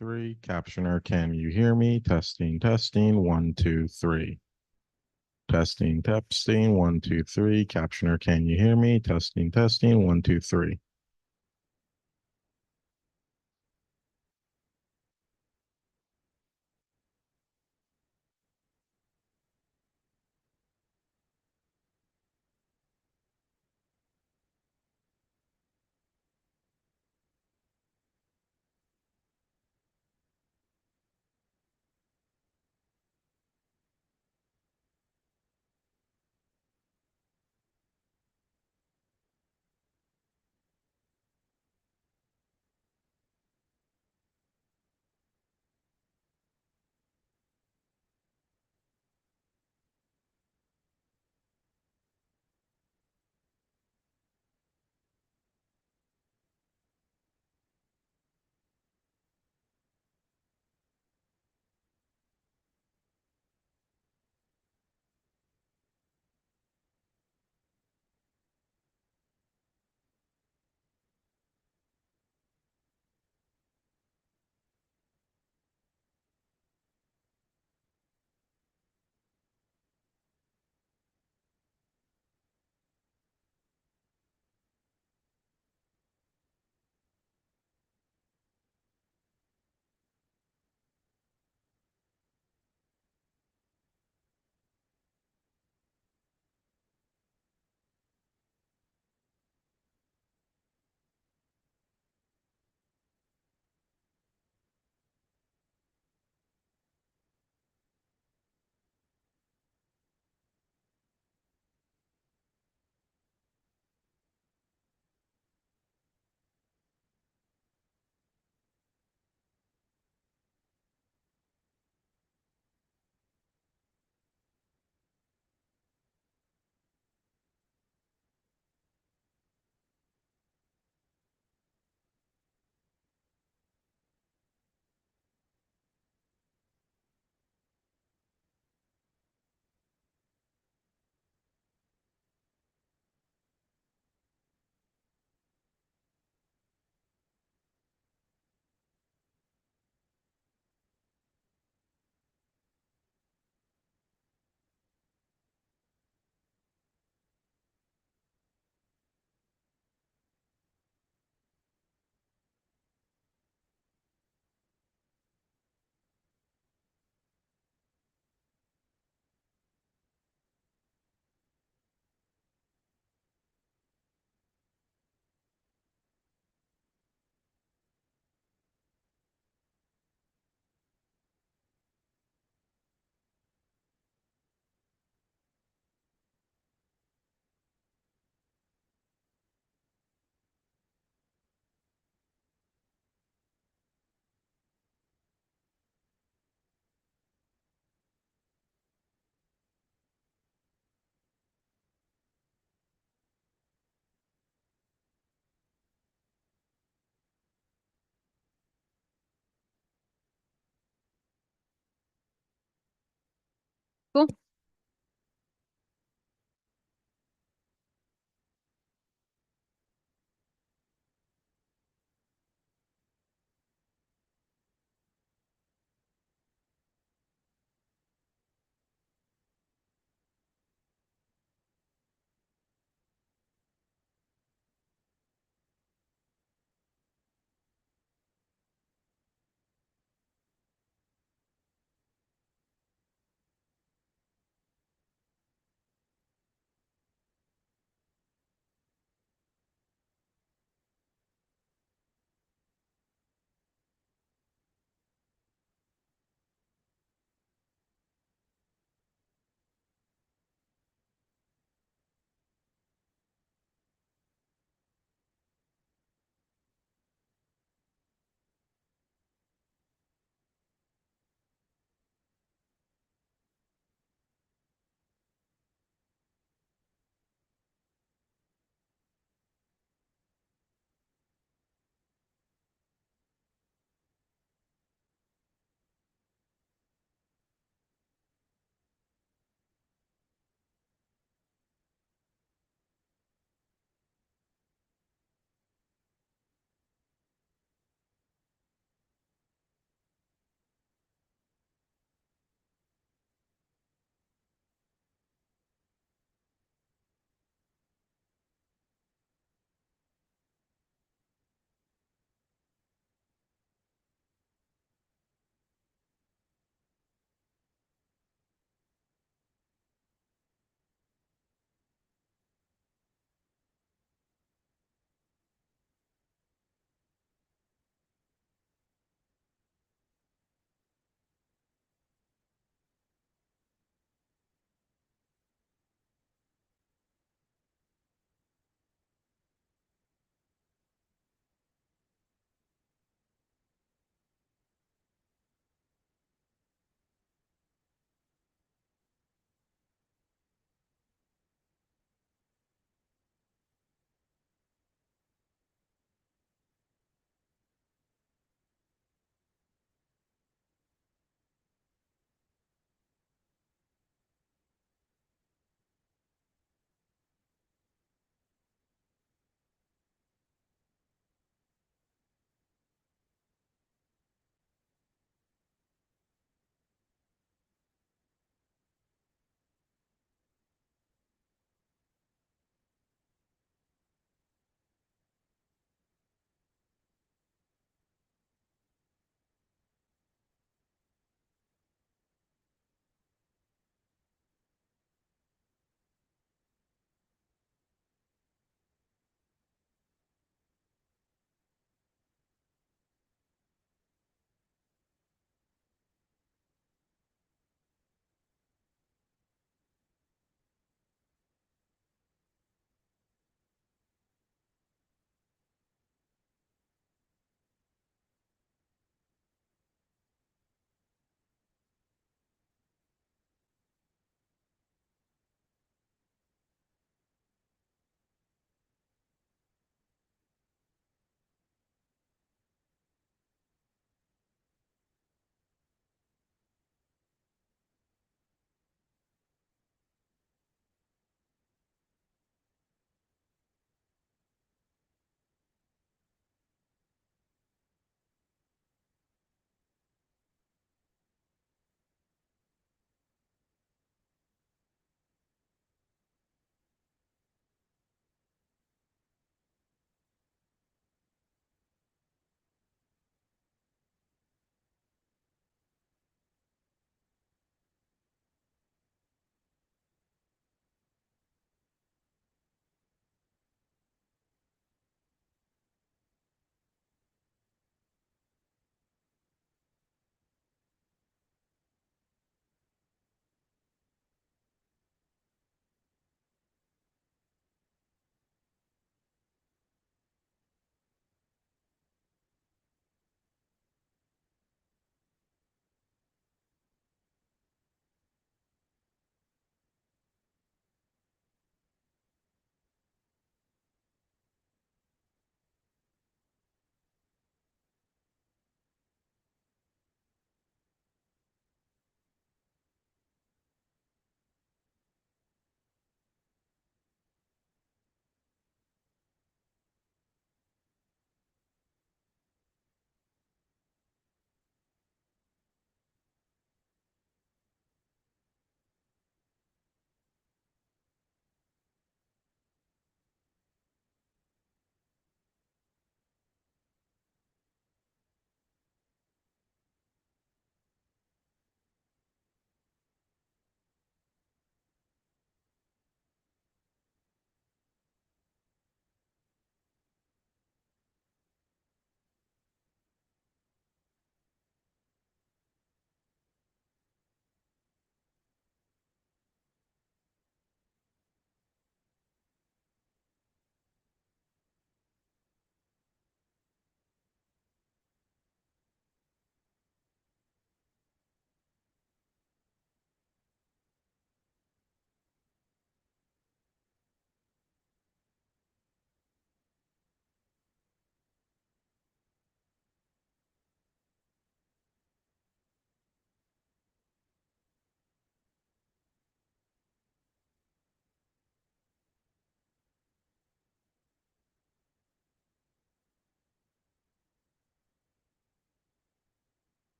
three. Captioner, can you hear me? Testing, testing. 1, 2, 3. Testing, testing. 1, 2, 3. Captioner, can you hear me? Testing, testing. 1, 2, 3. Cool.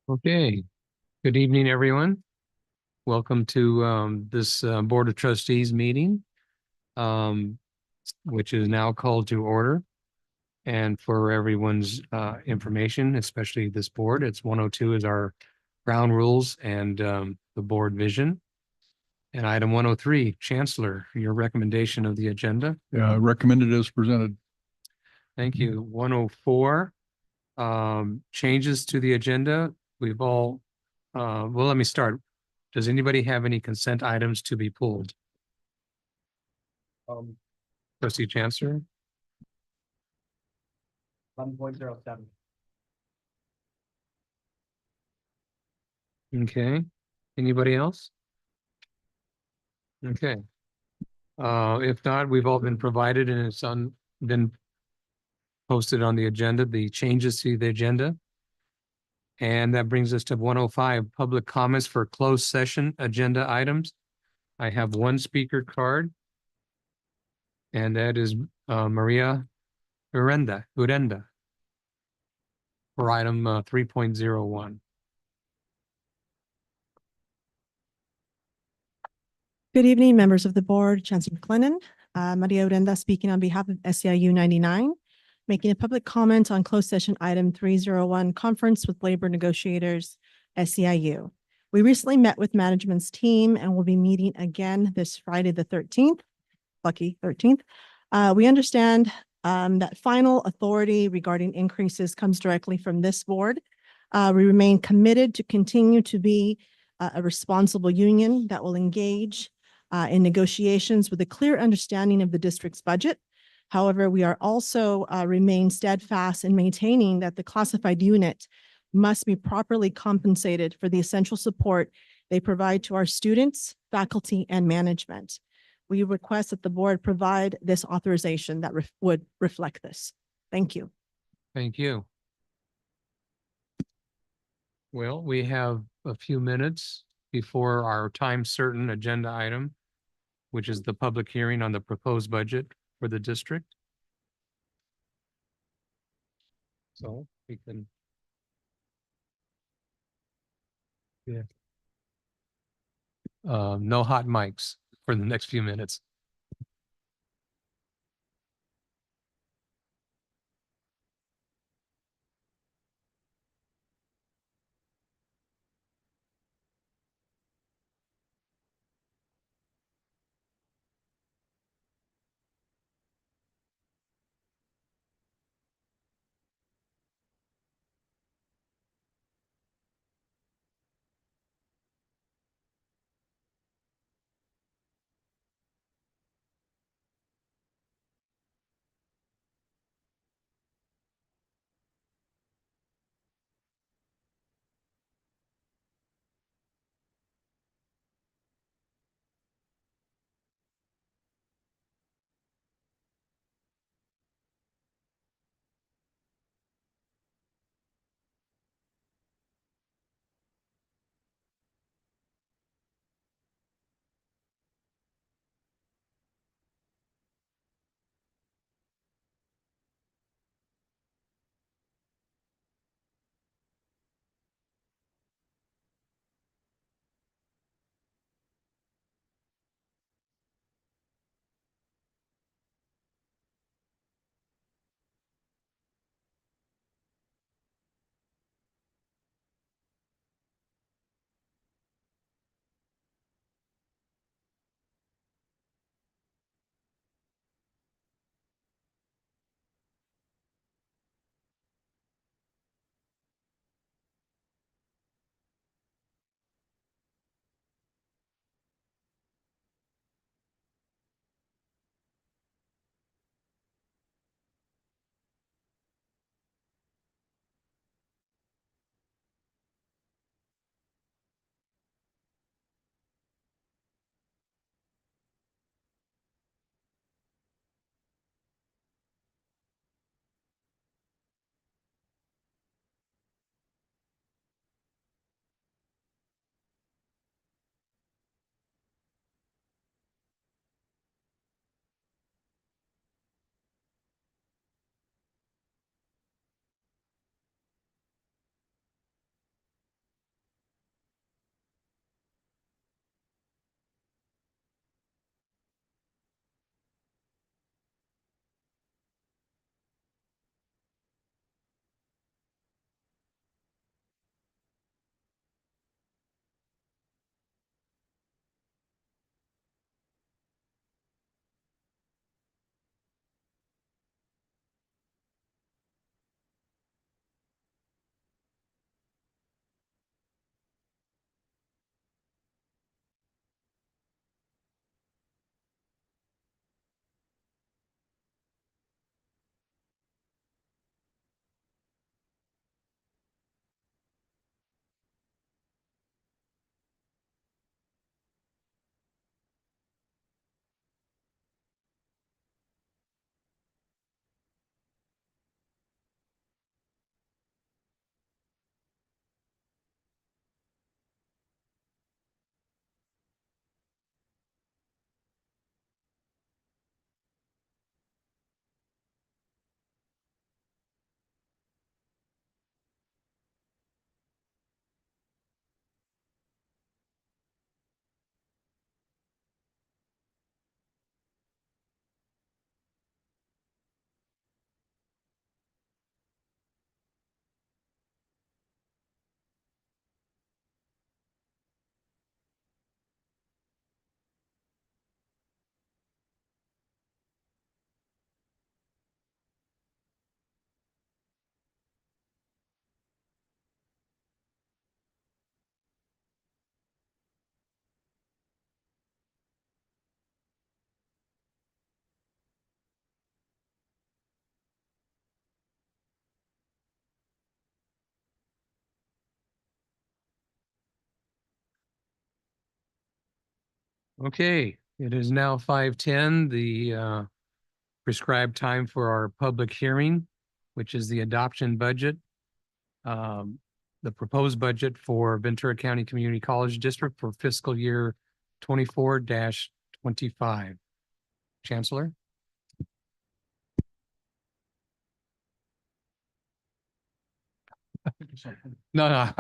Okay, good evening, everyone. Welcome to this Board of Trustees meeting, um, which is now called to order. And for everyone's information, especially this board, it's 102 is our ground rules and the board vision. And item 103, Chancellor, your recommendation of the agenda. Recommended as presented. Thank you. 104, changes to the agenda. We've all, well, let me start. Does anybody have any consent items to be pulled? Trustee Chancellor, 11.07. okay. Anybody else? Okay. If not, we've all been provided and it's been posted on the agenda, the changes to the agenda. And that brings us to 105, public comments for closed session agenda items. I have one speaker card. And that is Maria Urenda for item 3.01. Good evening, members of the board, Chancellor McLennan, Maria Urenda speaking on behalf of SEIU 99, making a public comment on closed session item 301, conference with labor negotiators, SEIU. We recently met with management's team and will be meeting again this Friday, the 13th, lucky 13th. We understand that final authority regarding increases comes directly from this board. We remain committed to continue to be a responsible union that will engage in negotiations with a clear understanding of the district's budget. However, we are also remain steadfast in maintaining that the classified unit must be properly compensated for the essential support they provide to our students, faculty, and management. We request that the board provide this authorization that would reflect this. Thank you. Thank you. Well, we have a few minutes before our time certain agenda item, which is the public hearing on the proposed budget for the district. So we can. Yeah. No hot mics for the next few minutes. Okay, it is now 5:10, the prescribed time for our public hearing, which is the adoption budget. The proposed budget for Ventura County Community College District for fiscal year 24-25. Chancellor? No, no,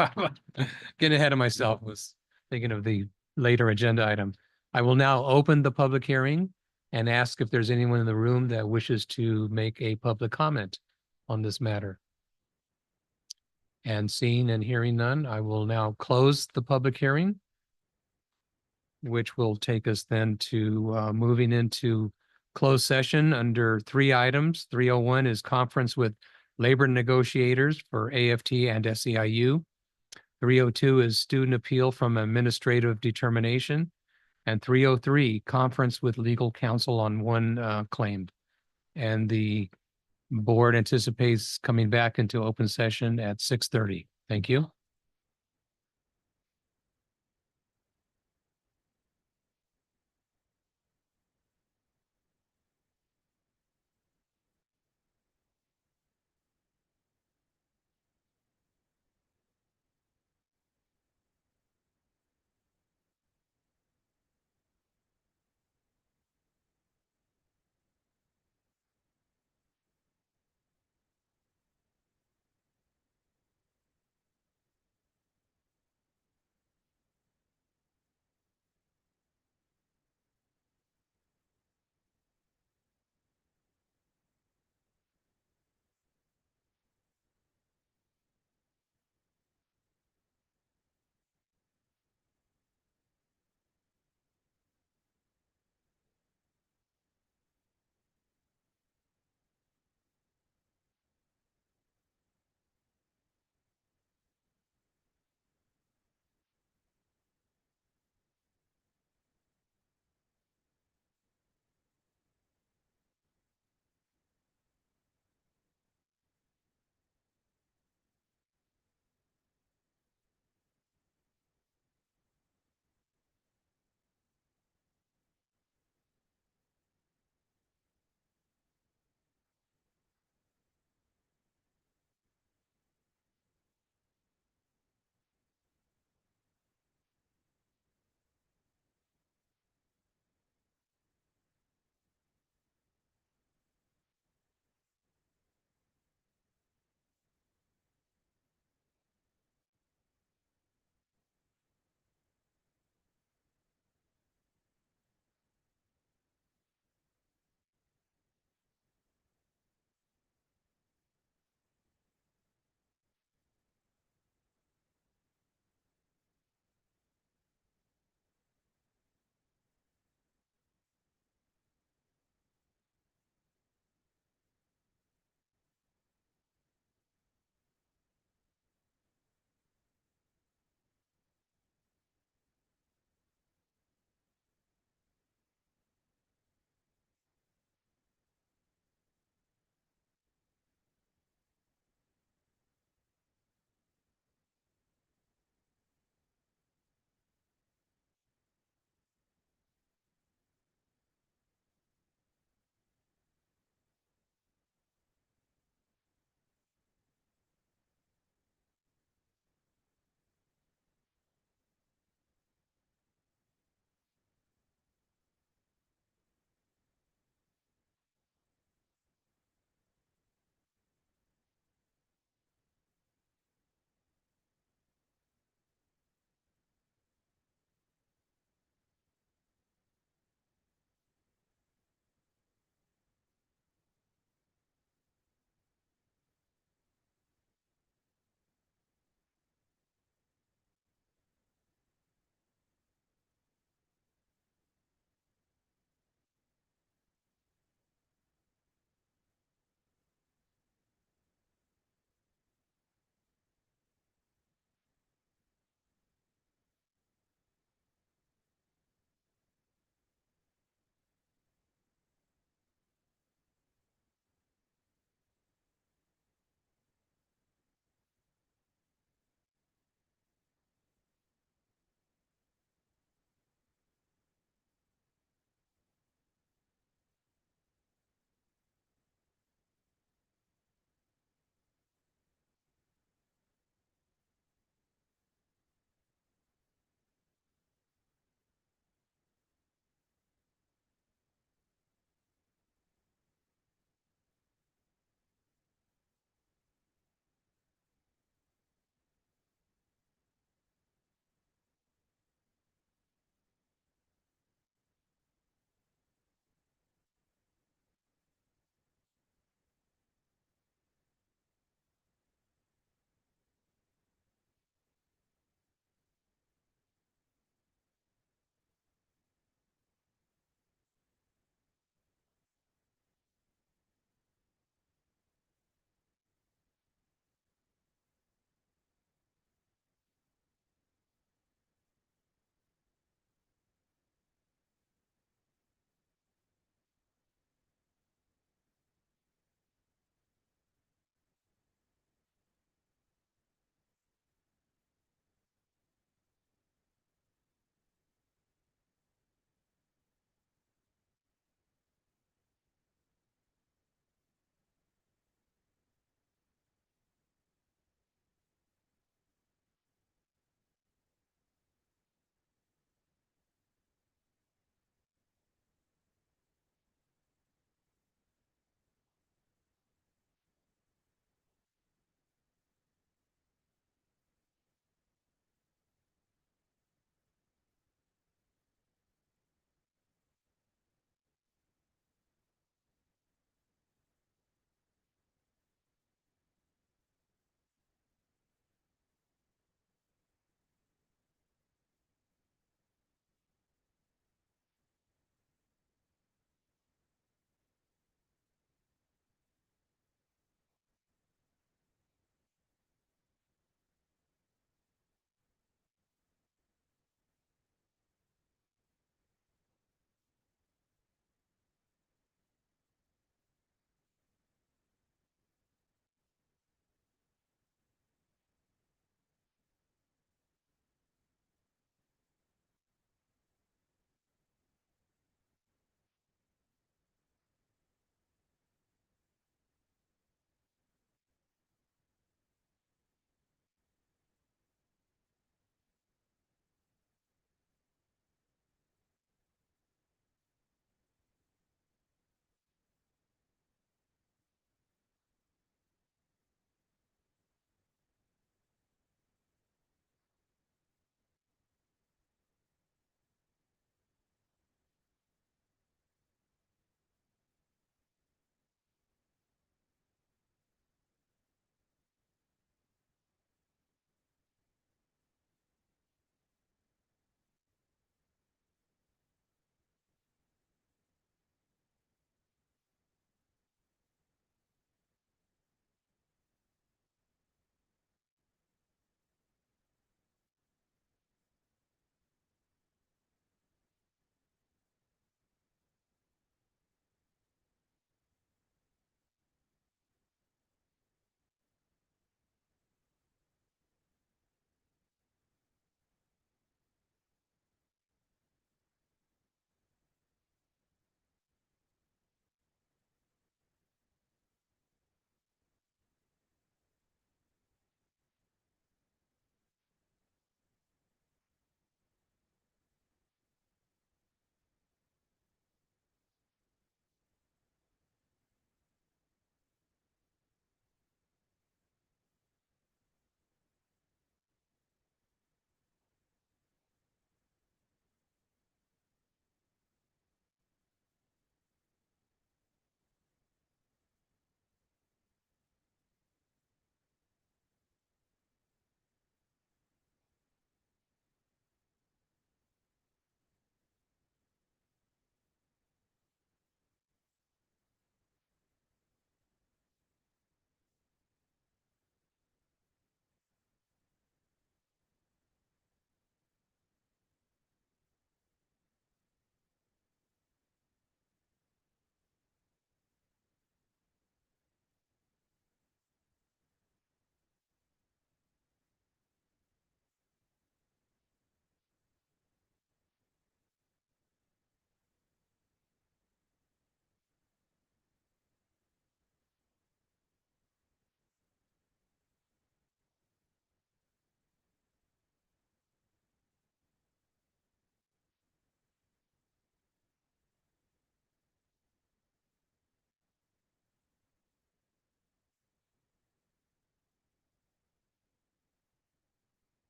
getting ahead of myself, was thinking of the later agenda item. I will now open the public hearing and ask if there's anyone in the room that wishes to make a public comment on this matter. And seeing and hearing none, I will now close the public hearing, which will take us then to moving into closed session under 3 items. 301 is conference with labor negotiators for AFT and SEIU. 302 is student appeal from administrative determination. And 303, conference with legal counsel on one claim. And the board anticipates coming back into open session at 6:30. Thank you.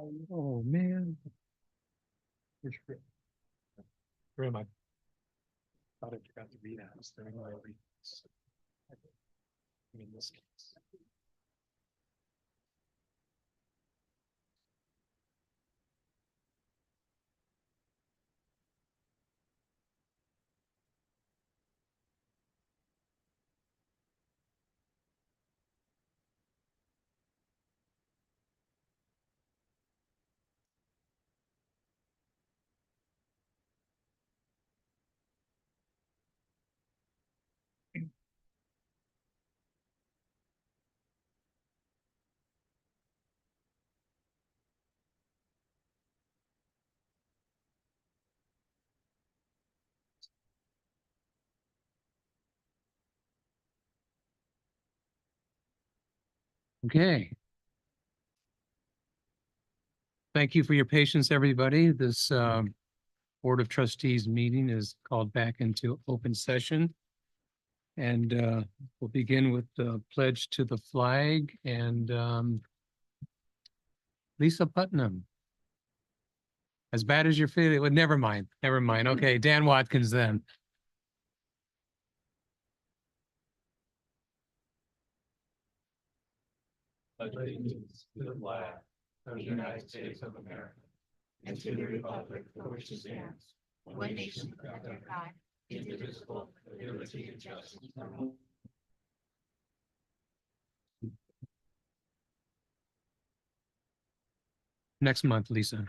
Oh, man. Where am I? Thought I forgot to read out. In this case. Okay. Thank you for your patience, everybody. This Board of Trustees meeting is called back into open session. And we'll begin with the pledge to the flag and Lisa Putnam. As bad as you're feeling, well, never mind, never mind. Okay, Dan Watkins then. Allegiance to the flag of the United States of America and to the republic for which it stands, one nation under God, indivisible, with liberty and justice for all. Next month, Lisa.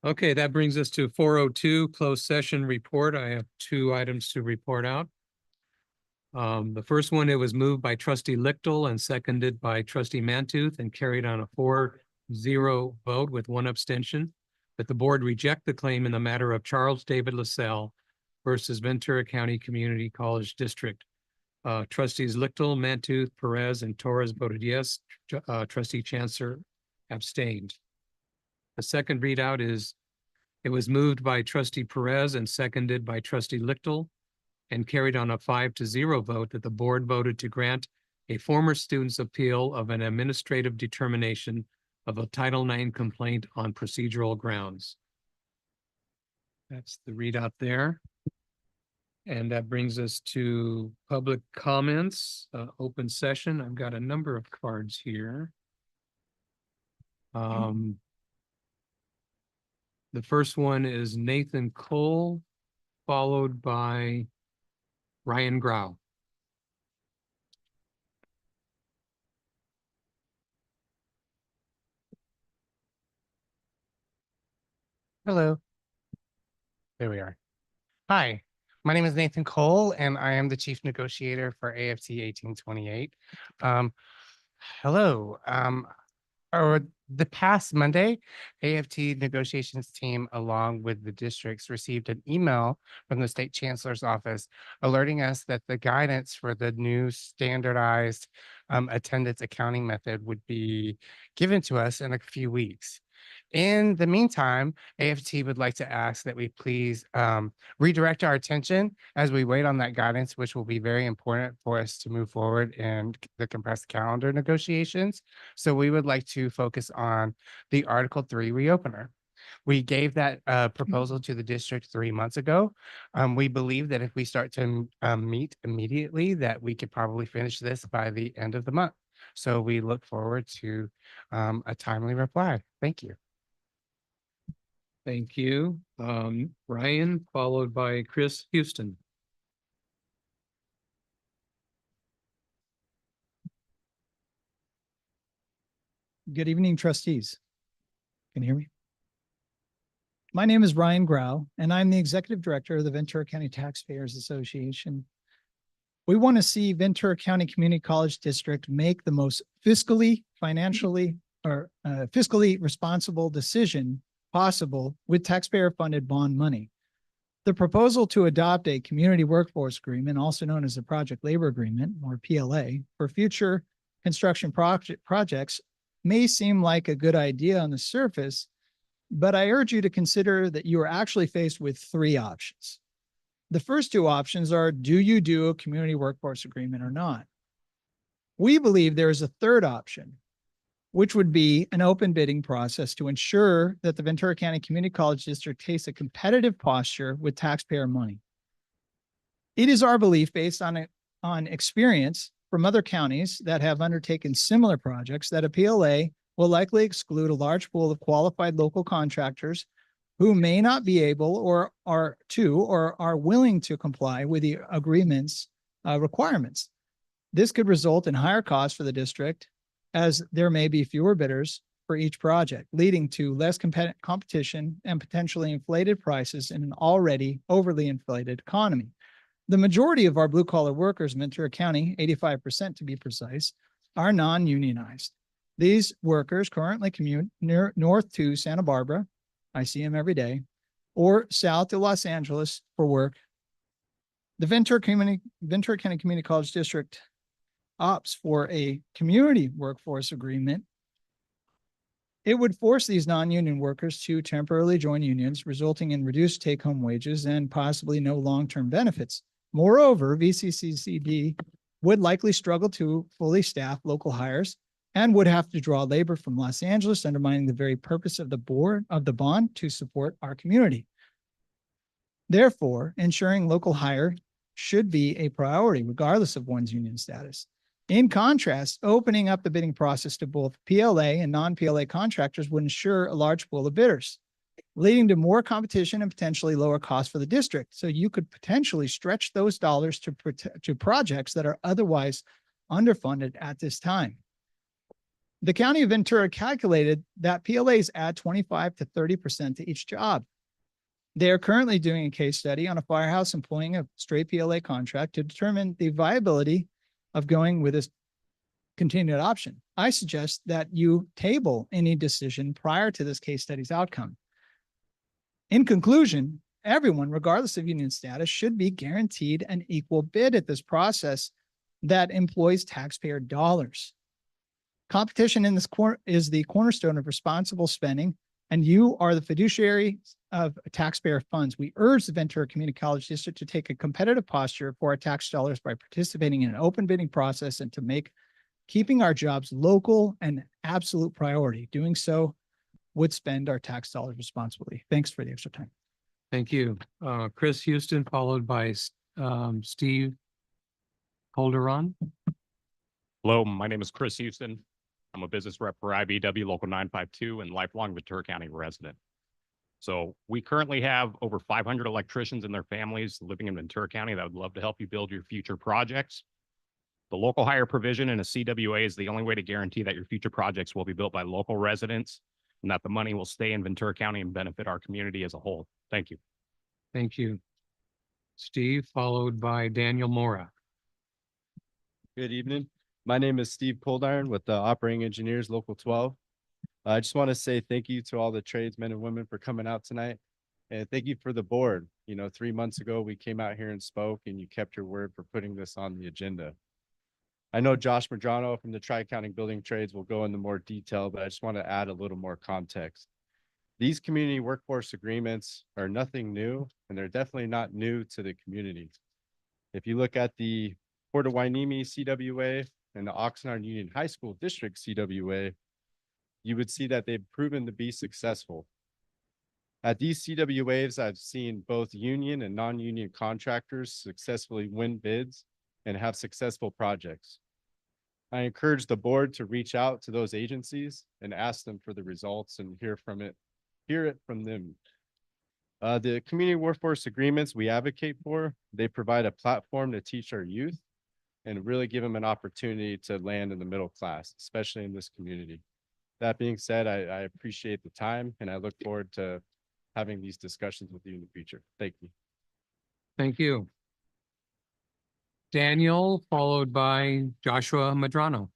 Okay, that brings us to 4:02 closed session report. I have 2 items to report out. The first one, it was moved by trustee Lichtel and seconded by trustee Mantooth and carried on a 4-0 vote with 1 abstention, that the board reject the claim in the matter of Charles David LaSalle versus Ventura County Community College District. Trustees Lichtel, Mantooth, Perez, and Torres voted yes. Trustee Chancellor abstained. The second readout is, it was moved by trustee Perez and seconded by trustee Lichtel and carried on a 5-0 vote that the board voted to grant a former student's appeal of an administrative determination of a Title IX complaint on procedural grounds. That's the readout there. And that brings us to public comments, open session. I've got a number of cards here. The first one is Nathan Cole, followed by Ryan Grau. Hello. There we are. Hi, my name is Nathan Cole, and I am the chief negotiator for AFT 1828. Hello. The past Monday, AFT negotiations team, along with the districts, received an email from the state chancellor's office alerting us that the guidance for the new standardized attendance accounting method would be given to us in a few weeks. In the meantime, AFT would like to ask that we please redirect our attention as we wait on that guidance, which will be very important for us to move forward in the compressed calendar negotiations. So we would like to focus on the Article 3 reopener. We gave that proposal to the district 3 months ago. We believe that if we start to meet immediately, that we could probably finish this by the end of the month. So we look forward to a timely reply. Thank you. Thank you. Ryan, followed by Chris Houston. Good evening, trustees. Can you hear me? My name is Ryan Grau, and I'm the executive director of the Ventura County Taxpayers Association. We want to see Ventura County Community College District make the most fiscally responsible decision possible with taxpayer-funded bond money. The proposal to adopt a community workforce agreement, also known as a project labor agreement or PLA, for future construction projects may seem like a good idea on the surface, but I urge you to consider that you are actually faced with 3 options. The first 2 options are, do you do a community workforce agreement or not? We believe there is a third option, which would be an open bidding process to ensure that the Ventura County Community College District takes a competitive posture with taxpayer money. It is our belief, based on experience from other counties that have undertaken similar projects, that a PLA will likely exclude a large pool of qualified local contractors who may not be able or are willing to comply with the agreement's requirements. This could result in higher costs for the district, as there may be fewer bidders for each project, leading to less competition and potentially inflated prices in an already overly inflated economy. The majority of our blue collar workers in Ventura County, 85% to be precise, are non-unionized. These workers currently commute north to Santa Barbara, I see them every day, or south to Los Angeles for work. The Ventura County Community College District opts for a community workforce agreement. It would force these non-union workers to temporarily join unions, resulting in reduced take-home wages and possibly no long-term benefits. Moreover, VCCCD would likely struggle to fully staff local hires and would have to draw labor from Los Angeles, undermining the very purpose of the bond to support our community. Therefore, ensuring local hire should be a priority regardless of one's union status. In contrast, opening up the bidding process to both PLA and non-PLA contractors would ensure a large pool of bidders, leading to more competition and potentially lower costs for the district. So you could potentially stretch those dollars to projects that are otherwise underfunded at this time. The County of Ventura calculated that PLAs add 25 to 30% to each job. They are currently doing a case study on a firehouse employing a straight PLA contract to determine the viability of going with this continued option. I suggest that you table any decision prior to this case study's outcome. In conclusion, everyone, regardless of union status, should be guaranteed an equal bid at this process that employs taxpayer dollars. Competition in this is the cornerstone of responsible spending, and you are the fiduciary of taxpayer funds. We urge the Ventura Community College District to take a competitive posture for our tax dollars by participating in an open bidding process and to make keeping our jobs local an absolute priority. Doing so would spend our tax dollars responsibly. Thanks for the extra time. Thank you. Chris Houston, followed by Steve Calderon. Hello, my name is Chris Houston. I'm a business rep for IBW Local 952 and lifelong Ventura County resident. So we currently have over 500 electricians and their families living in Ventura County that would love to help you build your future projects. The local hire provision in a CWA is the only way to guarantee that your future projects will be built by local residents and that the money will stay in Ventura County and benefit our community as a whole. Thank you. Thank you. Steve, followed by Daniel Mora. Good evening. My name is Steve Coldiron with the Operating Engineers Local 12. I just want to say thank you to all the tradesmen and women for coming out tonight. And thank you for the board. 3 months ago, we came out here and spoke, and you kept your word for putting this on the agenda. I know Josh Madrano from the Tri-County Building Trades will go into more detail, but I just want to add a little more context. These community workforce agreements are nothing new, and they're definitely not new to the community. If you look at the Port of Hueneme CWA and the Oxnard Union High School District CWA, you would see that they've proven to be successful. At these CWAs, I've seen both union and non-union contractors successfully win bids and have successful projects. I encourage the board to reach out to those agencies and ask them for the results and hear it from them. The community workforce agreements we advocate for, they provide a platform to teach our youth and really give them an opportunity to land in the middle class, especially in this community. That being said, I appreciate the time and I look forward to having these discussions with you in the future. Thank you. Thank you. Daniel, followed by Joshua Madrano.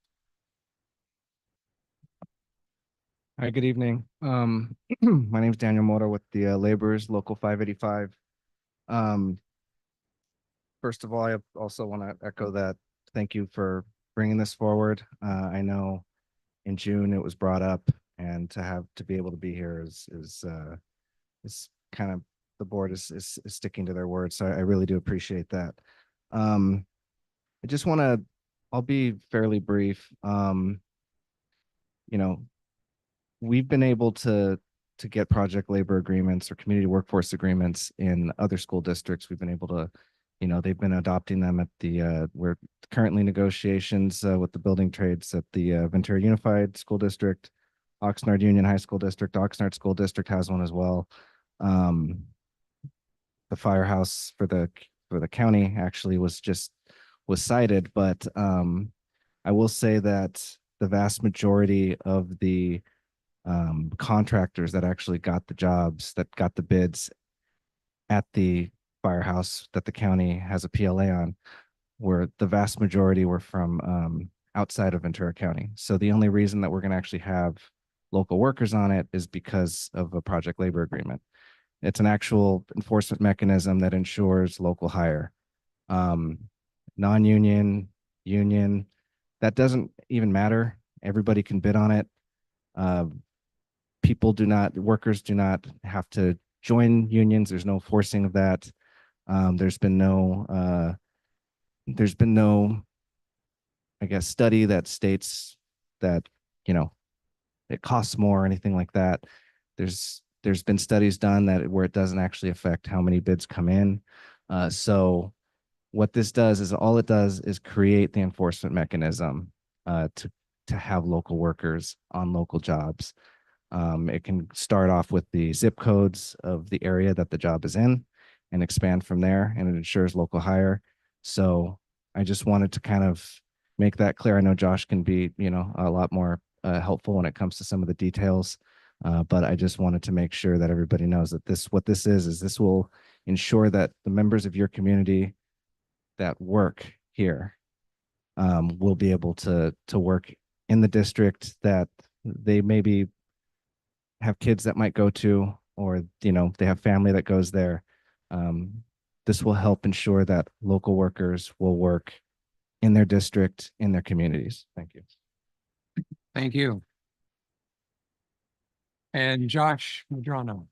Hi, good evening. My name is Daniel Mota with the Laborers Local 585. First of all, I also want to echo that. Thank you for bringing this forward. I know in June it was brought up, and to be able to be here is kind of, the board is sticking to their word. So I really do appreciate that. I just want to, I'll be fairly brief. you know, we've been able to get project labor agreements or community workforce agreements in other school districts. We've been able to, they've been adopting them at the, we're currently negotiations with the building trades at the Ventura Unified School District, Oxnard Union High School District, Oxnard School District has one as well. The firehouse for the county actually was cited, but I will say that the vast majority of the contractors that actually got the jobs, that got the bids at the firehouse that the county has a PLA on, the vast majority were from outside of Ventura County. So the only reason that we're going to actually have local workers on it is because of a project labor agreement. It's an actual enforcement mechanism that ensures local hire. Non-union, union, that doesn't even matter. Everybody can bid on it. Workers do not have to join unions. There's no forcing of that. There's been no, I guess, study that states that, it costs more or anything like that. There's been studies done where it doesn't actually affect how many bids come in. So what this does is all it does is create the enforcement mechanism to have local workers on local jobs. It can start off with the zip codes of the area that the job is in and expand from there, and it ensures local hire. So I just wanted to kind of make that clear. I know Josh can be, a lot more helpful when it comes to some of the details, but I just wanted to make sure that everybody knows that what this is this will ensure that the members of your community that work here will be able to work in the district that they maybe have kids that might go to, or they have family that goes there. This will help ensure that local workers will work in their district, in their communities. Thank you. Thank you. And Josh Madrano.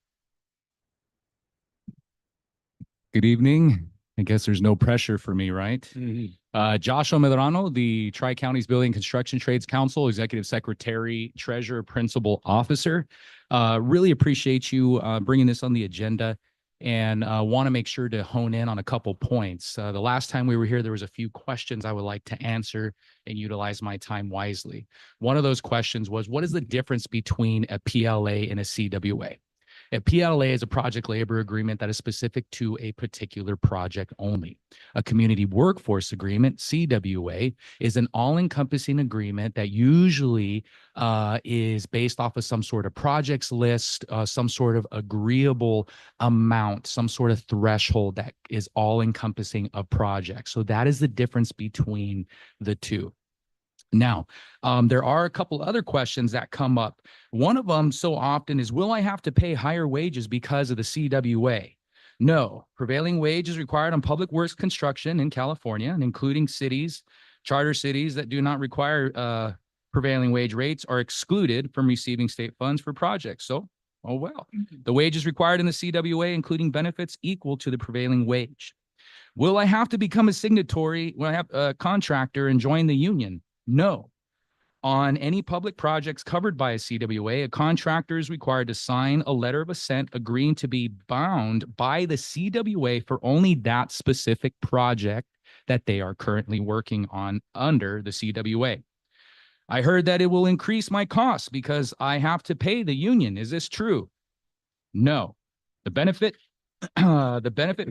Good evening. I guess there's no pressure for me, right? Josh Medrano, the Tri-Counties Building Construction Trades Council, Executive Secretary, Treasurer, Principal Officer. Really appreciate you bringing this on the agenda, and want to make sure to hone in on a couple points. The last time we were here, there was a few questions I would like to answer and utilize my time wisely. One of those questions was, what is the difference between a PLA and a CWA? A PLA is a project labor agreement that is specific to a particular project only. A community workforce agreement, CWA, is an all-encompassing agreement that usually is based off of some sort of projects list, some sort of agreeable amount, some sort of threshold that is all-encompassing of projects. So that is the difference between the two. Now, there are a couple other questions that come up. One of them so often is, will I have to pay higher wages because of the CWA? No, prevailing wage is required on public works construction in California, and including cities, charter cities that do not require prevailing wage rates are excluded from receiving state funds for projects. So, oh well, the wages required in the CWA, including benefits, equal to the prevailing wage. Will I have to become a signatory when I have a contractor and join the union? No. On any public projects covered by a CWA, a contractor is required to sign a letter of assent agreeing to be bound by the CWA for only that specific project that they are currently working on under the CWA. I heard that it will increase my costs because I have to pay the union. Is this true? No. The benefit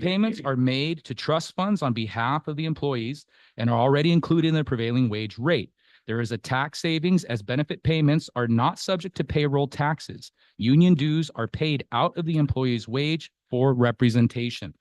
payments are made to trust funds on behalf of the employees and are already included in the prevailing wage rate. There is a tax savings as benefit payments are not subject to payroll taxes. Union dues are paid out of the employee's wage for representation.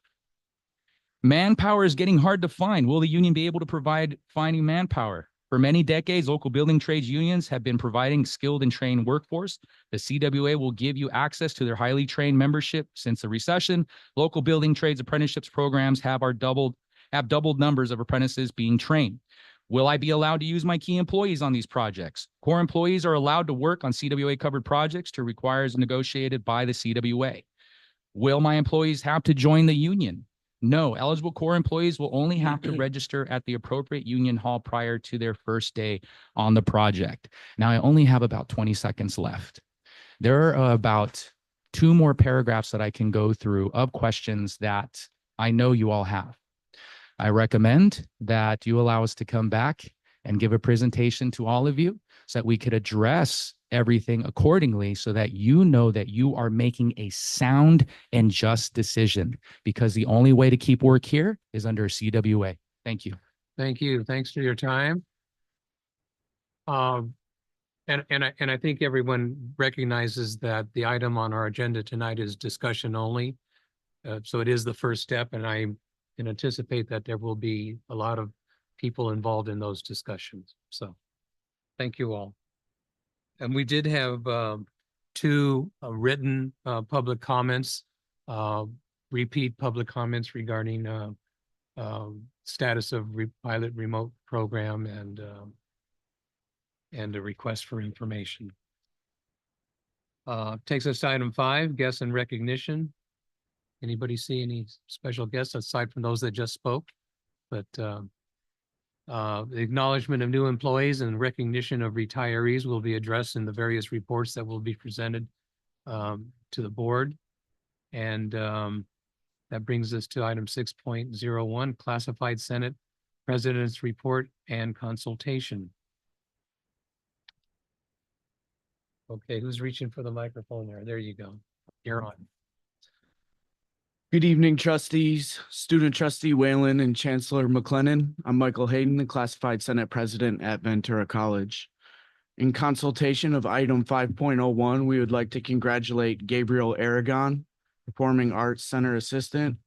Manpower is getting hard to find. Will the union be able to provide finding manpower? For many decades, local building trades unions have been providing skilled and trained workforce. The CWA will give you access to their highly trained membership. Since the recession, local building trades apprenticeships programs have doubled numbers of apprentices being trained. Will I be allowed to use my key employees on these projects? Core employees are allowed to work on CWA-covered projects to requires negotiated by the CWA. Will my employees have to join the union? No, eligible core employees will only have to register at the appropriate union hall prior to their first day on the project. Now, I only have about 20 seconds left. There are about 2 more paragraphs that I can go through of questions that I know you all have. I recommend that you allow us to come back and give a presentation to all of you so that we could address everything accordingly so that you know that you are making a sound and just decision, because the only way to keep work here is under CWA. Thank you. Thank you. Thanks for your time. And I think everyone recognizes that the item on our agenda tonight is discussion only. So it is the first step, and I can anticipate that there will be a lot of people involved in those discussions. So thank you all. And we did have 2 written public comments, repeat public comments regarding status of pilot remote program and a request for information. Takes us to item 5, guests and recognition. Anybody see any special guests aside from those that just spoke? But the acknowledgement of new employees and recognition of retirees will be addressed in the various reports that will be presented to the board. And that brings us to item 6.01, classified Senate President's report and consultation. Okay, who's reaching for the microphone there? There you go. You're on. Good evening, trustees, student trustee Whalen and Chancellor McLennan. I'm Michael Hayden, the classified Senate president at Ventura College. In consultation of item 5.01, we would like to congratulate Gabriel Aragon, Performing Arts Center Assistant,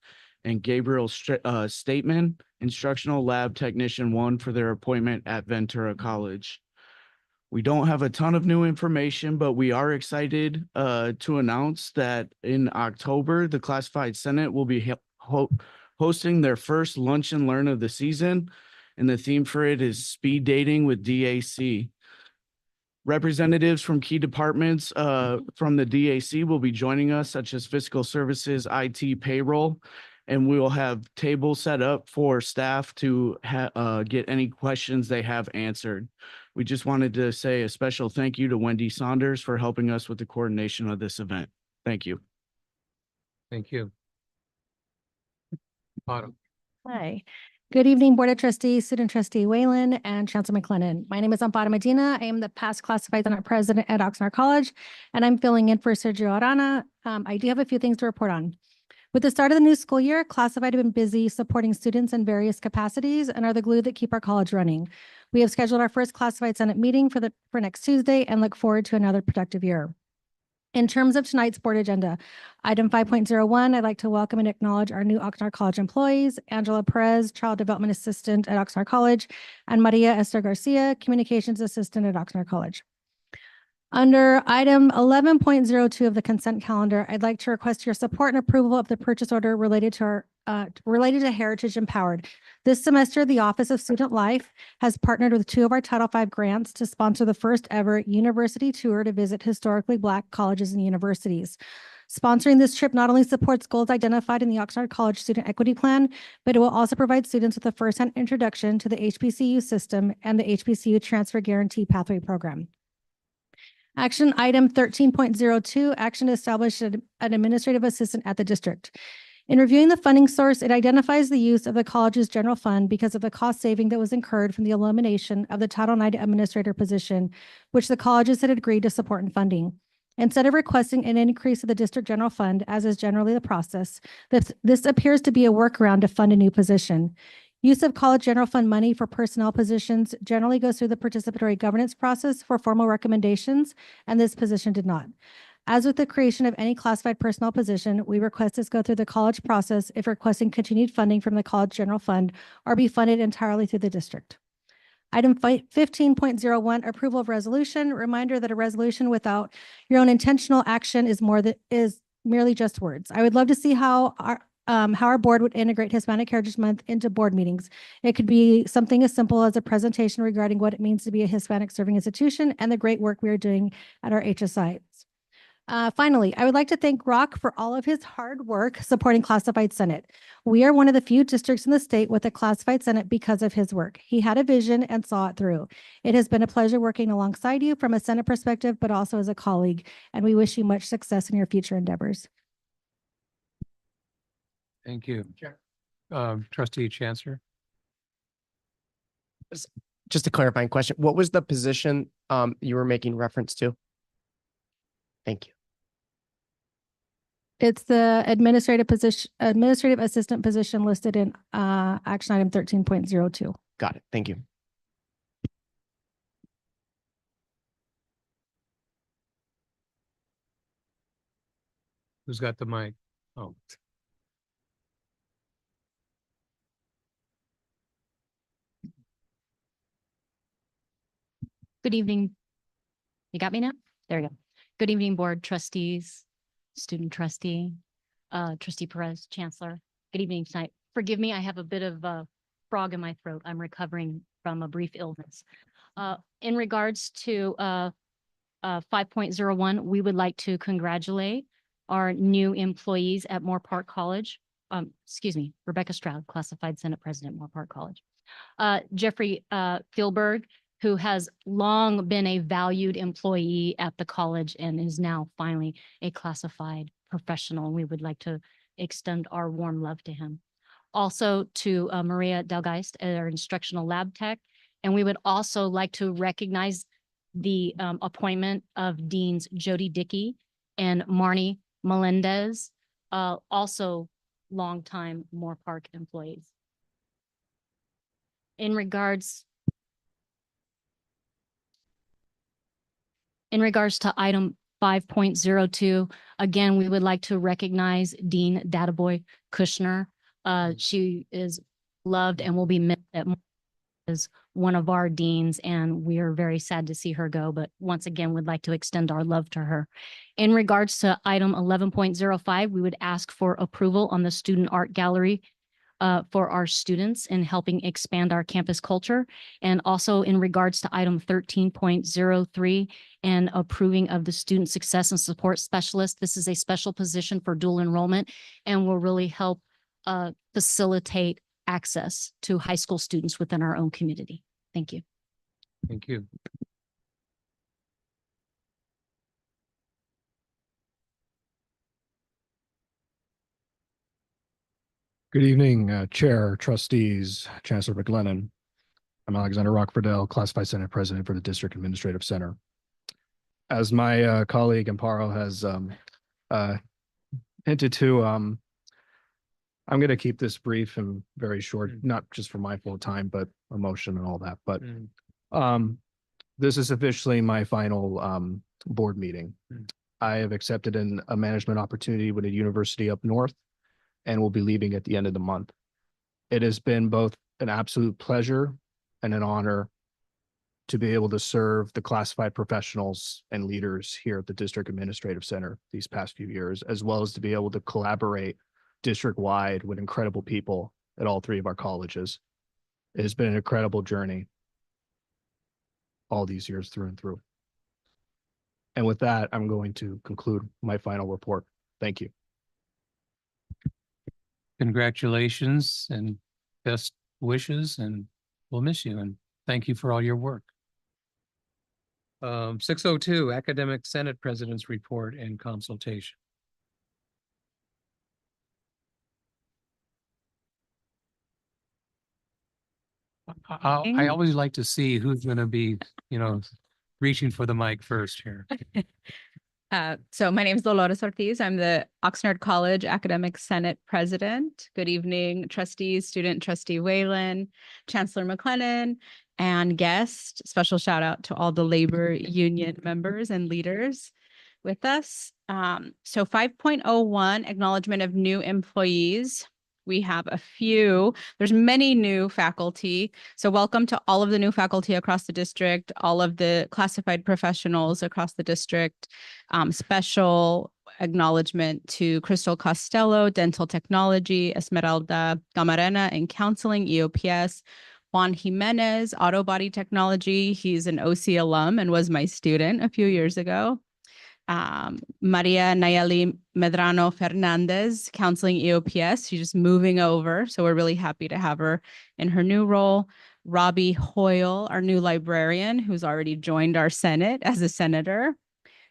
and Gabriel Stateman, Instructional Lab Technician 1, for their appointment at Ventura College. We don't have a ton of new information, but we are excited to announce that in October, the Classified Senate will be hosting their first lunch and learn of the season, and the theme for it is speed dating with DAC. Representatives from key departments from the DAC will be joining us, such as fiscal services, IT, payroll, and we will have tables set up for staff to get any questions they have answered. We just wanted to say a special thank you to Wendy Saunders for helping us with the coordination of this event. Thank you. Thank you. Autumn. Hi. Good evening, Board of Trustees, Student Trustee Whalen, and Chancellor McLennan. My name is Amparo Medina. I am the past Classified Senate President at Oxnard College, and I'm filling in for Sergio Arana. I do have a few things to report on. With the start of the new school year, Classified have been busy supporting students in various capacities and are the glue that keep our college running. We have scheduled our first Classified Senate meeting for next Tuesday and look forward to another productive year. In terms of tonight's board agenda, item 5.01, I'd like to welcome and acknowledge our new Oxnard College employees, Angela Perez, Child Development Assistant at Oxnard College, and Maria Esther Garcia, Communications Assistant at Oxnard College. Under item 11.02 of the consent calendar, I'd like to request your support and approval of the purchase order related to Heritage Empowered. This semester, the Office of Student Life has partnered with 2 of our Title V grants to sponsor the first ever university tour to visit historically Black colleges and universities. Sponsoring this trip not only supports goals identified in the Oxnard College Student Equity Plan, but it will also provide students with a first-hand introduction to the HBCU system and the HBCU Transfer Guarantee Pathway Program. Action item 13.02, action to establish an administrative assistant at the district. In reviewing the funding source, it identifies the use of the college's general fund because of the cost saving that was incurred from the elimination of the Title IX administrator position, which the colleges had agreed to support in funding. Instead of requesting an increase of the district general fund, as is generally the process, this appears to be a workaround to fund a new position. Use of college general fund money for personnel positions generally goes through the participatory governance process for formal recommendations, and this position did not. As with the creation of any classified personnel position, we request this go through the college process if requesting continued funding from the college general fund or be funded entirely through the district. Item 15.01, approval of resolution. Reminder that a resolution without your own intentional action is merely just words. I would love to see how our board would integrate Hispanic Heritage Month into board meetings. It could be something as simple as a presentation regarding what it means to be a Hispanic serving institution and the great work we are doing at our HSIs. Finally, I would like to thank Rock for all of his hard work supporting Classified Senate. We are one of the few districts in the state with a Classified Senate because of his work. He had a vision and saw it through. It has been a pleasure working alongside you from a Senate perspective, but also as a colleague, and we wish you much success in your future endeavors. Thank you. Trustee Chancellor. Just a clarifying question. What was the position you were making reference to? Thank you. It's the administrative assistant position listed in action item 13.02. Got it. Thank you. Who's got the mic? Oh. Good evening. You got me now? There we go. Good evening, board trustees, student trustee, trustee Perez, chancellor. Good evening tonight. Forgive me, I have a bit of a frog in my throat. I'm recovering from a brief illness. In regards to 5.01, we would like to congratulate our new employees at Moore Park College. Excuse me, Rebecca Stroud, classified Senate President, Moore Park College. Jeffrey Philberg, who has long been a valued employee at the college and is now finally a classified professional. We would like to extend our warm love to him. Also to Maria Dalgeist, our instructional lab tech. And we would also like to recognize the appointment of Deans Jody Dickey and Marnie Melendez, also longtime Moore Park employees. In regards to item 5.02, again, we would like to recognize Dean Databoy Kushner. She is loved and will be missed as one of our deans, and we are very sad to see her go, but once again, would like to extend our love to her. In regards to item 11.05, we would ask for approval on the student art gallery for our students in helping expand our campus culture. And also in regards to item 13.03 and approving of the student success and support specialist. This is a special position for dual enrollment and will really help facilitate access to high school students within our own community. Thank you. Thank you. Good evening, Chair, Trustees, Chancellor McLennan. I'm Alexander Rockfordell, Classified Senate President for the District Administrative Center. As my colleague Amparo has hinted to, I'm going to keep this brief and very short, not just for my full time, but emotion and all that. But this is officially my final board meeting. I have accepted a management opportunity with a university up north and will be leaving at the end of the month. It has been both an absolute pleasure and an honor to be able to serve the classified professionals and leaders here at the District Administrative Center these past few years, as well as to be able to collaborate district-wide with incredible people at all three of our colleges. It has been an incredible journey all these years through and through. And with that, I'm going to conclude my final report. Thank you. Congratulations and best wishes, and we'll miss you, and thank you for all your work. 602, Academic Senate President's Report and Consultation. I always like to see who's going to be, reaching for the mic first here. So my name is Dolores Ortiz. I'm the Oxnard College Academic Senate President. Good evening, trustees, student trustee Whalen, Chancellor McLennan, and guest. Special shout out to all the labor union members and leaders with us. So 5.01, acknowledgement of new employees. We have a few, there's many new faculty. So welcome to all of the new faculty across the district, all of the classified professionals across the district. Special acknowledgement to Crystal Costello, Dental Technology, Esmeralda Camarena in Counseling, EOPS, Juan Jimenez, Auto Body Technology. He's an OC alum and was my student a few years ago. Maria Nayeli Medrano Fernandez, counseling EOPS. She's just moving over. So we're really happy to have her in her new role. Robbie Hoyle, our new librarian, who's already joined our Senate as a senator.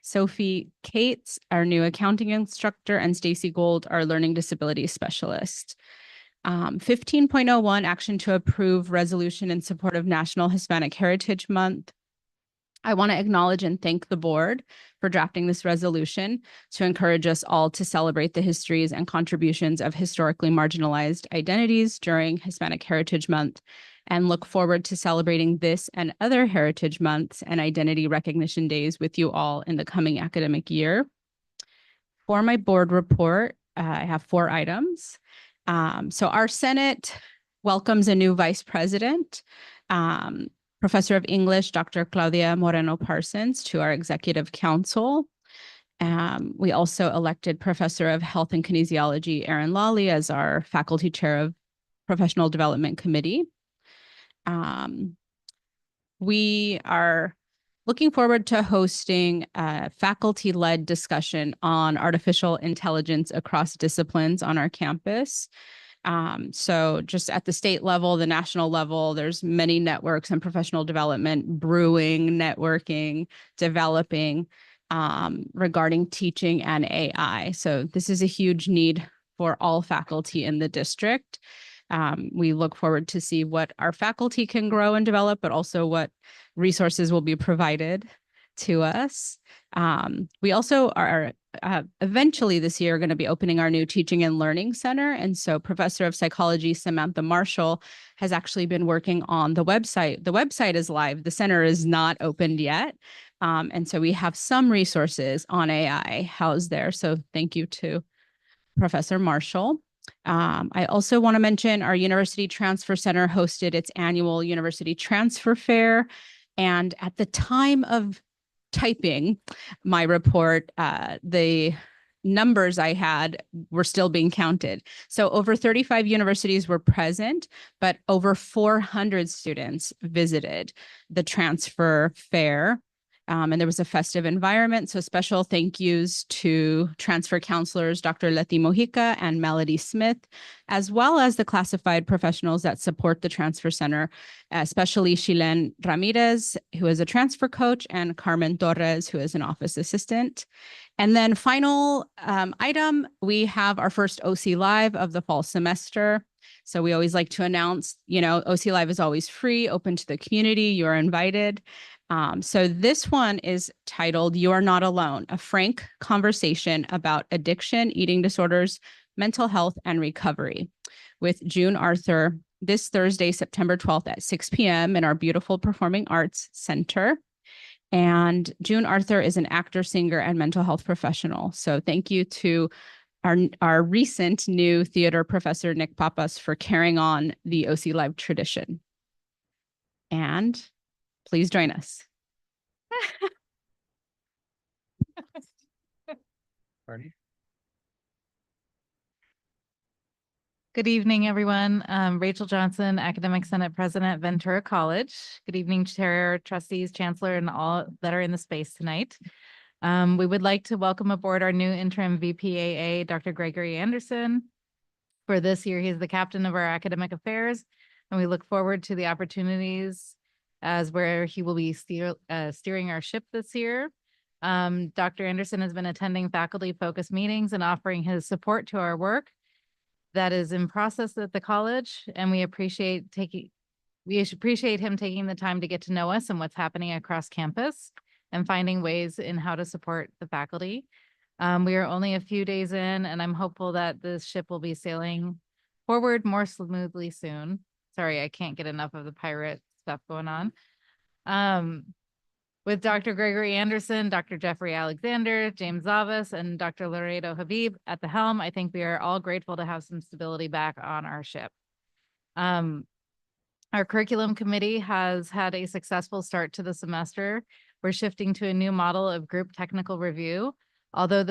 Sophie Cates, our new accounting instructor, and Stacy Gold, our learning disability specialist. 15.01, action to approve resolution in support of National Hispanic Heritage Month. I want to acknowledge and thank the board for drafting this resolution to encourage us all to celebrate the histories and contributions of historically marginalized identities during Hispanic Heritage Month, and look forward to celebrating this and other Heritage Months and Identity Recognition Days with you all in the coming academic year. For my board report, I have 4 items. So our Senate welcomes a new vice president, Professor of English, Dr. Claudia Moreno Parsons, to our executive council. We also elected Professor of Health and Kinesiology, Erin Lawley, as our faculty chair of Professional Development Committee. We are looking forward to hosting a faculty-led discussion on artificial intelligence across disciplines on our campus. So just at the state level, the national level, there's many networks and professional development brewing, networking, developing regarding teaching and AI. So this is a huge need for all faculty in the district. We look forward to see what our faculty can grow and develop, but also what resources will be provided to us. We also are eventually this year going to be opening our new Teaching and Learning Center. And so Professor of Psychology Samantha Marshall has actually been working on the website. The website is live. The center is not opened yet. And so we have some resources on AI housed there. So thank you to Professor Marshall. I also want to mention our University Transfer Center hosted its annual University Transfer Fair. And at the time of typing my report, the numbers I had were still being counted. So over 35 universities were present, but over 400 students visited the transfer fair. And there was a festive environment. So special thank yous to transfer counselors, Dr. Leti Mojica and Melody Smith, as well as the classified professionals that support the transfer center, especially Shilen Ramirez, who is a transfer coach, and Carmen Torres, who is an office assistant. And then final item, we have our first OC Live of the fall semester. So we always like to announce, OC Live is always free, open to the community. You are invited. So this one is titled "You Are Not Alone, a frank conversation about addiction, eating disorders, mental health, and recovery," with June Arthur this Thursday, September 12th at 6 p.m. in our beautiful Performing Arts Center. And June Arthur is an actor, singer, and mental health professional. So thank you to our recent new theater professor, Nick Papas, for carrying on the OC Live tradition. And please join us. Good evening, everyone. Rachel Johnson, Academic Senate President, Ventura College. Good evening, Chair, Trustees, Chancellor, and all that are in the space tonight. We would like to welcome aboard our new interim VPAA, Dr. Gregory Anderson. For this year, he's the captain of our academic affairs, and we look forward to the opportunities as where he will be steering our ship this year. Dr. Anderson has been attending faculty-focused meetings and offering his support to our work that is in process at the college, and we appreciate him taking the time to get to know us and what's happening across campus and finding ways in how to support the faculty. We are only a few days in, and I'm hopeful that this ship will be sailing forward more smoothly soon. Sorry, I can't get enough of the pirate stuff going on. With Dr. Gregory Anderson, Dr. Jeffrey Alexander, James Zavas, and Dr. Laredo Habib at the helm, I think we are all grateful to have some stability back on our ship. Our curriculum committee has had a successful start to the semester. We're shifting to a new model of group technical review. Although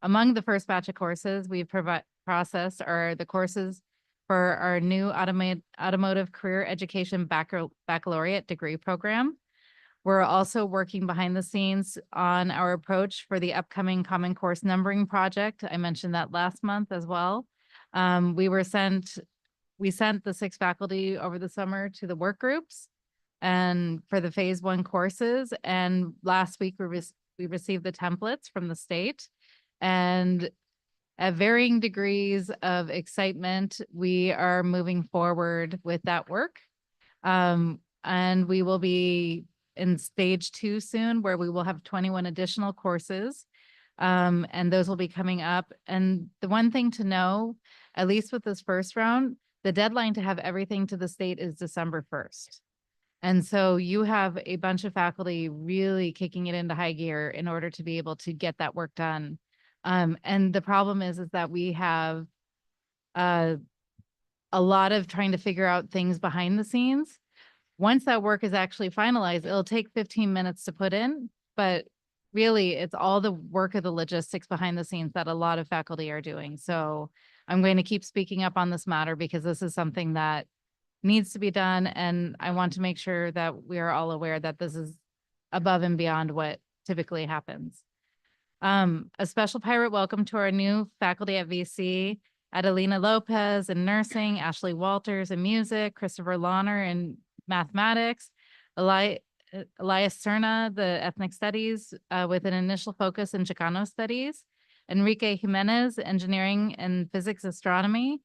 among the first batch of courses we've processed are the courses for our new automotive career education baccalaureate degree program. We're also working behind the scenes on our approach for the upcoming Common Course Numbering Project. I mentioned that last month as well. We sent the 6 faculty over the summer to the work groups and for the phase 1 courses. And last week we received the templates from the state, and at varying degrees of excitement, we are moving forward with that work. And we will be in stage 2 soon, where we will have 21 additional courses. And those will be coming up. And the one thing to know, at least with this first round, the deadline to have everything to the state is December 1st. And so you have a bunch of faculty really kicking it into high gear in order to be able to get that work done. And the problem is that we have a lot of trying to figure out things behind the scenes. Once that work is actually finalized, it'll take 15 minutes to put in, but really it's all the work of the logistics behind the scenes that a lot of faculty are doing. So I'm going to keep speaking up on this matter because this is something that needs to be done. And I want to make sure that we are all aware that this is above and beyond what typically happens. A special pirate welcome to our new faculty at VC, Adelina Lopez in nursing, Ashley Walters in music, Christopher Lawner in mathematics, Elias Cerna, the ethnic studies, with an initial focus in Chicano studies, Enrique Jimenez, engineering and physics astronomy,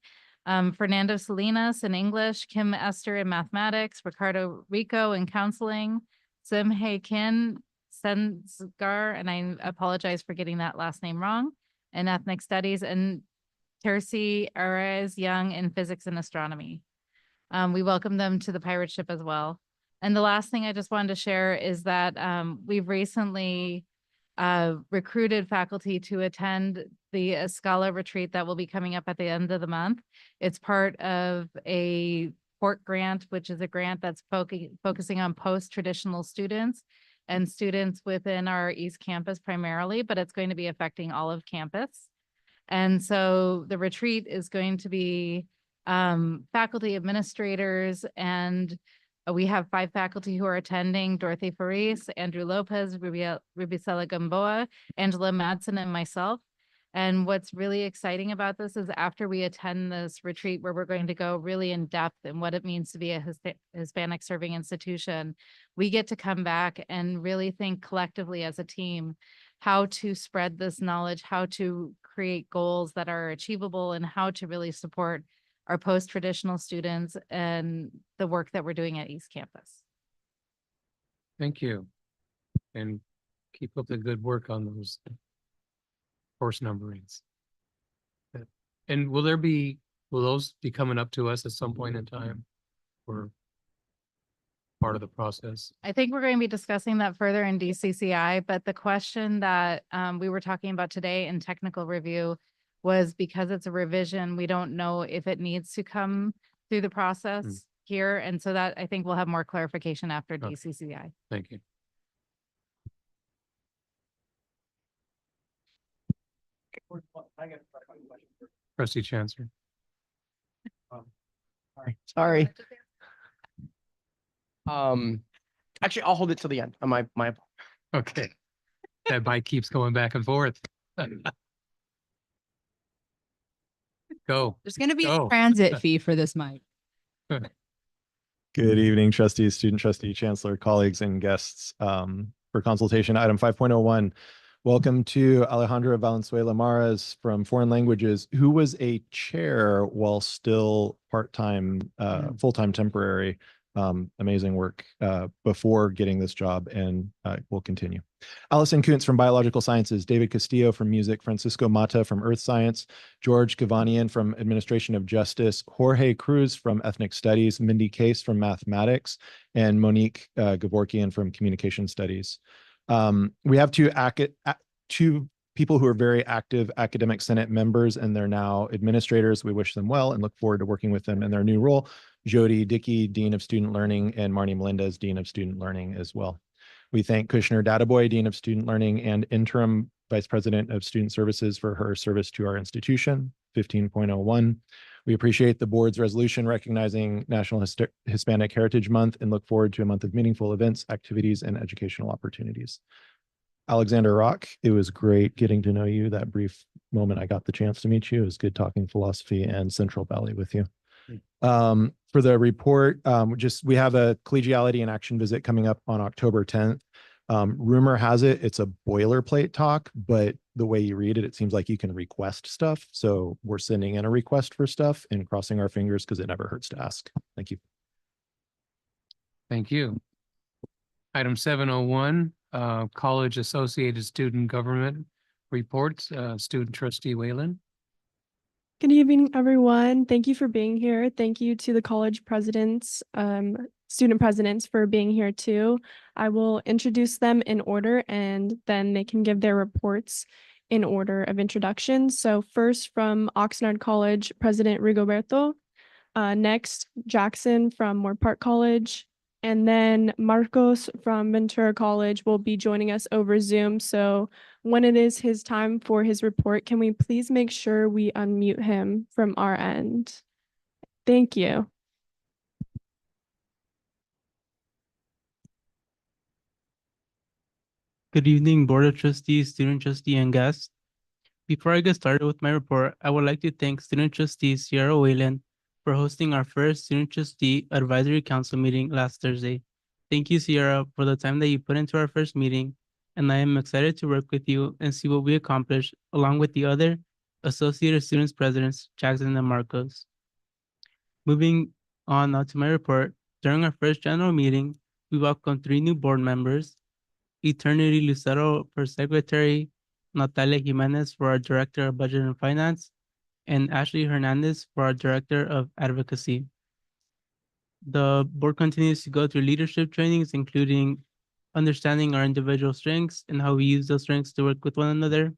Fernando Salinas in English, Kim Esther in mathematics, Ricardo Rico in counseling, Sim Hei Kin Sensgar, and I apologize for getting that last name wrong, in ethnic studies, and Tercy Arez Young in physics and astronomy. We welcome them to the pirate ship as well. And the last thing I just wanted to share is that we've recently recruited faculty to attend the Escala retreat that will be coming up at the end of the month. It's part of a PORT grant, which is a grant that's focusing on post-traditional students and students within our East Campus primarily, but it's going to be affecting all of campus. And so the retreat is going to be faculty, administrators, and we have 5 faculty who are attending: Dorothy Faris, Andrew Lopez, Rubicela Gamboa, Angela Madsen, and myself. And what's really exciting about this is after we attend this retreat, where we're going to go really in depth in what it means to be a Hispanic serving institution, we get to come back and really think collectively as a team how to spread this knowledge, how to create goals that are achievable, and how to really support our post-traditional students and the work that we're doing at East Campus. Thank you. And keep up the good work on those course numberings. And will those be coming up to us at some point in time or part of the process? I think we're going to be discussing that further in DCCI, but the question that we were talking about today in technical review was, because it's a revision, we don't know if it needs to come through the process here. And so that I think we'll have more clarification after DCCI. Thank you. Trustee Chancellor. Sorry. Actually, I'll hold it till the end. My Okay. That mic keeps going back and forth. Go. There's going to be a transit fee for this mic. Good evening, trustees, student trustee, chancellor, colleagues, and guests. For consultation, item 5.01. Welcome to Alejandra Valenzuela Maras from Foreign Languages, who was a chair while still part-time, full-time temporary. Amazing work before getting this job, and will continue. Allison Kuntz from Biological Sciences, David Castillo from Music, Francisco Mata from Earth Science, George Gavanian from Administration of Justice, Jorge Cruz from Ethnic Studies, Mindy Case from Mathematics, and Monique Gavorkian from Communication Studies. We have two people who are very active academic senate members, and they're now administrators. We wish them well and look forward to working with them in their new role. Jody Dickey, Dean of Student Learning, and Marnie Melendez, Dean of Student Learning as well. We thank Kushner Databoy, Dean of Student Learning and Interim Vice President of Student Services, for her service to our institution. 15.01. We appreciate the board's resolution recognizing National Hispanic Heritage Month and look forward to a month of meaningful events, activities, and educational opportunities. Alexander Rock, it was great getting to know you. That brief moment I got the chance to meet you, it was good talking philosophy and Central Valley with you. For the report, we have a collegiality and action visit coming up on October 10th. Rumor has it, it's a boilerplate talk, but the way you read it, it seems like you can request stuff. So we're sending in a request for stuff and crossing our fingers because it never hurts to ask. Thank you. Thank you. Item 701, College Associated Student Government Reports, Student Trustee Whalen. Good evening, everyone. Thank you for being here. Thank you to the college presidents, student presidents for being here too. I will introduce them in order and then they can give their reports in order of introduction. So first from Oxnard College, President Rigoberto. Next, Jackson from Moore Park College. And then Marcos from Ventura College will be joining us over Zoom. So when it is his time for his report, can we please make sure we unmute him from our end? Thank you. Good evening, Board of Trustees, Student Trustee, and guests. Before I get started with my report, I would like to thank Student Trustee Sierra Whalen for hosting our first Student Trustee Advisory Council meeting last Thursday. Thank you, Sierra, for the time that you put into our first meeting, and I am excited to work with you and see what we accomplish along with the other Associated Students Presidents, Jackson and Marcos. Moving on now to my report, during our first general meeting, we welcomed 3 new board members, Eternity Lucero for Secretary, Natalia Jimenez for our Director of Budget and Finance, and Ashley Hernandez for our Director of Advocacy. The board continues to go through leadership trainings, including understanding our individual strengths and how we use those strengths to work with one another.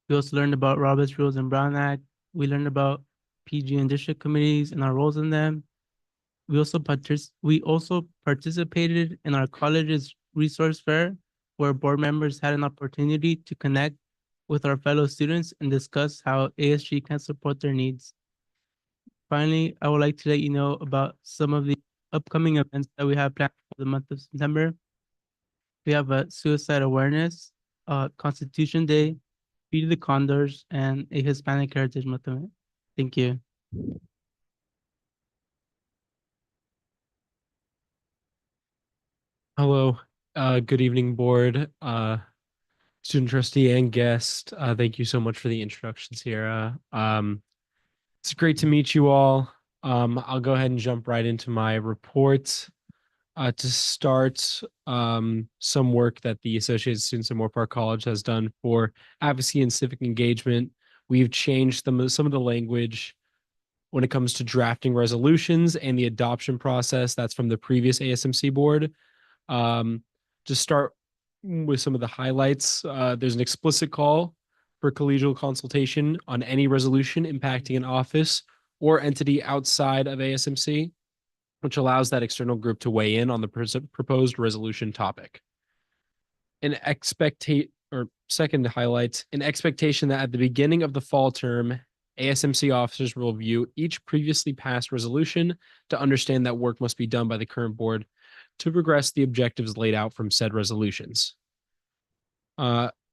We also learned about Robert's Rules and Brown Act. We learned about PG and district committees and our roles in them. We also participated in our college's resource fair, where board members had an opportunity to connect with our fellow students and discuss how ASG can support their needs. Finally, I would like to let you know about some of the upcoming events that we have planned for the month of September. We have a suicide awareness, Constitution Day, Feed the Condors, and a Hispanic Heritage Month event. Thank you. Hello, good evening, board, student trustee and guest. Thank you so much for the introduction, Sierra. It's great to meet you all. I'll go ahead and jump right into my report. To start, some work that the Associated Students of Moore Park College has done for advocacy and civic engagement. We've changed some of the language when it comes to drafting resolutions and the adoption process. That's from the previous ASMC board. To start with some of the highlights, there's an explicit call for collegial consultation on any resolution impacting an office or entity outside of ASMC, which allows that external group to weigh in on the proposed resolution topic. Second highlight, an expectation that at the beginning of the fall term, ASMC officers will review each previously passed resolution to understand that work must be done by the current board to progress the objectives laid out from said resolutions.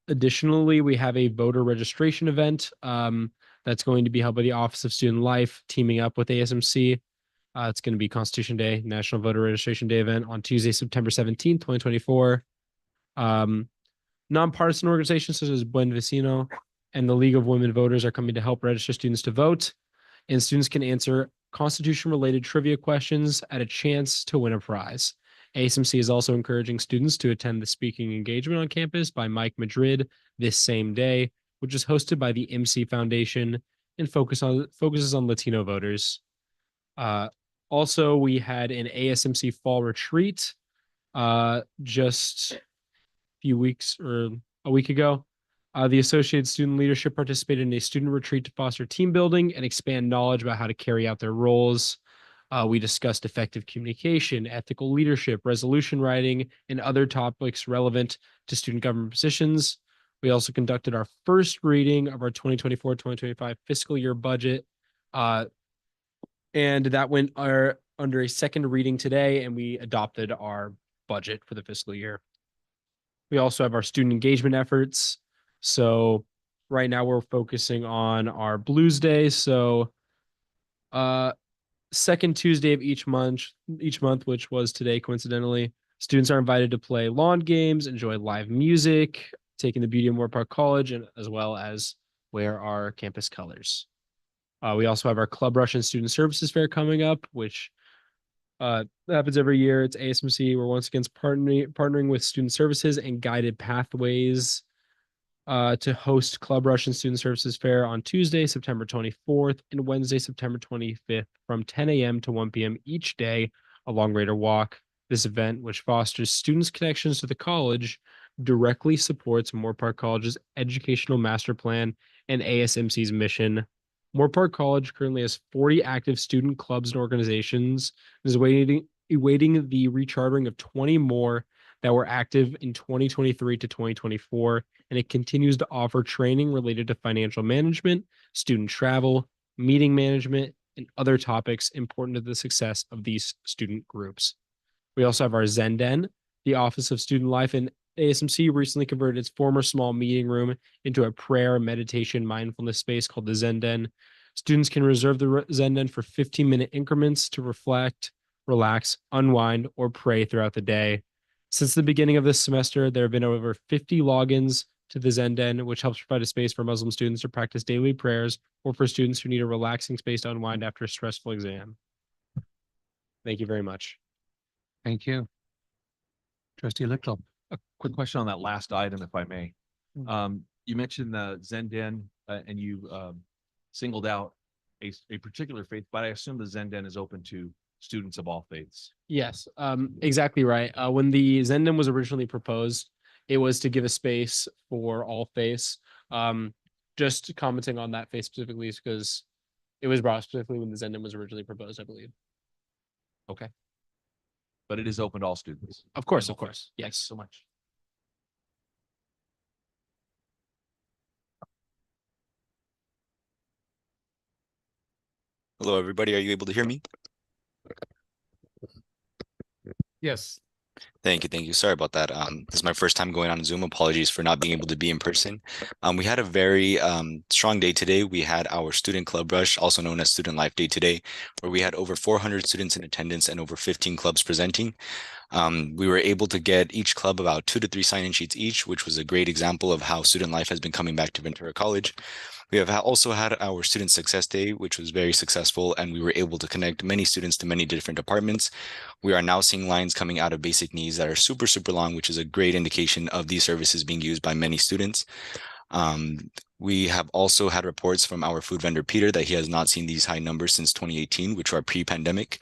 Additionally, we have a voter registration event that's going to be held by the Office of Student Life, teaming up with ASMC. It's going to be Constitution Day, National Voter Registration Day event on Tuesday, September 17th, 2024. Nonpartisan organizations such as Buen Vecino and the League of Women Voters are coming to help register students to vote, and students can answer constitution-related trivia questions at a chance to win a prize. ASMC is also encouraging students to attend the speaking engagement on campus by Mike Madrid this same day, which is hosted by the MC Foundation and focuses on Latino voters. Also, we had an ASMC fall retreat just a few weeks or a week ago. The Associated Student Leadership participated in a student retreat to foster team building and expand knowledge about how to carry out their roles. We discussed effective communication, ethical leadership, resolution writing, and other topics relevant to student government positions. We also conducted our first reading of our 2024-2025 fiscal year budget And that went under a second reading today, and we adopted our budget for the fiscal year. We also have our student engagement efforts. So right now we're focusing on our Blues Day. So second Tuesday of each month, which was today, coincidentally, students are invited to play lawn games, enjoy live music, take in the beauty of Moore Park College, and as well as wear our campus colors. We also have our Club Rush and Student Services Fair coming up, which happens every year. It's ASMC. We're once again partnering with Student Services and Guided Pathways to host Club Rush and Student Services Fair on Tuesday, September 24th and Wednesday, September 25th from 10 a.m. to 1 p.m. each day along Raider Walk. This event, which fosters students' connections to the college, directly supports Moore Park College's educational master plan and ASMC's mission. Moore Park College currently has 40 active student clubs and organizations and is awaiting the rechartering of 20 more that were active in 2023 to 2024, and it continues to offer training related to financial management, student travel, meeting management, and other topics important to the success of these student groups. We also have our Zen Den. The Office of Student Life in ASMC recently converted its former small meeting room into a prayer, meditation, mindfulness space called the Zen Den. Students can reserve the Zen Den for 15-minute increments to reflect, relax, unwind, or pray throughout the day. Since the beginning of this semester, there have been over 50 logins to the Zen Den, which helps provide a space for Muslim students to practice daily prayers or for students who need a relaxing space to unwind after a stressful exam. Thank you very much. Thank you. Trustee Lichtel. A quick question on that last item, if I may. Mm. You mentioned the Zen Den and you singled out a particular faith, but I assume the Zen Den is open to students of all faiths. Yes, exactly right. When the Zen Den was originally proposed, it was to give a space for all faiths. Just commenting on that faith specifically is because it was brought up specifically when the Zen Den was originally proposed, I believe. Okay. But it is open to all students. Of course. Yes. So much. Hello, everybody. Are you able to hear me? Yes. Thank you. Thank you. Sorry about that. This is my first time going on Zoom. Apologies for not being able to be in person. We had a very strong day today. We had our Student Club Rush, also known as Student Life Day today, where we had over 400 students in attendance and over 15 clubs presenting. We were able to get each club about 2 to 3 sign-in sheets each, which was a great example of how student life has been coming back to Ventura College. We have also had our Student Success Day, which was very successful, and we were able to connect many students to many different departments. We are now seeing lines coming out of basic needs that are super, super long, which is a great indication of these services being used by many students. We have also had reports from our food vendor, Peter, that he has not seen these high numbers since 2018, which are pre-pandemic.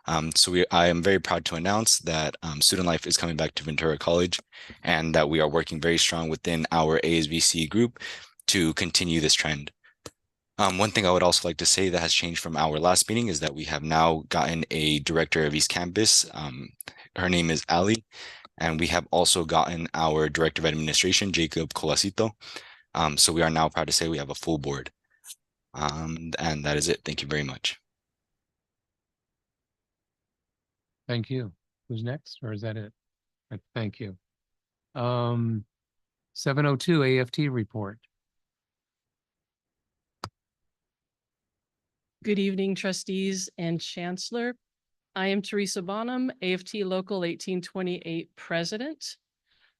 I am very proud to announce that student life is coming back to Ventura College and that we are working very strong within our ASVC group to continue this trend. One thing I would also like to say that has changed from our last meeting is that we have now gotten a director of East Campus. Her name is Ali, and we have also gotten our director of administration, Jacob Colasito. So we are now proud to say we have a full board. And that is it. Thank you very much. Thank you. Who's next, or is that it? Thank you. 702 AFT report. Good evening, trustees and chancellor. I am Teresa Bonham, AFT Local 1828 president.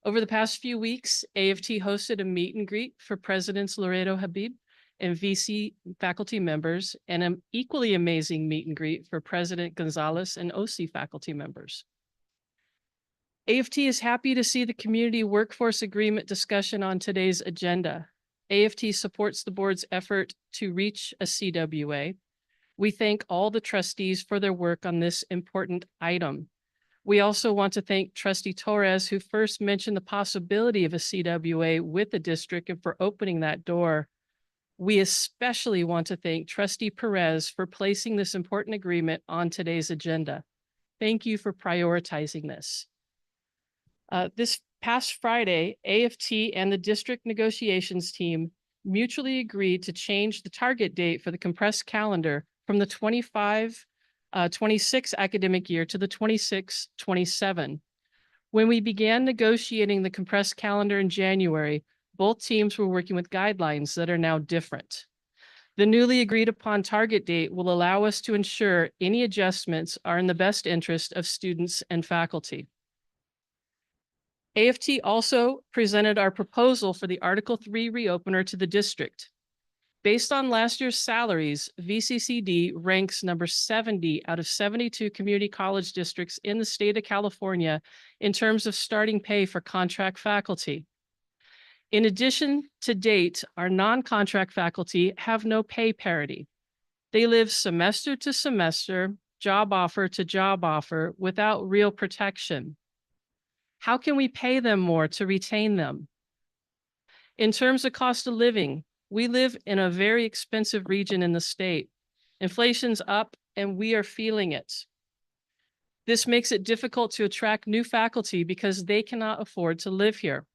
Over the past few weeks, AFT hosted a meet and greet for Presidents Laredo Habib and VC faculty members, and an equally amazing meet and greet for President Gonzalez and OC faculty members. AFT is happy to see the community workforce agreement discussion on today's agenda. AFT supports the board's effort to reach a CWA. We thank all the trustees for their work on this important item. We also want to thank Trustee Torres, who first mentioned the possibility of a CWA with the district and for opening that door. We especially want to thank Trustee Perez for placing this important agreement on today's agenda. Thank you for prioritizing this. This past Friday, AFT and the district negotiations team mutually agreed to change the target date for the compressed calendar from the 26 academic year to the 26-27. When we began negotiating the compressed calendar in January, both teams were working with guidelines that are now different. The newly agreed upon target date will allow us to ensure any adjustments are in the best interest of students and faculty. AFT also presented our proposal for the Article 3 reopener to the district. Based on last year's salaries, VCCCD ranks number 70 out of 72 community college districts in the state of California in terms of starting pay for contract faculty. In addition, to date, our non-contract faculty have no pay parity. They live semester to semester, job offer to job offer without real protection. How can we pay them more to retain them? In terms of cost of living, we live in a very expensive region in the state. Inflation's up and we are feeling it. This makes it difficult to attract new faculty because they cannot afford to live here.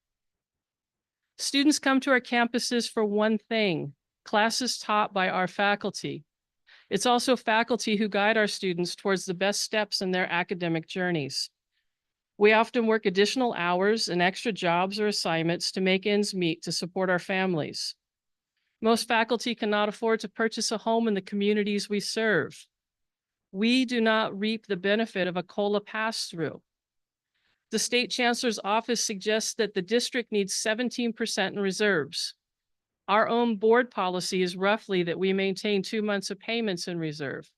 Students come to our campuses for one thing, classes taught by our faculty. It's also faculty who guide our students towards the best steps in their academic journeys. We often work additional hours and extra jobs or assignments to make ends meet to support our families. Most faculty cannot afford to purchase a home in the communities we serve. We do not reap the benefit of a COLA pass-through. The state chancellor's office suggests that the district needs 17% in reserves. Our own board policy is roughly that we maintain 2 months of payments in reserve.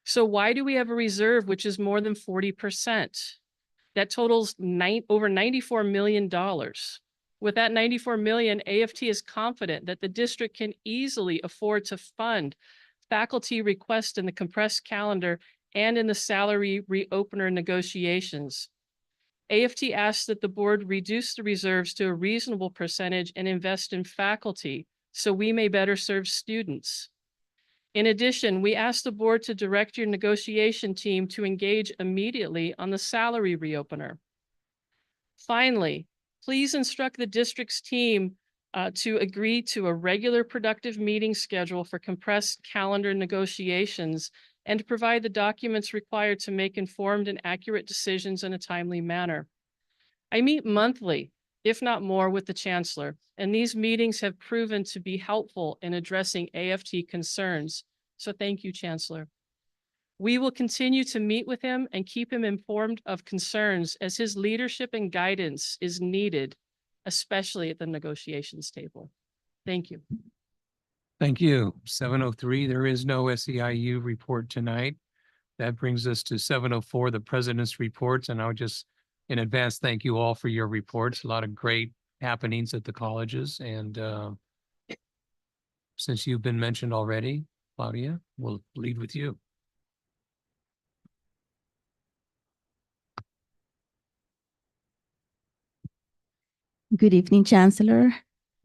So why do we have a reserve which is more than 40%? That totals over $94 million. With that $94 million, AFT is confident that the district can easily afford to fund faculty requests in the compressed calendar and in the salary reopener negotiations. AFT asks that the board reduce the reserves to a reasonable percentage and invest in faculty so we may better serve students. In addition, we ask the board to direct your negotiation team to engage immediately on the salary reopener. Finally, please instruct the district's team to agree to a regular productive meeting schedule for compressed calendar negotiations and to provide the documents required to make informed and accurate decisions in a timely manner. I meet monthly, if not more, with the chancellor, and these meetings have proven to be helpful in addressing AFT concerns. So thank you, Chancellor. We will continue to meet with him and keep him informed of concerns as his leadership and guidance is needed, especially at the negotiations table. Thank you. Thank you. 7:03, there is no SEIU report tonight. That brings us to 7:04, the president's reports, and I'll just in advance thank you all for your reports. A lot of great happenings at the colleges, and since you've been mentioned already, Claudia, we'll lead with you. Good evening, Chancellor,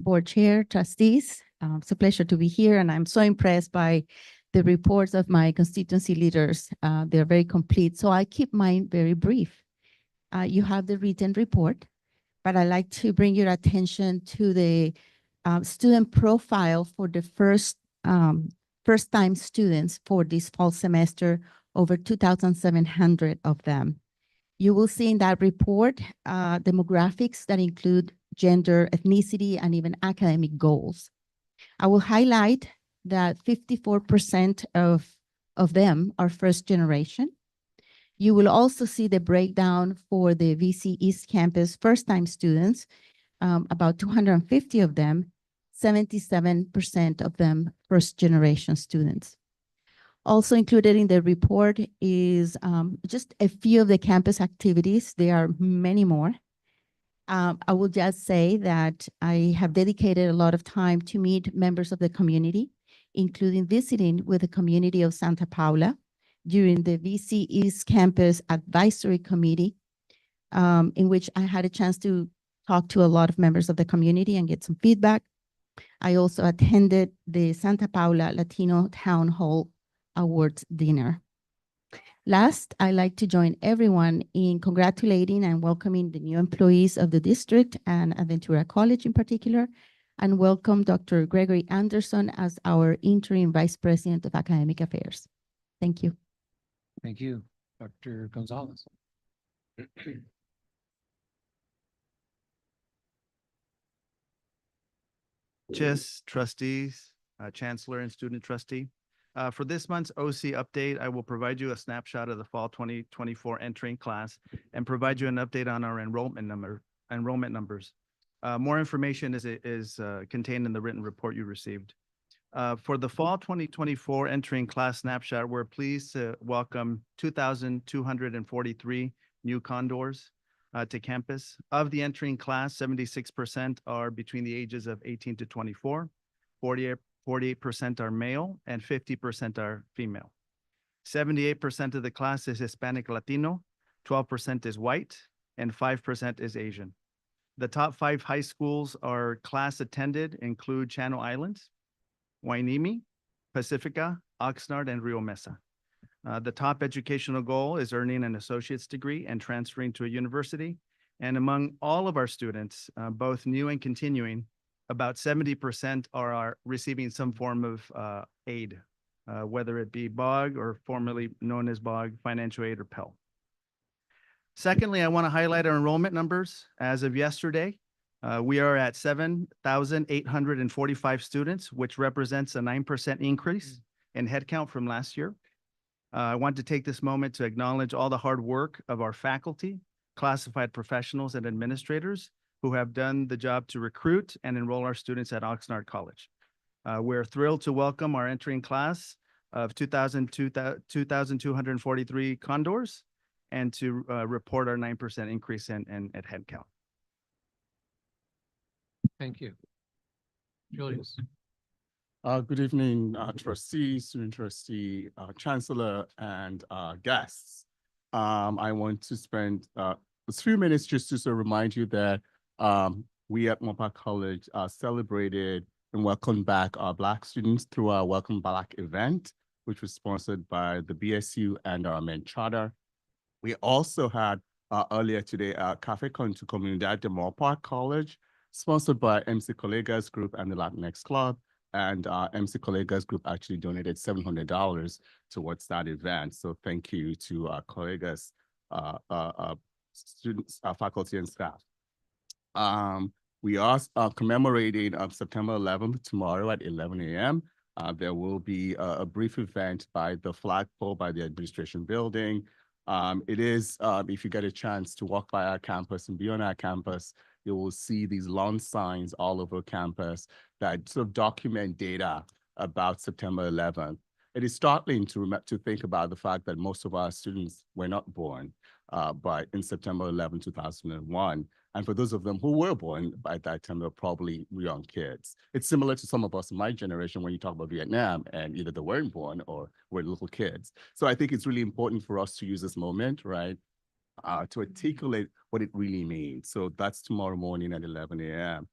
Board Chair, Trustees. It's a pleasure to be here, and I'm so impressed by the reports of my constituency leaders. They're very complete, so I keep mine very brief. You have the written report, but I'd like to bring your attention to the student profile for the first-time students for this fall semester, over 2,700 of them. You will see in that report demographics that include gender, ethnicity, and even academic goals. I will highlight that 54% of them are first generation. You will also see the breakdown for the VC East Campus first-time students, about 250 of them, 77% of them first-generation students. Also included in the report is just a few of the campus activities. There are many more. I will just say that I have dedicated a lot of time to meet members of the community, including visiting with the community of Santa Paula during the VC East Campus Advisory Committee, in which I had a chance to talk to a lot of members of the community and get some feedback. I also attended the Santa Paula Latino Town Hall Awards dinner. Last, I'd like to join everyone in congratulating and welcoming the new employees of the district and Ventura College in particular. and welcome Dr. Gregory Anderson as our interim Vice President of Academic Affairs. Thank you. Thank you, Dr. Gonzalez. Trustees, Chancellor and student trustee. For this month's OC update, I will provide you a snapshot of the fall 2024 entering class and provide you an update on our enrollment numbers. More information is contained in the written report you received. For the fall 2024 entering class snapshot, we're pleased to welcome 2,243 new condors to campus. Of the entering class, 76% are between the ages of 18 to 24, 48% are male, and 50% are female. 78% of the class is Hispanic Latino, 12% is white, and 5% is Asian. The top 5 high schools our class attended include Channel Islands, Hueneme, Pacifica, Oxnard, and Rio Mesa. The top educational goal is earning an associate's degree and transferring to a university. And among all of our students, both new and continuing, about 70% are receiving some form of aid, whether it be BOG or formerly known as BOG, financial aid, or Pell. Secondly, I want to highlight our enrollment numbers. As of yesterday, we are at 7,845 students, which represents a 9% increase in headcount from last year. I want to take this moment to acknowledge all the hard work of our faculty, classified professionals, and administrators who have done the job to recruit and enroll our students at Oxnard College. We're thrilled to welcome our entering class of 2,243 condors and to report our 9% increase at headcount. Thank you. Julius. Good evening, trustees, student trustee, chancellor, and guests. I want to spend a few minutes just to remind you that we at Montpark College celebrated and welcomed back our Black students through our Welcome Back event, which was sponsored by the BSU and our main charter. We also had earlier today a Café con tu Comunidad de Montpark College, sponsored by MC Colegas Group and the Latinx Club. And MC Colegas Group actually donated $700 towards that event. So thank you to our Colegas students, faculty, and staff. We are commemorating September 11th tomorrow at 11 a.m. There will be a brief event by the flagpole by the administration building. It is, if you get a chance to walk by our campus and be on our campus, you will see these lawn signs all over campus that sort of document data about September 11th. It is startling to think about the fact that most of our students were not born in September 11, 2001. And for those of them who were born by that time, they're probably young kids. It's similar to some of us in my generation when you talk about Vietnam and either they weren't born or were little kids. So I think it's really important for us to use this moment, right, to articulate what it really means. So that's tomorrow morning at 11 a.m.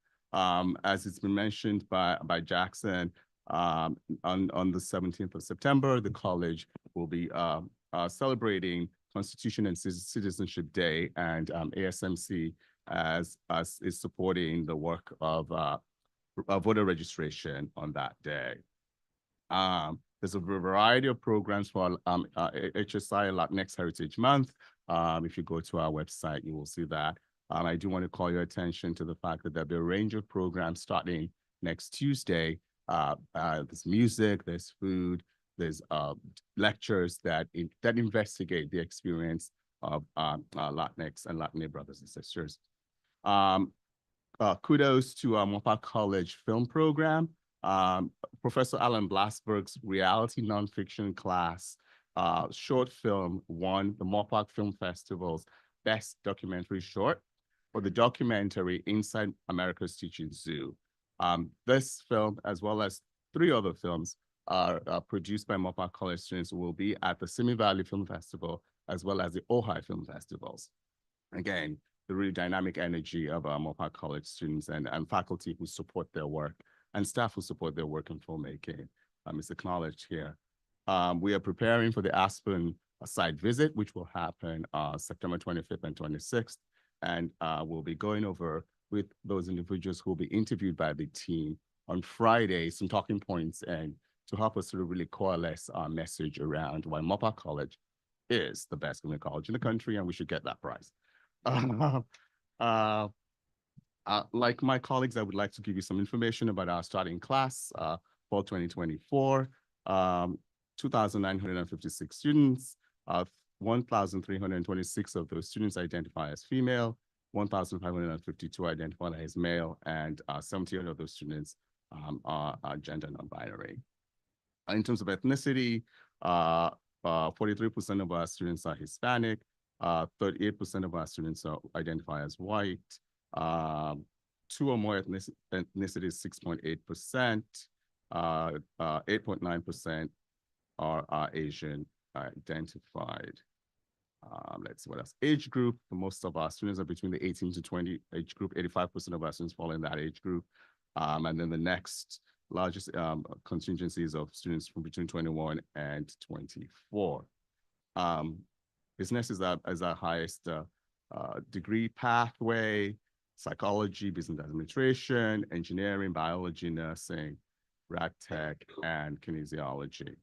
As it's been mentioned by Jackson, on the 17th of September, the college will be celebrating Constitution and Citizenship Day, and ASMC is supporting the work of voter registration on that day. There's a variety of programs for HSI Latinx Heritage Month. If you go to our website, you will see that. I do want to call your attention to the fact that there'll be a range of programs starting next Tuesday. There's music, there's food, there's lectures that investigate the experience of Latinx and Latina brothers and sisters. Kudos to Montpark College film program. Professor Alan Blasberg's reality nonfiction class short film won the Montpark Film Festival's Best Documentary Short for the documentary Inside America's Teaching Zoo. This film, as well as 3 other films, are produced by Montpark College students who will be at the Simi Valley Film Festival, as well as the Ojai Film Festivals. Again, the really dynamic energy of our Montpark College students and faculty who support their work and staff who support their work in filmmaking is acknowledged here. We are preparing for the Aspen site visit, which will happen September 25th and 26th. And we'll be going over with those individuals who will be interviewed by the team on Friday, some talking points, and to help us sort of really coalesce our message around why Moorpark College is the best community college in the country, and we should get that prize. Like my colleagues, I would like to give you some information about our starting class for 2024. 2,956 students, 1,326 of those students identify as female, 1,552 identify as male, and 78 of those students are gender non-binary. In terms of ethnicity, 43% of our students are Hispanic, 38% of our students identify as white, 2 or more ethnicities, 6.8%, 8.9% are Asian identified. Let's see what else. Age group, most of our students are between the 18 to 20 age group. 85% of our students fall in that age group. And then the next largest contingencies of students from between 21 and 24. Business is our highest degree pathway, psychology, business administration, engineering, biology, nursing, rad tech, and kinesiology.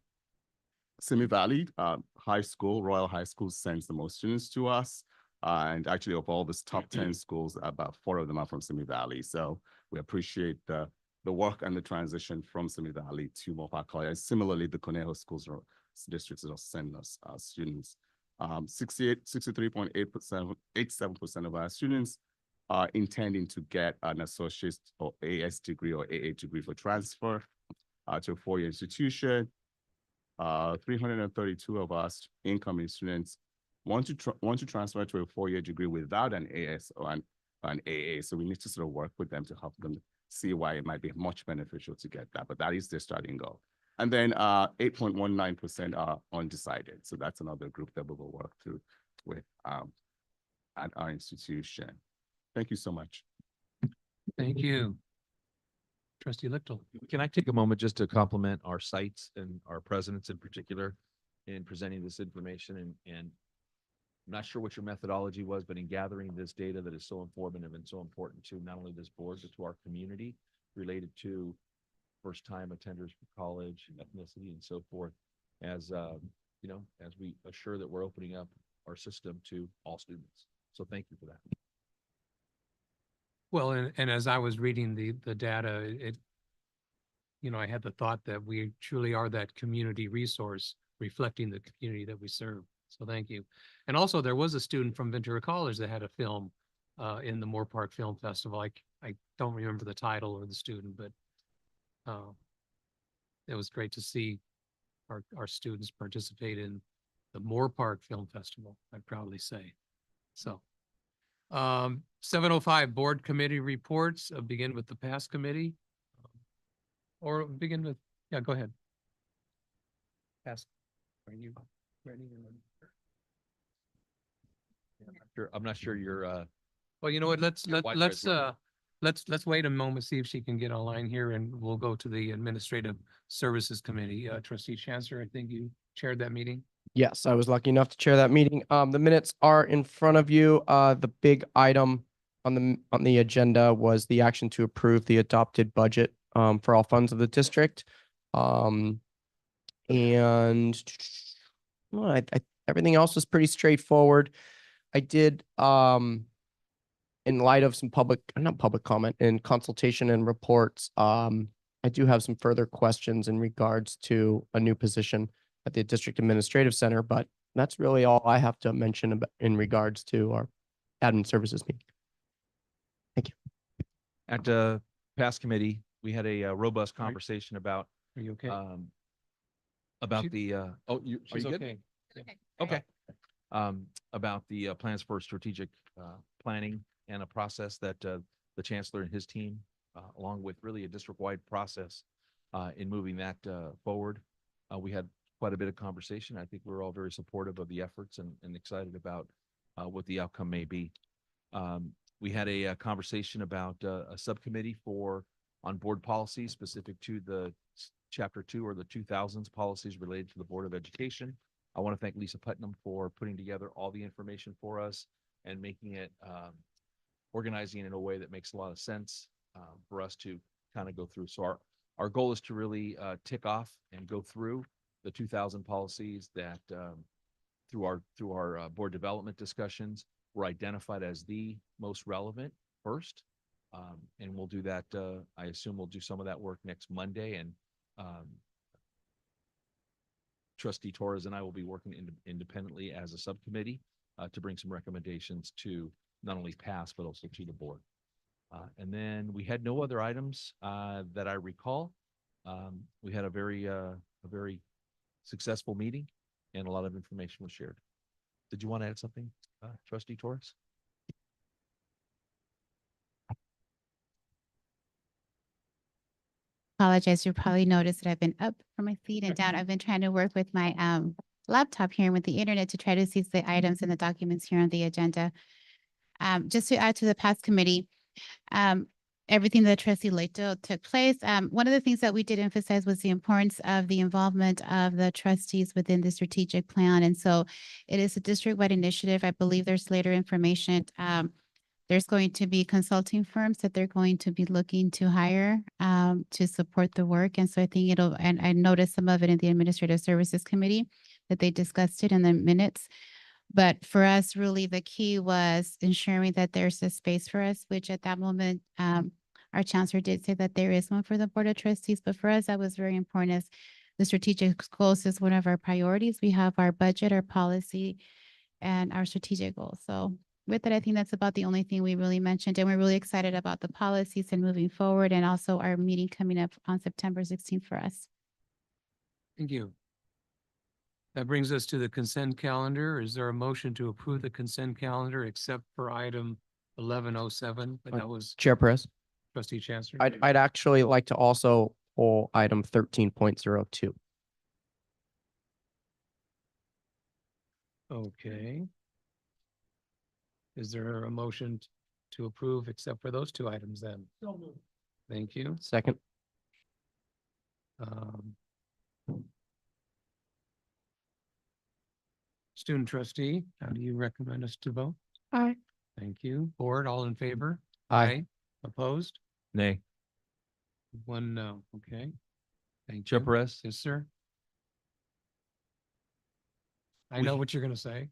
Simi Valley High School, Royal High School, sends the most students to us. And actually, of all these top 10 schools, about 4 of them are from Simi Valley. So we appreciate the work and the transition from Simi Valley to Moorpark College. Similarly, the Conejo schools or districts will send us students. 63.87% of our students are intending to get an associate or AS degree or AA degree for transfer to a 4-year institution. 332 of us incoming students want to transfer to a 4-year degree without an AS or an AA. So we need to sort of work with them to help them see why it might be much beneficial to get that, but that is their starting goal. And then 8.19% are undecided. So that's another group that we will work through with at our institution. Thank you so much. Thank you. Trustee Lichtel. Can I take a moment just to compliment our sites and our presidents in particular in presenting this information and I'm not sure what your methodology was, but in gathering this data that is so informative and so important to not only this board, but to our community related to first-time attenders for college, ethnicity, and so forth, as you know, as we assure that we're opening up our system to all students. So thank you for that. Well, and as I was reading the data, I had the thought that we truly are that community resource reflecting the community that we serve. So thank you. And also there was a student from Ventura College that had a film in the Moorpark Film Festival. I don't remember the title or the student, but it was great to see our students participate in the Moorpark Film Festival, I'd proudly say. So 7:05 board committee reports. Begin with the past committee. Or begin with, yeah, go ahead. Past. Are you ready? I'm not sure you're Well, you know what, let's wait a moment, see if she can get online here, and we'll go to the Administrative Services Committee. Trustee Chancellor, I think you chaired that meeting. Yes, I was lucky enough to chair that meeting. The minutes are in front of you. The big item on the agenda was the action to approve the adopted budget for all funds of the district. And well, everything else was pretty straightforward. I did in light of some not public comment and consultation and reports, I do have some further questions in regards to a new position at the District Administrative Center, but that's really all I have to mention about in regards to our admin services meeting. Thank you. at the past committee. We had a robust conversation about Are you okay? About She- the are you She's good? okay. Okay. About the plans for strategic planning and a process that the chancellor and his team, along with really a district-wide process in moving that forward. We had quite a bit of conversation. I think we're all very supportive of the efforts and excited about what the outcome may be. We had a conversation about a subcommittee on board policies specific to the Chapter 2 or the 2000s policies related to the Board of Education. I want to thank Lisa Putnam for putting together all the information for us and making it organizing in a way that makes a lot of sense for us to kind of go through. So our goal is to really tick off and go through the 2,000 policies that through our board development discussions were identified as the most relevant first. And we'll do that. I assume we'll do some of that work next Monday, and Trustee Torres and I will be working independently as a subcommittee to bring some recommendations to not only pass, but also to the board. And then we had no other items that I recall. We had a very successful meeting, and a lot of information was shared. Did you want to add something, Trustee Torres? Apologize. You probably noticed that I've been up from my feet and down. I've been trying to work with my laptop here and with the internet to try to see the items and the documents here on the agenda. Just to add to the past committee, everything that Trustee Leto took place. One of the things that we did emphasize was the importance of the involvement of the trustees within the strategic plan. And so it is a district-wide initiative. I believe there's later information. There's going to be consulting firms that they're going to be looking to hire to support the work. And so I think and I noticed some of it in the Administrative Services Committee that they discussed it in the minutes. But for us, really, the key was ensuring that there's a space for us, which at that moment, our chancellor did say that there is one for the Board of Trustees. But for us, that was very important as the strategic goals is one of our priorities. We have our budget, our policy, and our strategic goals. So with that, I think that's about the only thing we really mentioned. And we're really excited about the policies and moving forward, and also our meeting coming up on September 16th for us. Thank you. That brings us to the consent calendar. Is there a motion to approve the consent calendar except for item 1107? But that was Chair Perez. Trustee Chancellor. I'd actually like to also pull item 13.02. Okay. Is there a motion to approve except for those two items then? Thank you. Second. Student trustee, how do you recommend us to vote? Aye. Thank you. Board, all in favor? Aye. Opposed? Nay. One no. Okay. Thank Chair you. Perez? Yes, sir. I know what you're going to say,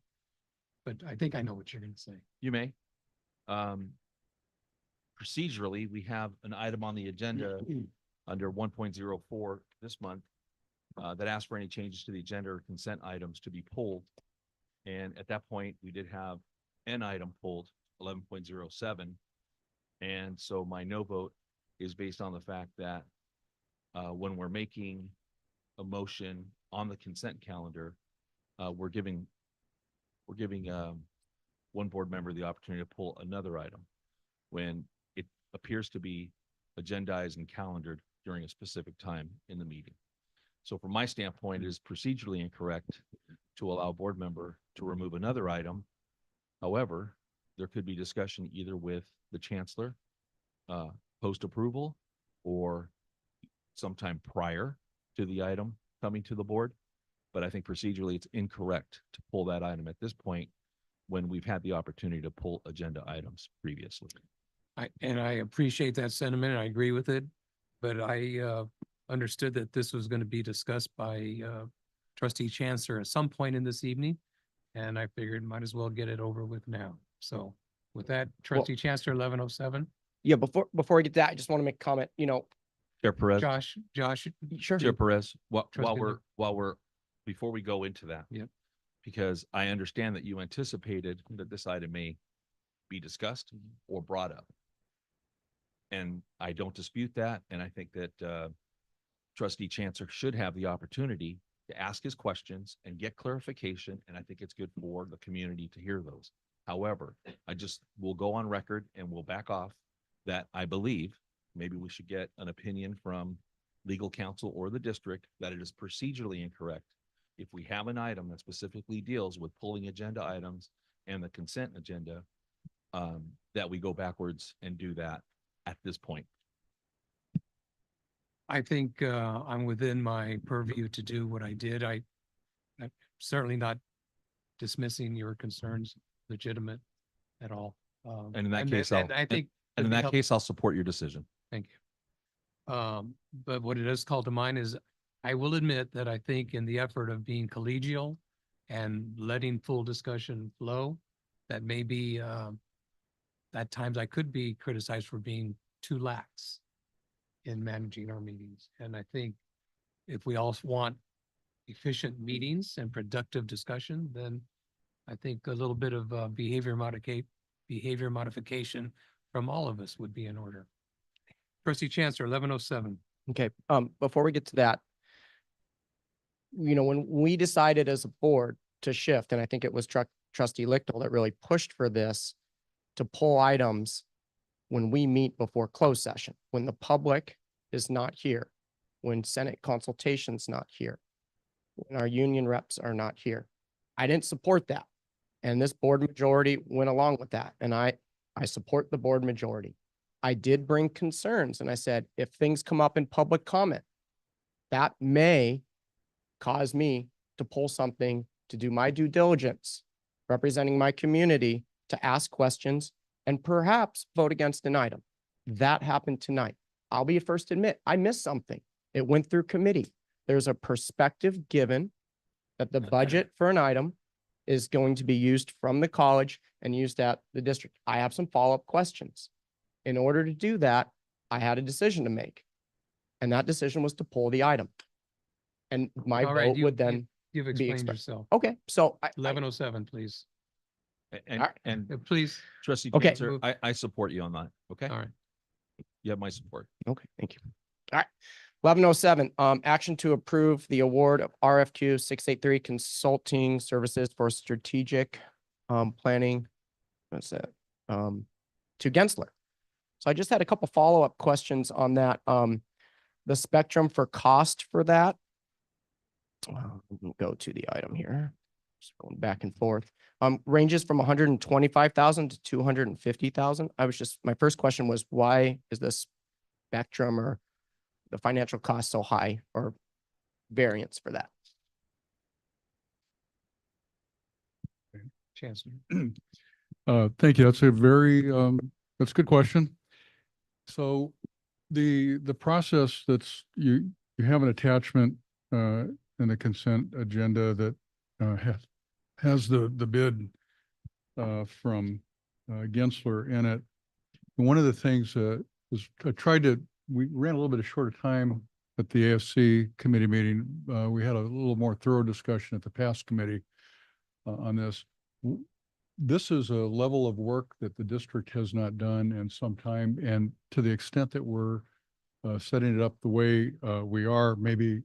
but I think I know what you're going to say. You may. Procedurally, we have an item on the agenda under 1.04 this month that asks for any changes to the agenda or consent items to be pulled. And at that point, we did have an item pulled, 11.07. And so my no vote is based on the fact that when we're making a motion on the consent calendar, we're giving one board member the opportunity to pull another item when it appears to be agendized and calendared during a specific time in the meeting. So from my standpoint, it is procedurally incorrect to allow a board member to remove another item. However, there could be discussion either with the chancellor post approval or sometime prior to the item coming to the board. But I think procedurally it's incorrect to pull that item at this point when we've had the opportunity to pull agenda items previously. I appreciate that sentiment. I agree with it, but I understood that this was going to be discussed by Trustee Chancellor at some point in this evening, and I figured might as well get it over with now. So with that, Trustee Chancellor, 1107. Yeah, before we get to that, I just want to make a comment, Chair Perez. Josh, sure. Chair Perez, Trustee before we go into that, yep. Because I understand that you anticipated that this item may be discussed or brought up. And I don't dispute that. And I think that Trustee Chancellor should have the opportunity to ask his questions and get clarification. And I think it's good for the community to hear those. However, we'll go on record and we'll back off that I believe maybe we should get an opinion from legal counsel or the district that it is procedurally incorrect. If we have an item that specifically deals with pulling agenda items and the consent agenda, that we go backwards and do that at this point. I think I'm within my purview to do what I did. I'm certainly not dismissing your concerns, legitimate at all. And in that and case, then- I'll, and I think and it'd in be that help- case, I'll support your decision. Thank you. But what it does call to mind is, I will admit that I think in the effort of being collegial and letting full discussion flow, that maybe, at times I could be criticized for being too lax in managing our meetings. And I think if we all want efficient meetings and productive discussion, then I think a little bit of behavior modification from all of us would be in order. Trustee Chancellor, 1107. Okay, before we get to that, when we decided as a board to shift, and I think it was Trustee Lichtel that really pushed for this, to pull items when we meet before closed session, when the public is not here, when Senate consultation's not here, when our union reps are not here. I didn't support that. And this board majority went along with that. And I support the board majority. I did bring concerns and I said, if things come up in public comment, that may cause me to pull something, to do my due diligence, representing my community, to ask questions and perhaps vote against an item. That happened tonight. I'll be the first to admit, I missed something. It went through committee. There's a perspective given that the budget for an item is going to be used from the college and used at the district. I have some follow-up questions. In order to do that, I had a decision to make. And that decision was to pull the item. And my All right, vote would then You've be explained expressed. yourself. Okay, so 1107, please. And Please. Trustee Okay. Chancellor, I support you on that. Okay? All right. You have my support. Okay, thank you. All right. 1107, action to approve the award of RFQ 683 consulting services for strategic planning. What's that? To Gensler. So I just had a couple follow-up questions on that. The spectrum for cost for that. We'll go to the item here. Just going back and forth. Ranges from 125,000 to 250,000. My first question was, why is this spectrum or the financial cost so high, or variance for that? Chancellor. Thank you. That's a very, that's a good question. So the process that's, you have an attachment in the consent agenda that has the bid from Gensler in it. And one of the things is we ran a little bit of shorter time at the AFC committee meeting. We had a little more thorough discussion at the past committee on this. This is a level of work that the district has not done in some time. And to the extent that we're setting it up the way we are, maybe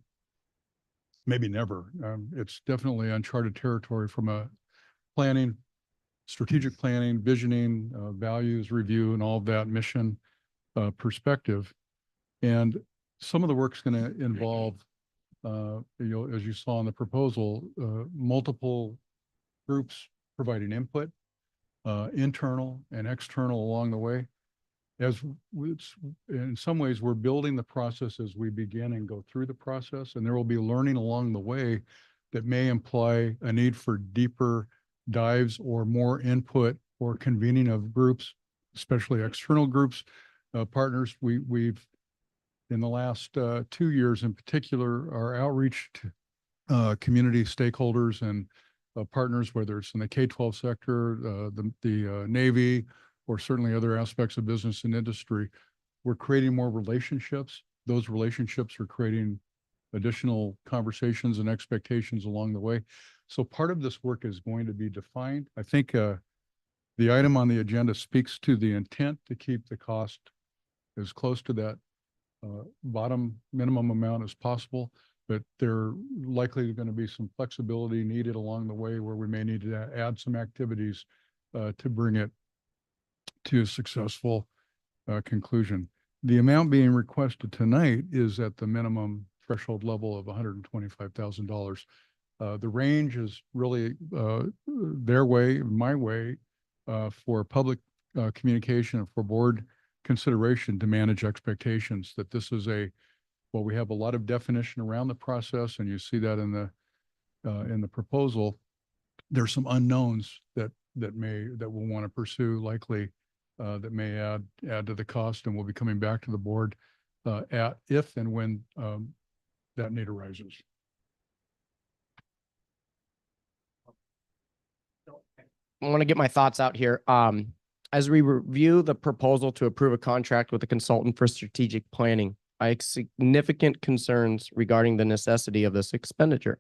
never. It's definitely uncharted territory from a planning, strategic planning, visioning, values review, and all of that mission perspective. And some of the work's going to involve, as you saw in the proposal, multiple groups providing input, internal and external along the way. In some ways, we're building the process as we begin and go through the process, and there will be learning along the way that may imply a need for deeper dives or more input or convening of groups, especially external groups, partners. We've in the last 2 years in particular, our outreach to community stakeholders and partners, whether it's in the K-12 sector, the Navy, or certainly other aspects of business and industry, we're creating more relationships. Those relationships are creating additional conversations and expectations along the way. So part of this work is going to be defined. I think the item on the agenda speaks to the intent to keep the cost as close to that bottom minimum amount as possible, but there likely going to be some flexibility needed along the way where we may need to add some activities to bring it to a successful conclusion. The amount being requested tonight is at the minimum threshold level of $125,000. The range is really their way, my way, for public communication and for board consideration to manage expectations, that this is we have a lot of definition around the process, and you see that in the proposal. There's some unknowns that that we'll want to pursue likely that may add to the cost, and we'll be coming back to the board if and when that need arises. I want to get my thoughts out here. As we review the proposal to approve a contract with a consultant for strategic planning, I have significant concerns regarding the necessity of this expenditure.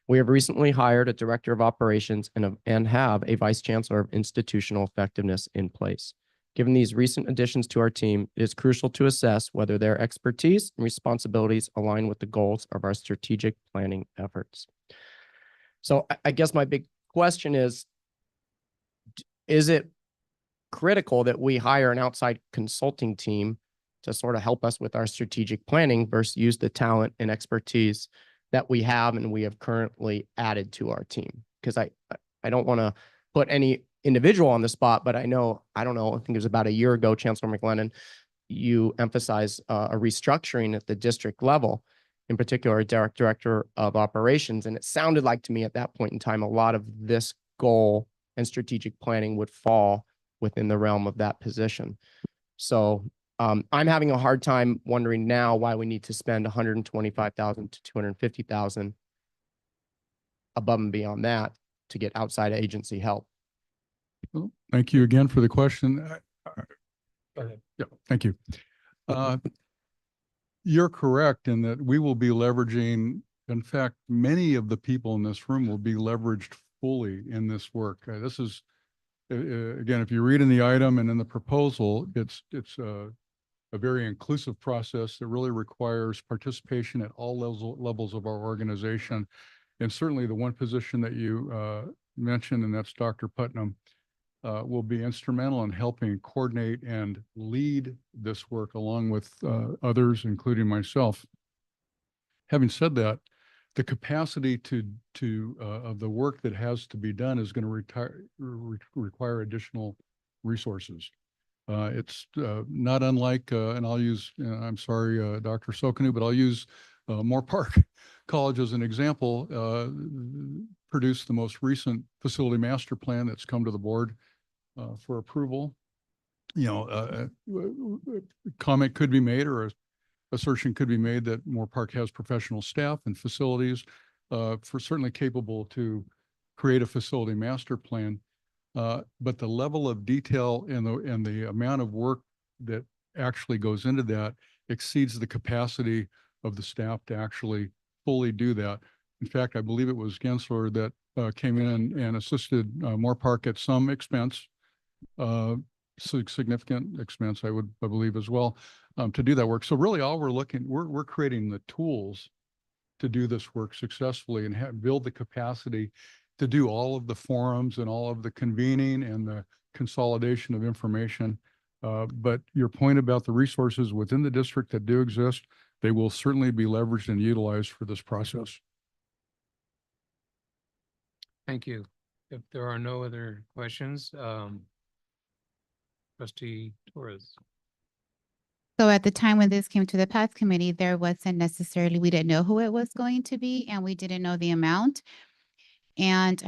We have recently hired a director of operations and have a vice chancellor of institutional effectiveness in place. Given these recent additions to our team, it is crucial to assess whether their expertise and responsibilities align with the goals of our strategic planning efforts. So I guess my big question is it critical that we hire an outside consulting team to sort of help us with our strategic planning versus use the talent and expertise that we have and we have currently added to our team? Because I don't want to put any individual on the spot, but I don't know, I think it was about a year ago, Chancellor McLennan, you emphasized a restructuring at the district level, in particular, a director of operations. And it sounded like to me at that point in time, a lot of this goal and strategic planning would fall within the realm of that position. So I'm having a hard time wondering now why we need to spend $125,000 to $250,000 above and beyond that to get outside agency help. Well, thank you again for the question. Go ahead. Yeah, thank you. You're correct in that we will be leveraging, in fact, many of the people in this room will be leveraged fully in this work. This is, again, if you read in the item and in the proposal, it's a very inclusive process that really requires participation at all levels of our organization. And certainly the one position that you mentioned, and that's Dr. Putnam, will be instrumental in helping coordinate and lead this work along with others, including myself. Having said that, the capacity of the work that has to be done is going to require additional resources. It's not unlike, and I'll use, I'm sorry, Dr. Sokanu, but I'll use Moore Park College as an example, produced the most recent facility master plan that's come to the board for approval. You know, comment could be made or assertion could be made that Moore Park has professional staff and facilities for certainly capable to create a facility master plan. But the level of detail and the amount of work that actually goes into that exceeds the capacity of the staff to actually fully do that. In fact, I believe it was Gensler that came in and assisted Moore Park at some expense, significant expense, I believe as well, to do that work. So really all we're creating the tools to do this work successfully and build the capacity to do all of the forums and all of the convening and the consolidation of information. But your point about the resources within the district that do exist, they will certainly be leveraged and utilized for this process. Thank you. If there are no other questions, Trustee Torres. So at the time when this came to the PATH committee, there wasn't necessarily, we didn't know who it was going to be, and we didn't know the amount. And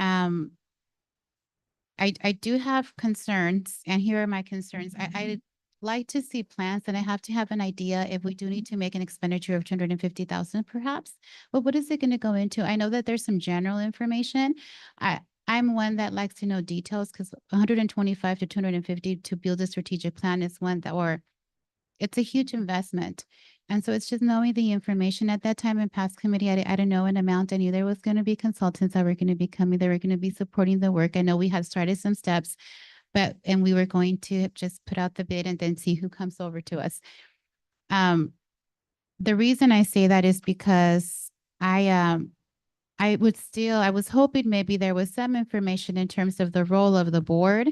I do have concerns, and here are my concerns. I like to see plans, and I have to have an idea if we do need to make an expenditure of 250,000 perhaps. But what is it going to go into? I know that there's some general information. I'm one that likes to know details, because 125 to 250 to build a strategic plan is one that, or it's a huge investment. And so it's just knowing the information. At that time in PATH committee, I didn't know an amount. I knew there was going to be consultants that were going to be coming, that were going to be supporting the work. I know we had started some steps, and we were going to just put out the bid and then see who comes over to us. The reason I say that is because I was hoping maybe there was some information in terms of the role of the board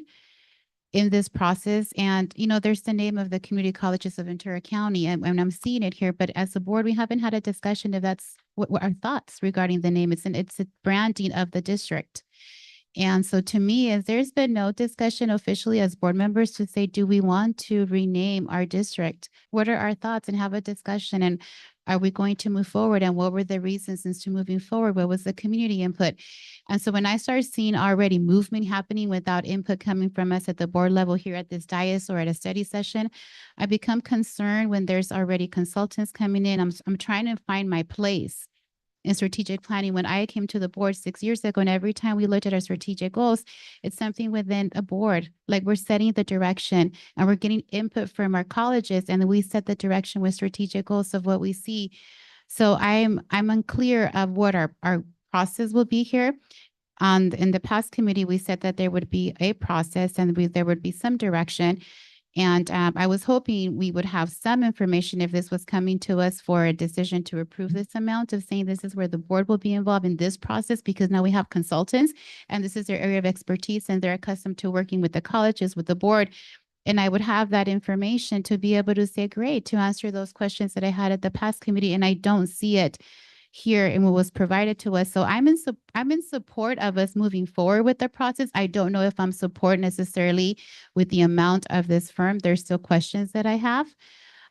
in this process. And, you know, there's the name of the community colleges of Ventura County, and I'm seeing it here, but as a board, we haven't had a discussion if that's what our thoughts regarding the name. It's a branding of the district. And so to me, if there's been no discussion officially as board members to say, do we want to rename our district? What are our thoughts? And have a discussion. And Are we going to move forward? And what were the reasons as to moving forward? What was the community input? And so when I started seeing already movement happening without input coming from us at the board level here at this dais or at a study session, I become concerned when there's already consultants coming in. I'm trying to find my place in strategic planning. When I came to the board 6 years ago, and every time we looked at our strategic goals, it's something within a board, like we're setting the direction and we're getting input from our colleges, and we set the direction with strategic goals of what we see. So I'm unclear of what our process will be here. In the past committee, we said that there would be a process and there would be some direction. And I was hoping we would have some information if this was coming to us for a decision to approve this amount, of saying this is where the board will be involved in this process, because now we have consultants and this is their area of expertise and they're accustomed to working with the colleges, with the board. And I would have that information to be able to say, great, to answer those questions that I had at the past committee. And I don't see it here in what was provided to us. So I'm in support of us moving forward with the process. I don't know if I'm support necessarily with the amount of this firm. There's still questions that I have.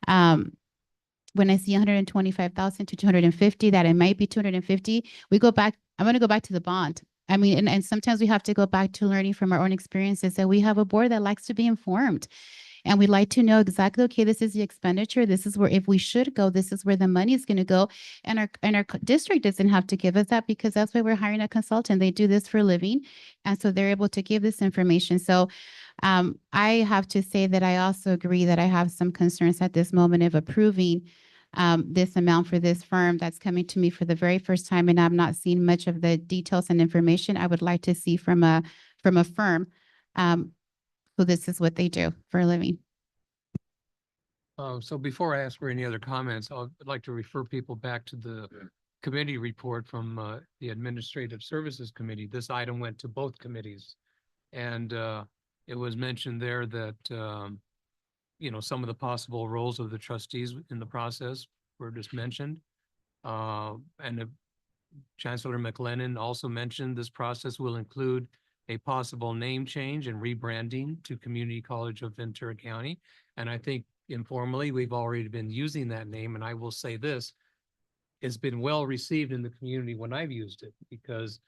When I see 125,000 to 250, that it might be 250, we go back. I'm going to go back to the bond. I mean, and sometimes we have to go back to learning from our own experiences. And we have a board that likes to be informed. And we'd like to know exactly, okay, this is the expenditure. This is where, if we should go, this is where the money is going to go. And our district doesn't have to give us that, because that's why we're hiring a consultant. They do this for a living. And so they're able to give this information. So I have to say that I also agree that I have some concerns at this moment of approving this amount for this firm that's coming to me for the very first time. And I'm not seeing much of the details and information I would like to see from a firm. So this is what they do for a living. So before I ask for any other comments, I'd like to refer people back to the committee report from the Administrative Services Committee. This item went to both committees. And it was mentioned there that, some of the possible roles of the trustees in the process were just mentioned. And Chancellor McLennan also mentioned this process will include a possible name change and rebranding to Community College of Ventura County. And I think informally, we've already been using that name. And I will say this, it's been well received in the community when I've used it, because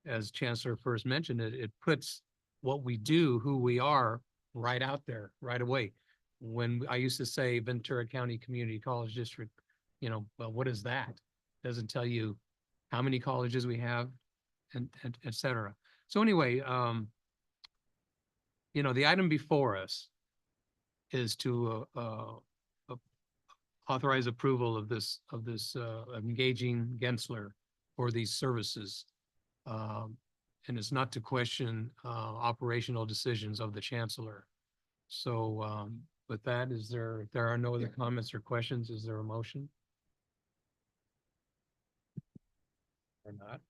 as Chancellor first mentioned, it puts what we do, who we are, right out there right away. When I used to say Ventura County Community College District, well, what is that? Doesn't tell you how many colleges we have, and et cetera. So anyway, the item before us is to authorize approval of this engaging Gensler for these services. And it's not to question operational decisions of the chancellor. So with that, if there are no other comments or questions, is there a motion? Or not?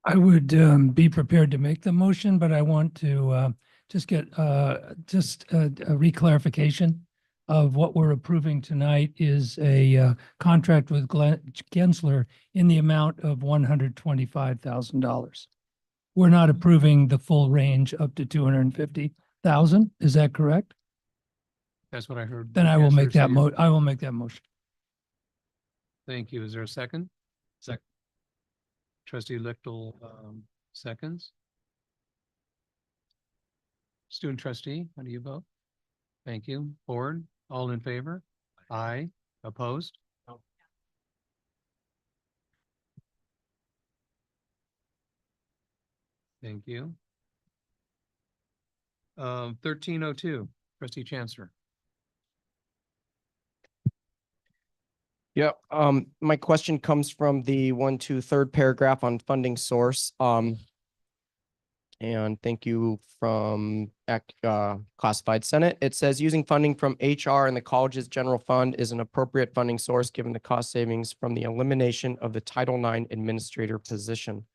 I would be prepared to make the motion, but I want to just get a reclarification of what we're approving tonight is a contract with Gensler in the amount of $125,000. We're not approving the full range up to 250,000. Is that correct? That's what I heard. Then I will make that Chancellor say. I will make that motion. Thank you. Is there a second? Second. Trustee Lichtel seconds. Student trustee, how do you vote? Thank you. Board, all in favor? Aye. Opposed? No. Thank you. 1302, Trustee Chancellor. Yeah, my question comes from the 1-2-3 paragraph on funding source. And thank you from Classified Senate. It says using funding from HR and the college's general fund is an appropriate funding source given the cost savings from the elimination of the Title IX administrator position.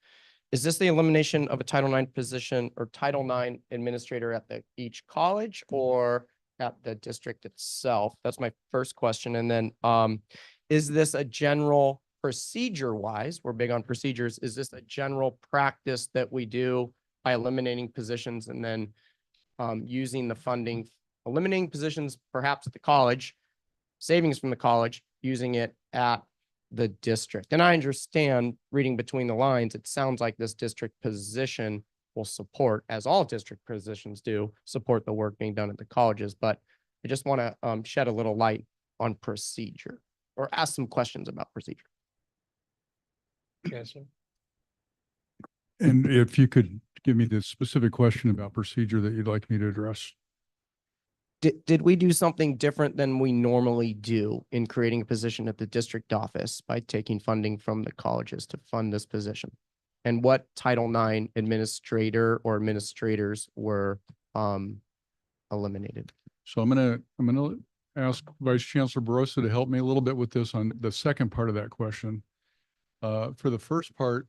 Is this the elimination of a Title IX position or Title IX administrator at each college or at the district itself? That's my first question. And then is this a general procedure wise? We're big on procedures. Is this a general practice that we do by eliminating positions and then using the funding, eliminating positions perhaps at the college, savings from the college, using it at the district. And I understand, reading between the lines, it sounds like this district position will support, as all district positions do, support the work being done at the colleges. But I just want to shed a little light on procedure, or ask some questions about procedure. Yes, sir. And if you could give me the specific question about procedure that you'd like me to address. Did we do something different than we normally do in creating a position at the district office by taking funding from the colleges to fund this position? And what Title IX administrator or administrators were eliminated? So I'm gonna ask Vice Chancellor Barroso to help me a little bit with this on the second part of that question. For the first part,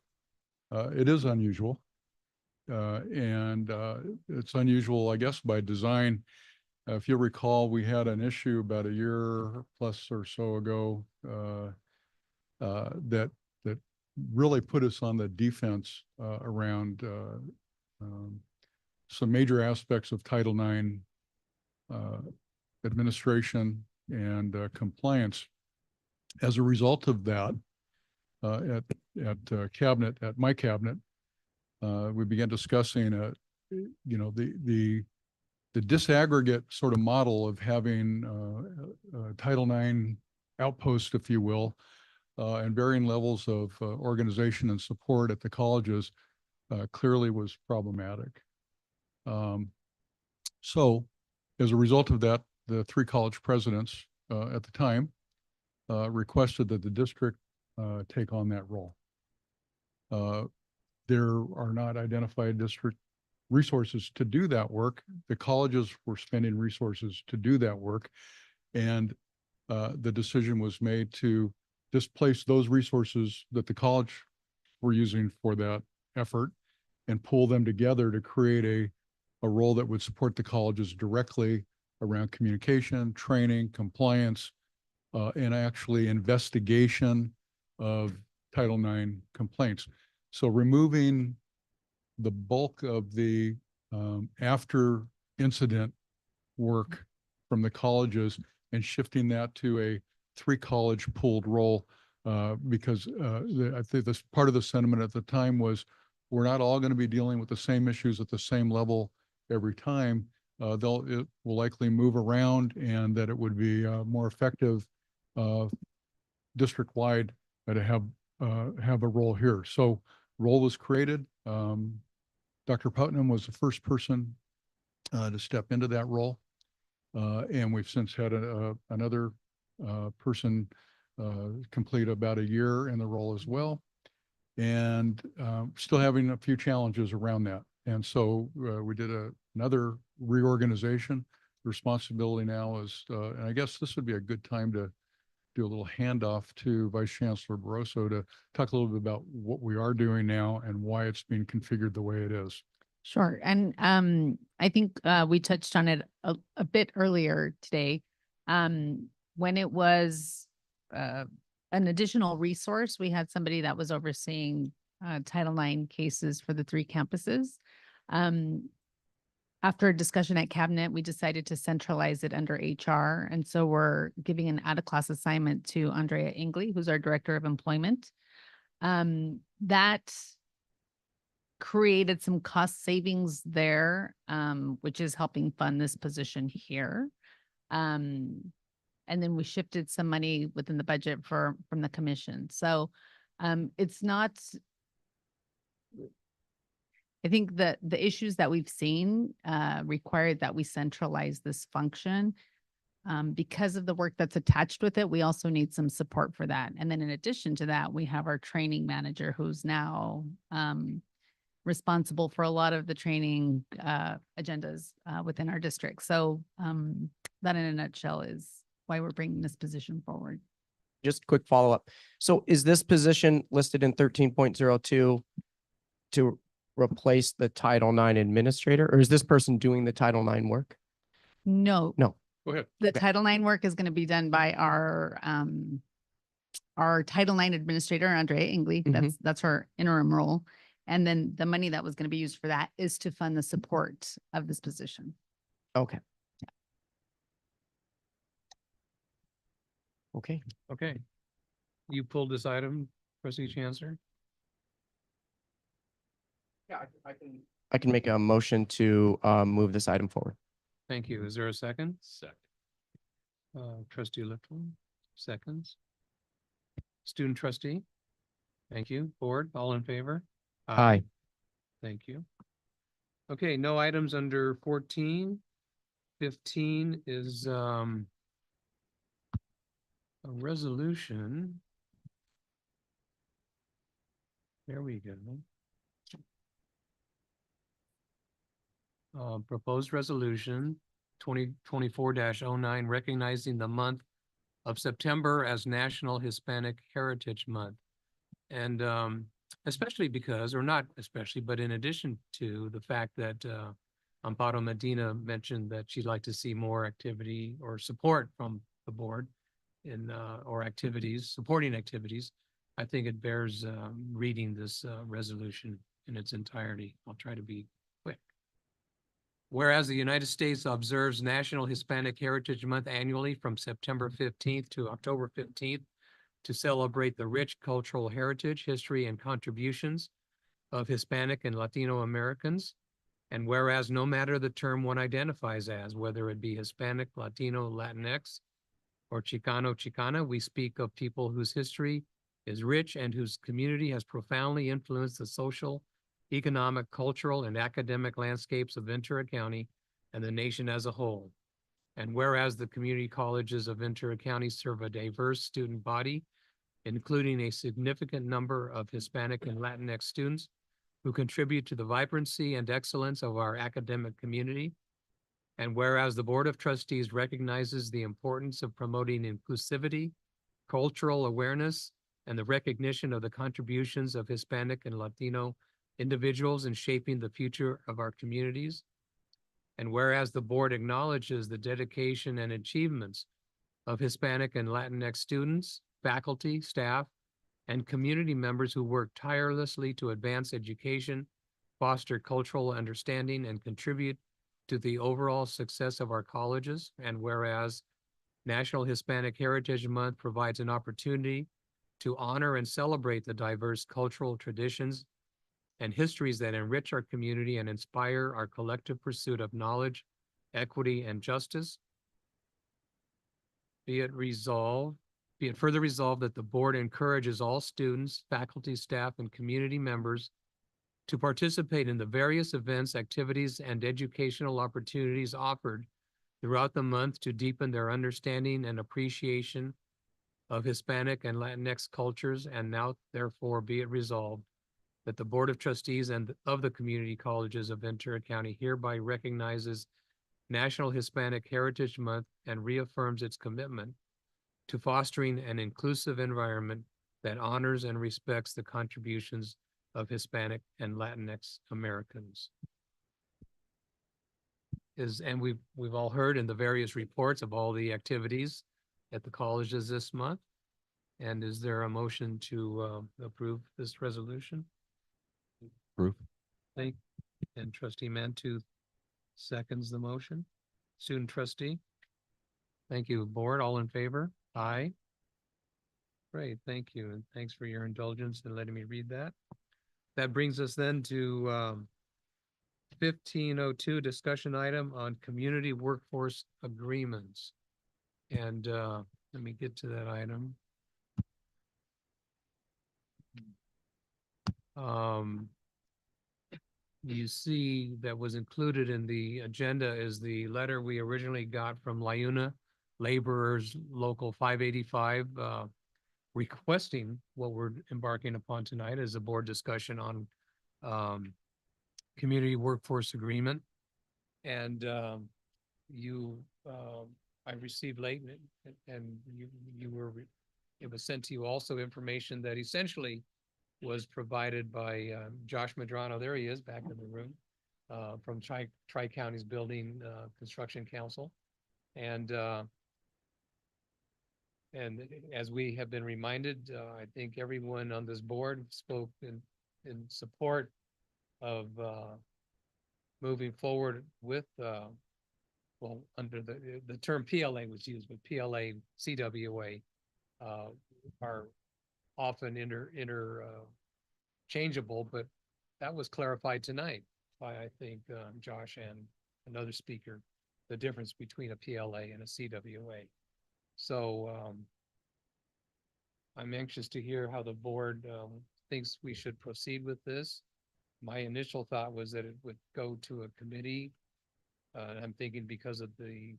it is unusual. And it's unusual, I guess, by design. If you'll recall, we had an issue about a year plus or so ago that really put us on the defense around some major aspects of Title IX administration and compliance. As a result of that, at my cabinet, we began discussing the disaggregate sort of model of having Title IX outpost, if you will, and varying levels of organization and support at the colleges clearly was problematic. So as a result of that, the 3 college presidents at the time requested that the district take on that role. There are not identified district resources to do that work. The colleges were spending resources to do that work. And the decision was made to displace those resources that the college were using for that effort and pull them together to create a role that would support the colleges directly around communication, training, compliance, and actually investigation of Title IX complaints. So removing the bulk of the after incident work from the colleges and shifting that to a 3 college pooled role, because I think this part of the sentiment at the time was we're not all going to be dealing with the same issues at the same level every time. It will likely move around, and that it would be more effective district-wide to have a role here. So role was created. Dr. Putnam was the first person to step into that role. And we've since had another person complete about a year in the role as well. And still having a few challenges around that. And so we did another reorganization. The responsibility now is, and I guess this would be a good time to do a little handoff to Vice Chancellor Barroso to talk a little bit about what we are doing now and why it's being configured the way it is. Sure. And I think we touched on it a bit earlier today. When it was an additional resource, we had somebody that was overseeing Title IX cases for the 3 campuses. After a discussion at cabinet, we decided to centralize it under HR. And so we're giving an out-of-class assignment to Andrea Ingley, who's our Director of Employment. That created some cost savings there, which is helping fund this position here. And then we shifted some money within the budget from the commission. So it's not, I think the issues that we've seen required that we centralize this function. Because of the work that's attached with it, we also need some support for that. And then in addition to that, we have our training manager who's now responsible for a lot of the training agendas within our district. So that in a nutshell is why we're bringing this position forward. Just quick follow-up. So is this position listed in 13.02 to replace the Title IX administrator, or is this person doing the Title IX work? No. No. Go ahead. The Title IX work is going to be done by our Title IX administrator, Andrea Ingley. That's her interim role. And then the money that was going to be used for that is to fund the support of this position. Okay. Okay. Okay. You pulled this item, trustee Chancellor? Yeah, I can make a motion to move this item forward. Thank you. Is there a second? Second. Trustee Little, seconds. Student trustee? Thank you. Board, all in favor? Aye. Thank you. Okay, no items under 14. 15 is a resolution. There we go. Proposed resolution 2024-09 recognizing the month of September as National Hispanic Heritage Month. And especially because, or not especially, but in addition to the fact that Amparo Medina mentioned that she'd like to see more activity or support from the board in or activities, supporting activities, I think it bears reading this resolution in its entirety. I'll try to be quick. Whereas the United States observes National Hispanic Heritage Month annually from September 15th to October 15th to celebrate the rich cultural heritage, history, and contributions of Hispanic and Latino Americans. And whereas no matter the term one identifies as, whether it be Hispanic, Latino, Latinx, or Chicano, Chicana, we speak of people whose history is rich and whose community has profoundly influenced the social, economic, cultural, and academic landscapes of Ventura County and the nation as a whole. And whereas the community colleges of Ventura County serve a diverse student body, including a significant number of Hispanic and Latinx students who contribute to the vibrancy and excellence of our academic community. And whereas the Board of Trustees recognizes the importance of promoting inclusivity, cultural awareness, and the recognition of the contributions of Hispanic and Latino individuals in shaping the future of our communities. And whereas the board acknowledges the dedication and achievements of Hispanic and Latinx students, faculty, staff, and community members who work tirelessly to advance education, foster cultural understanding, and contribute to the overall success of our colleges. And whereas National Hispanic Heritage Month provides an opportunity to honor and celebrate the diverse cultural traditions and histories that enrich our community and inspire our collective pursuit of knowledge, equity, and justice. Be it further resolved that the board encourages all students, faculty, staff, and community members to participate in the various events, activities, and educational opportunities offered throughout the month to deepen their understanding and appreciation of Hispanic and Latinx cultures. And now, therefore, be it resolved that the Board of Trustees and of the community colleges of Ventura County hereby recognizes National Hispanic Heritage Month and reaffirms its commitment to fostering an inclusive environment that honors and respects the contributions of Hispanic and Latinx Americans. And we've all heard in the various reports of all the activities at the colleges this month. And is there a motion to approve this resolution? Approve. And trustee Mantu seconds the motion. Student trustee? Thank you. Board, all in favor? Aye. Great, thank you. And thanks for your indulgence in letting me read that. That brings us then to 1502, discussion item on community workforce agreements. And let me get to that item. You see that was included in the agenda is the letter we originally got from LIUNA Laborers Local 585 requesting what we're embarking upon tonight as a board discussion on community workforce agreement. And I received late and it was sent to you also information that essentially was provided by Josh Medrano. There he is back in the room from Tri-County's Building Construction Council. And as we have been reminded, I think everyone on this board spoke in in support of moving forward with well, under the term PLA was used, but PLA, CWA are often interchangeable, but that was clarified tonight by, I think, Josh and another speaker, the difference between a PLA and a CWA. So I'm anxious to hear how the board thinks we should proceed with this. My initial thought was that it would go to a committee. I'm thinking because of the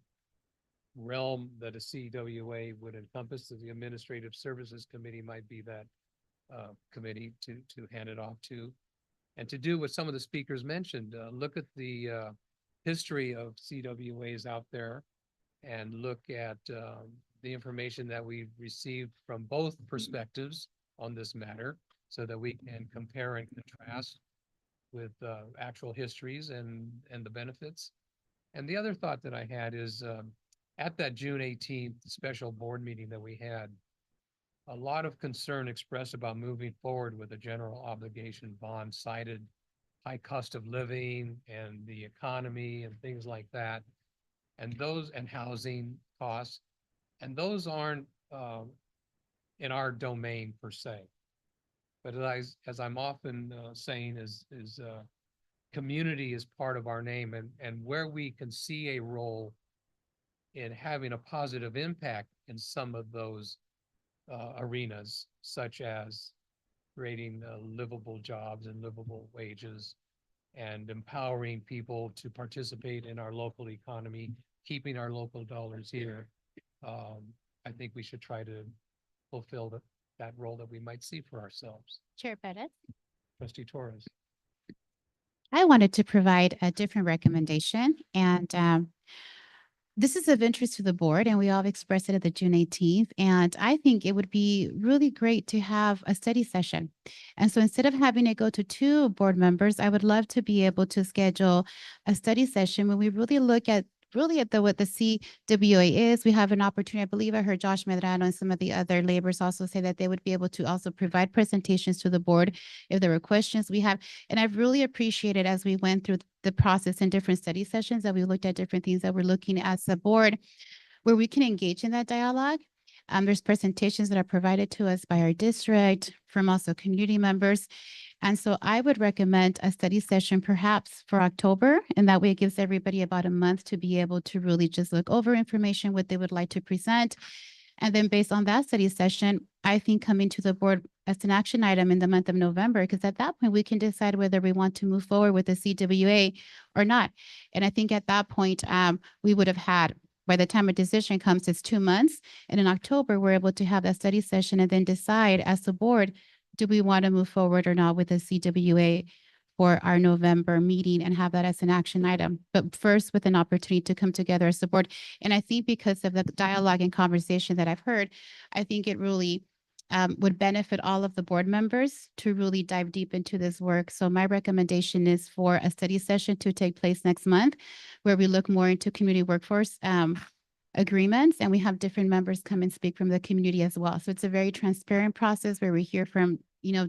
realm that a CWA would encompass, that the Administrative Services Committee might be that committee to hand it off to. And to do what some of the speakers mentioned, look at the history of CWAs out there and look at the information that we've received from both perspectives on this matter so that we can compare and contrast with actual histories and the benefits. And the other thought that I had is at that June 18th special board meeting that we had, a lot of concern expressed about moving forward with a general obligation bond, cited high cost of living and the economy and things like that. And those, and housing costs, and those aren't in our domain per se. But as I'm often saying is community is part of our name, and where we can see a role in having a positive impact in some of those arenas, such as creating livable jobs and livable wages and empowering people to participate in our local economy, keeping our local dollars here. I think we should try to fulfill that role that we might see for ourselves. Chair Pettis. Trustee Torres. I wanted to provide a different recommendation, and this is of interest to the board, and we all expressed it at the June 18th. And I think it would be really great to have a study session. And so instead of having it go to 2 board members, I would love to be able to schedule a study session when we really look at what the CWA is. We have an opportunity. I believe I heard Josh Medrano and some of the other laborers also say that they would be able to also provide presentations to the board if there were questions we have. And I've really appreciated as we went through the process in different study sessions that we looked at different things that we're looking at as a board where we can engage in that dialogue. There's presentations that are provided to us by our district, from also community members. And so I would recommend a study session perhaps for October, and that way it gives everybody about a month to be able to really just look over information, what they would like to present. And then based on that study session, I think coming to the board as an action item in the month of November, because at that point we can decide whether we want to move forward with the CWA or not. And I think at that point, we would have had, by the time a decision comes, it's 2 months. And in October, we're able to have that study session and then decide as the board, do we want to move forward or not with the CWA for our November meeting and have that as an action item. But first with an opportunity to come together as a board. And I think because of the dialogue and conversation that I've heard, I think it really would benefit all of the board members to really dive deep into this work. So my recommendation is for a study session to take place next month, where we look more into community workforce agreements, and we have different members come and speak from the community as well. So it's a very transparent process where we hear from,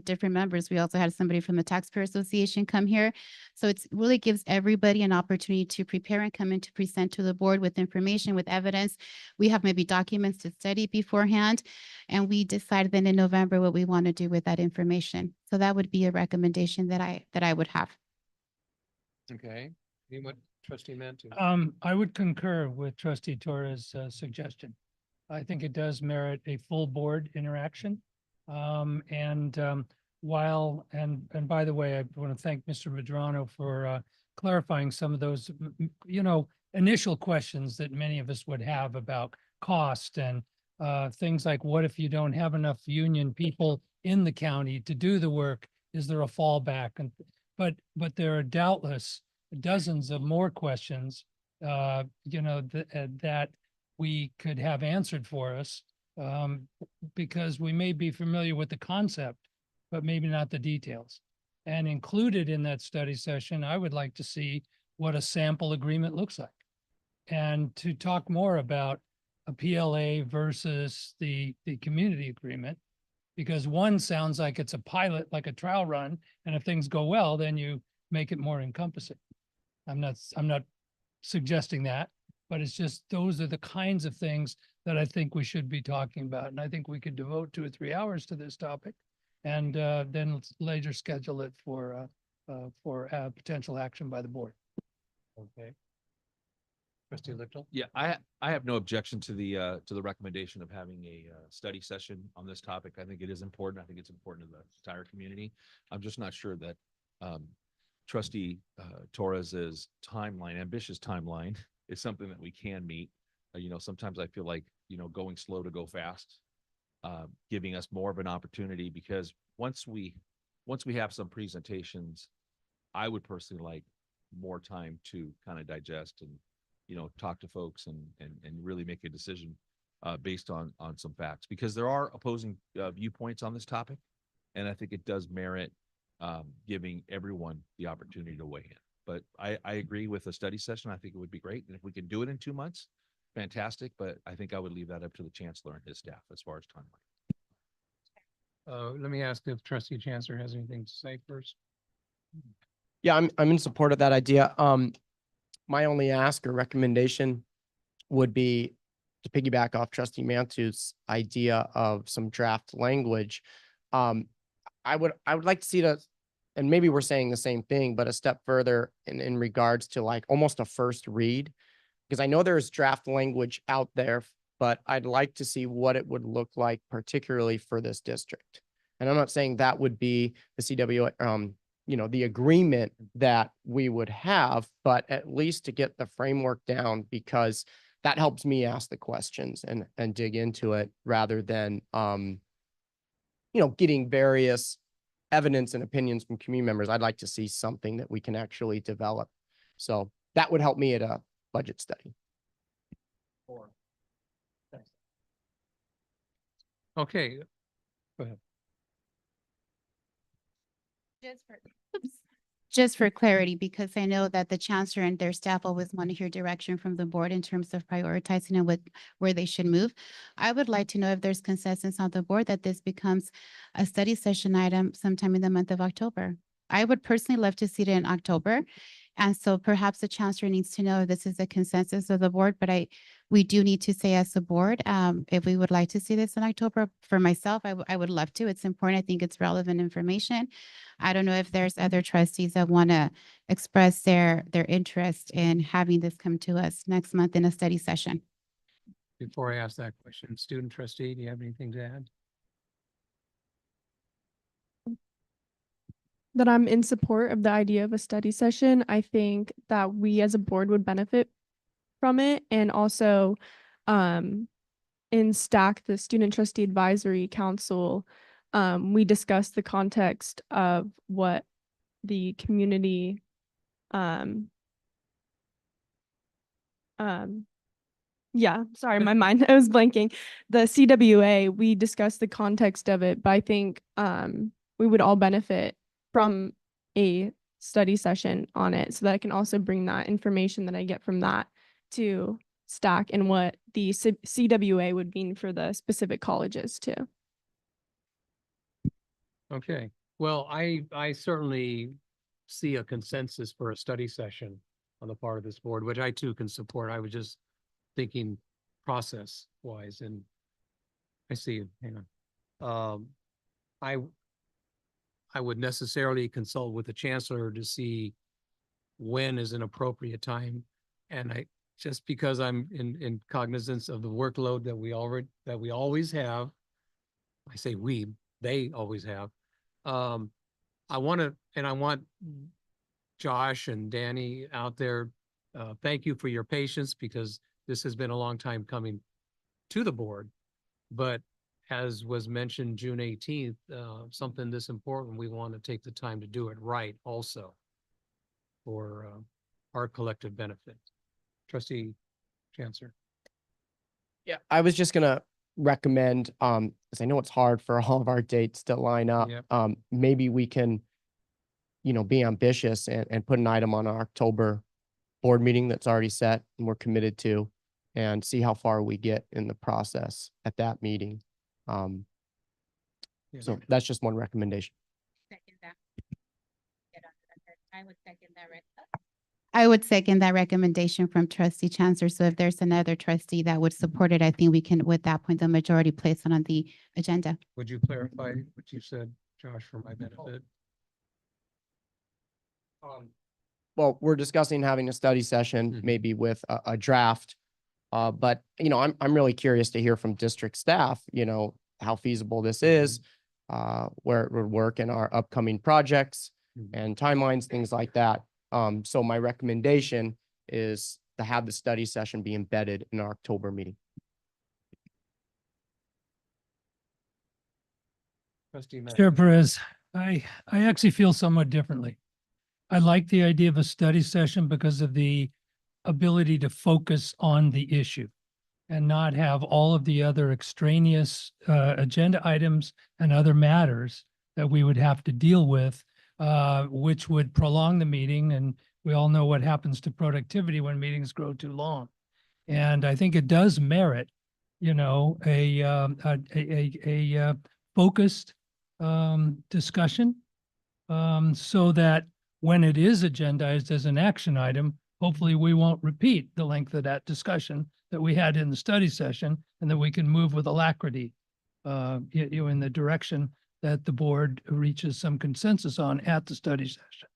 different members. We also had somebody from the Taxpayer Association come here. So it really gives everybody an opportunity to prepare and come in to present to the board with information, with evidence. We have maybe documents to study beforehand, and we decide then in November what we want to do with that information. So that would be a recommendation that I would have. Okay. Anyone? Trustee Mantu. I would concur with Trustee Torres' suggestion. I think it does merit a full board interaction. While, and by the way, I want to thank Mr. Medrano for clarifying some of those, initial questions that many of us would have about cost and things like, what if you don't have enough union people in the county to do the work? Is there a fallback? But there are doubtless dozens of more questions, that we could have answered for us, because we may be familiar with the concept, but maybe not the details. And included in that study session, I would like to see what a sample agreement looks like, and to talk more about a PLA versus the community agreement, Because one sounds like it's a pilot, like a trial run, and if things go well, then you make it more encompassing. I'm not suggesting that, but it's just, those are the kinds of things that I think we should be talking about. And I think we could devote 2 or 3 hours to this topic and then let's later schedule it for potential action by the board. Okay. Trustee Little? Yeah, I have no objection to the recommendation of having a study session on this topic. I think it is important. I think it's important to the entire community. I'm just not sure that Trustee Torres's timeline, ambitious timeline, is something that we can meet. Sometimes I feel like, going slow to go fast, giving us more of an opportunity, because once we have some presentations, I would personally like more time to kind of digest and talk to folks and really make a decision based on some facts, because there are opposing viewpoints on this topic. And I think it does merit giving everyone the opportunity to weigh in. But I agree with a study session. I think it would be great. And if we can do it in 2 months, fantastic. But I think I would leave that up to the chancellor and his staff as far as timeline. Let me ask if Trustee Chancellor has anything to say first. Yeah, I'm in support of that idea. My only ask or recommendation would be to piggyback off Trustee Mantu's idea of some draft language. I would like to see that, and maybe we're saying the same thing, but a step further in regards to like almost a first read, because I know there's draft language out there, but I'd like to see what it would look like, particularly for this district. And I'm not saying that would be the CWA, the agreement that we would have, but at least to get the framework down, because that helps me ask the questions and dig into it rather than, getting various evidence and opinions from community members. I'd like to see something that we can actually develop. So that would help me at a budget study. Okay. Go ahead. Just for clarity, because I know that the chancellor and their staff always want to hear direction from the board in terms of prioritizing and where they should move. I would like to know if there's consensus on the board that this becomes a study session item sometime in the month of October. I would personally love to see it in October. And so perhaps the chancellor needs to know if this is a consensus of the board, but we do need to say as a board, if we would like to see this in October. For myself, I would love to. It's important. I think it's relevant information. I don't know if there's other trustees that want to express their interest in having this come to us next month in a study session. Before I ask that question, student trustee, do you have anything to add? That I'm in support of the idea of a study session. I think that we as a board would benefit from it. And also in STAC, the Student Trustee Advisory Council, we discussed the context of what the community yeah, sorry, my mind, I was blanking. The CWA, we discussed the context of it, but I think we would all benefit from a study session on it, so that I can also bring that information that I get from that to STAC and what the CWA would mean for the specific colleges too. Okay, well, I certainly see a consensus for a study session on the part of this board, which I too can support. I was just thinking process wise, and I see, hang on. I would necessarily consult with the chancellor to see when is an appropriate time. And just because I'm in cognizance of the workload that we always have, I say they always have. I want Josh and Danny out there. Thank you for your patience, because this has been a long time coming to the board. But as was mentioned, June 18th, something this important, we want to take the time to do it right also for our collective benefit. Trustee Chancellor. Yeah, I was just gonna recommend, because I know it's hard for all of our dates to line up. Yep. Maybe we can, be ambitious and put an item on our October board meeting that's already set and we're committed to, and see how far we get in the process at that meeting. So that's just one recommendation. I would second that recommendation from trustee Chancellor. So if there's another trustee that would support it, I think we can, with that point, the majority place it on the agenda. Would you clarify what you said, Josh, for my benefit? Well, we're discussing having a study session, maybe with a draft. But you know, I'm really curious to hear from district staff, you know, how feasible this is, where it would work in our upcoming projects and timelines, things like that. So my recommendation is to have the study session be embedded in our October meeting. Chair Perez, I actually feel somewhat differently. I like the idea of a study session because of the ability to focus on the issue and not have all of the other extraneous agenda items and other matters that we would have to deal with, which would prolong the meeting. And we all know what happens to productivity when meetings grow too long. And I think it does merit, you know, a focused discussion, so that when it is agendized as an action item, hopefully we won't repeat the length of that discussion that we had in the study session, and that we can move with alacrity in the direction that the board reaches some consensus on at the study session.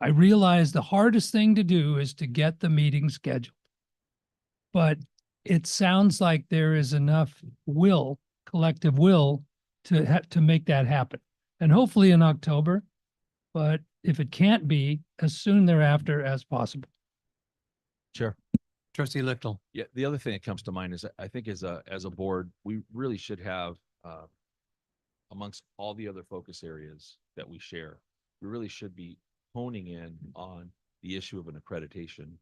I realize the hardest thing to do is to get the meeting scheduled, but it sounds like there is enough will, collective will, to make that happen. And hopefully in October, but if it can't be, as soon thereafter as possible. Sure. Trustee Lichtel. Yeah, the other thing that comes to mind is I think as a board, we really should have amongst all the other focus areas that we share, we really should be honing in on the issue of an accreditation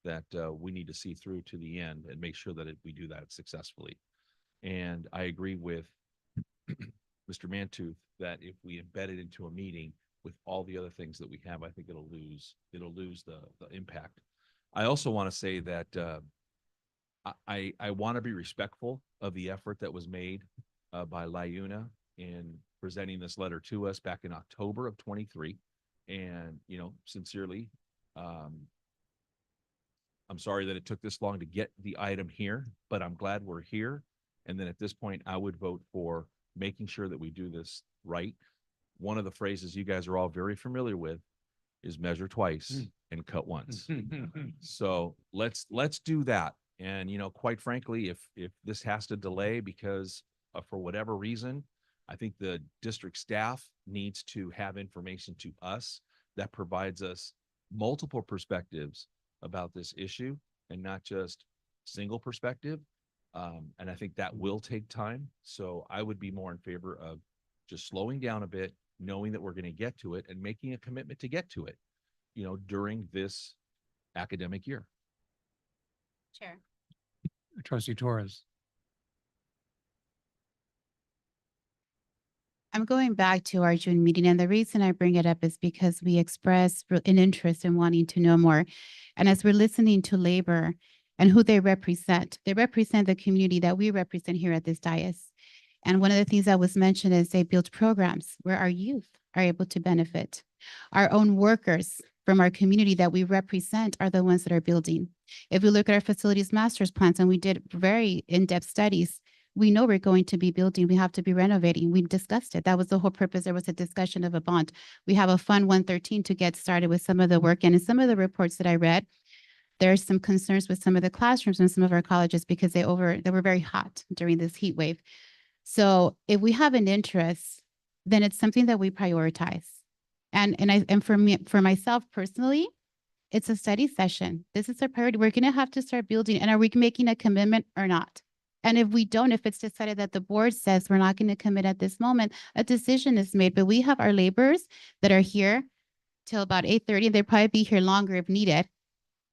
that we need to see through to the end and make sure that we do that successfully. And I agree with Mr. Mantooth that if we embed it into a meeting with all the other things that we have, I think it'll lose the impact. I also want to say that I want to be respectful of the effort that was made by LIUNA in presenting this letter to us back in October of 23. And, you know, sincerely, I'm sorry that it took this long to get the item here, but I'm glad we're here. And then at this point, I would vote for making sure that we do this right. One of the phrases you guys are all very familiar with is measure twice and cut once. So let's do that. And, you know, quite frankly, if this has to delay because for whatever reason, I think the district staff needs to have information to us that provides us multiple perspectives about this issue and not just single perspective. And I think that will take time. So I would be more in favor of just slowing down a bit, knowing that we're going to get to it and making a commitment to get to it, you know, during this academic year. Chair. Trustee Torres. I'm going back to our June meeting, and the reason I bring it up is because we expressed an interest in wanting to know more. And as we're listening to labor and who they represent the community that we represent here at this dais. And one of the things that was mentioned is they build programs where our youth are able to benefit. Our own workers from our community that we represent are the ones that are building. If we look at our facilities master's plans, and we did very in-depth studies, we know we're going to be building, we have to be renovating. We discussed it. That was the whole purpose. There was a discussion of a bond. We have a Fund 113 to get started with some of the work. And in some of the reports that I read, there's some concerns with some of the classrooms in some of our colleges because they were very hot during this heat wave. So if we have an interest, then it's something that we prioritize. And for myself personally, it's a study session. This is our priority. We're going to have to start building. And are we making a commitment or not? And if we don't, if it's decided that the board says we're not going to commit at this moment, a decision is made. But we have our laborers that are here till about 8:30. They'll probably be here longer if needed.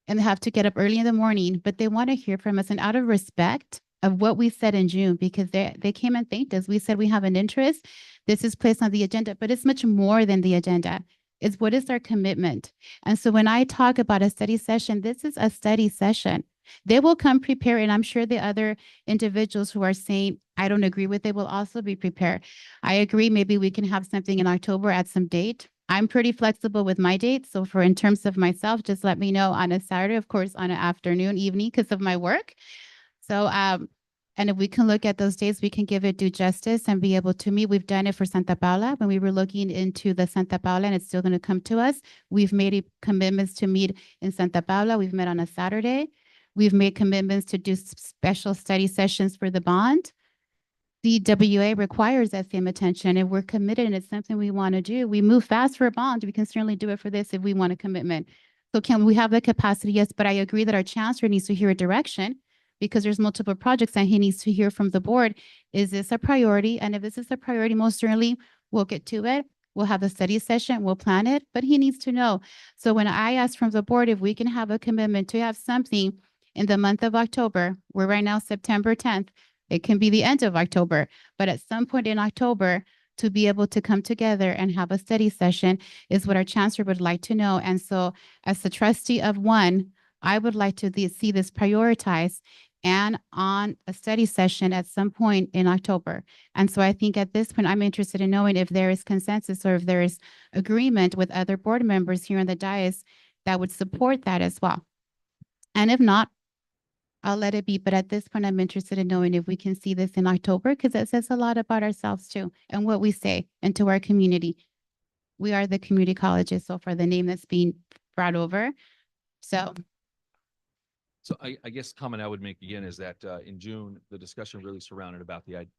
And they have to get up early in the morning, but they want to hear from us. And out of respect of what we said in June, because they came and thanked us. We said we have an interest. This is placed on the agenda, but it's much more than the agenda. It's what is our commitment. And so when I talk about a study session, this is a study session. They will come prepared, and I'm sure the other individuals who are saying I don't agree with it, we'll also be prepared. I agree, maybe we can have something in October at some date. I'm pretty flexible with my dates. So for in terms of myself, just let me know on a Saturday, of course, on an afternoon, evening, because of my work. So, and if we can look at those days, we can give it due justice and be able to meet. We've done it for Santa Paula when we were looking into the Santa Paula, and it's still going to come to us. We've made commitments to meet in Santa Paula. We've met on a Saturday. We've made commitments to do special study sessions for the bond. The WA requires that same attention, and we're committed, and it's something we want to do. We move fast for a bond. We can certainly do it for this if we want a commitment. So can we have the capacity? Yes, but I agree that our chancellor needs to hear a direction because there's multiple projects and he needs to hear from the board. Is this a priority? And if this is a priority, most certainly we'll get to it. We'll have a study session, we'll plan it, but he needs to know. So when I ask from the board if we can have a commitment to have something in the month of October, we're right now September 10th, it can be the end of October, but at some point in October, to be able to come together and have a study session is what our chancellor would like to know. And so as the trustee of one, I would like to see this prioritized and on a study session at some point in October. And so I think at this point, I'm interested in knowing if there is consensus or if there is agreement with other board members here on the dais that would support that as well. And if not, I'll let it be. But at this point, I'm interested in knowing if we can see this in October, because it says a lot about ourselves too and what we say and to our community. We are the community colleges, so for the name that's being brought over. So I guess comment I would make again is that in June, the discussion really surrounded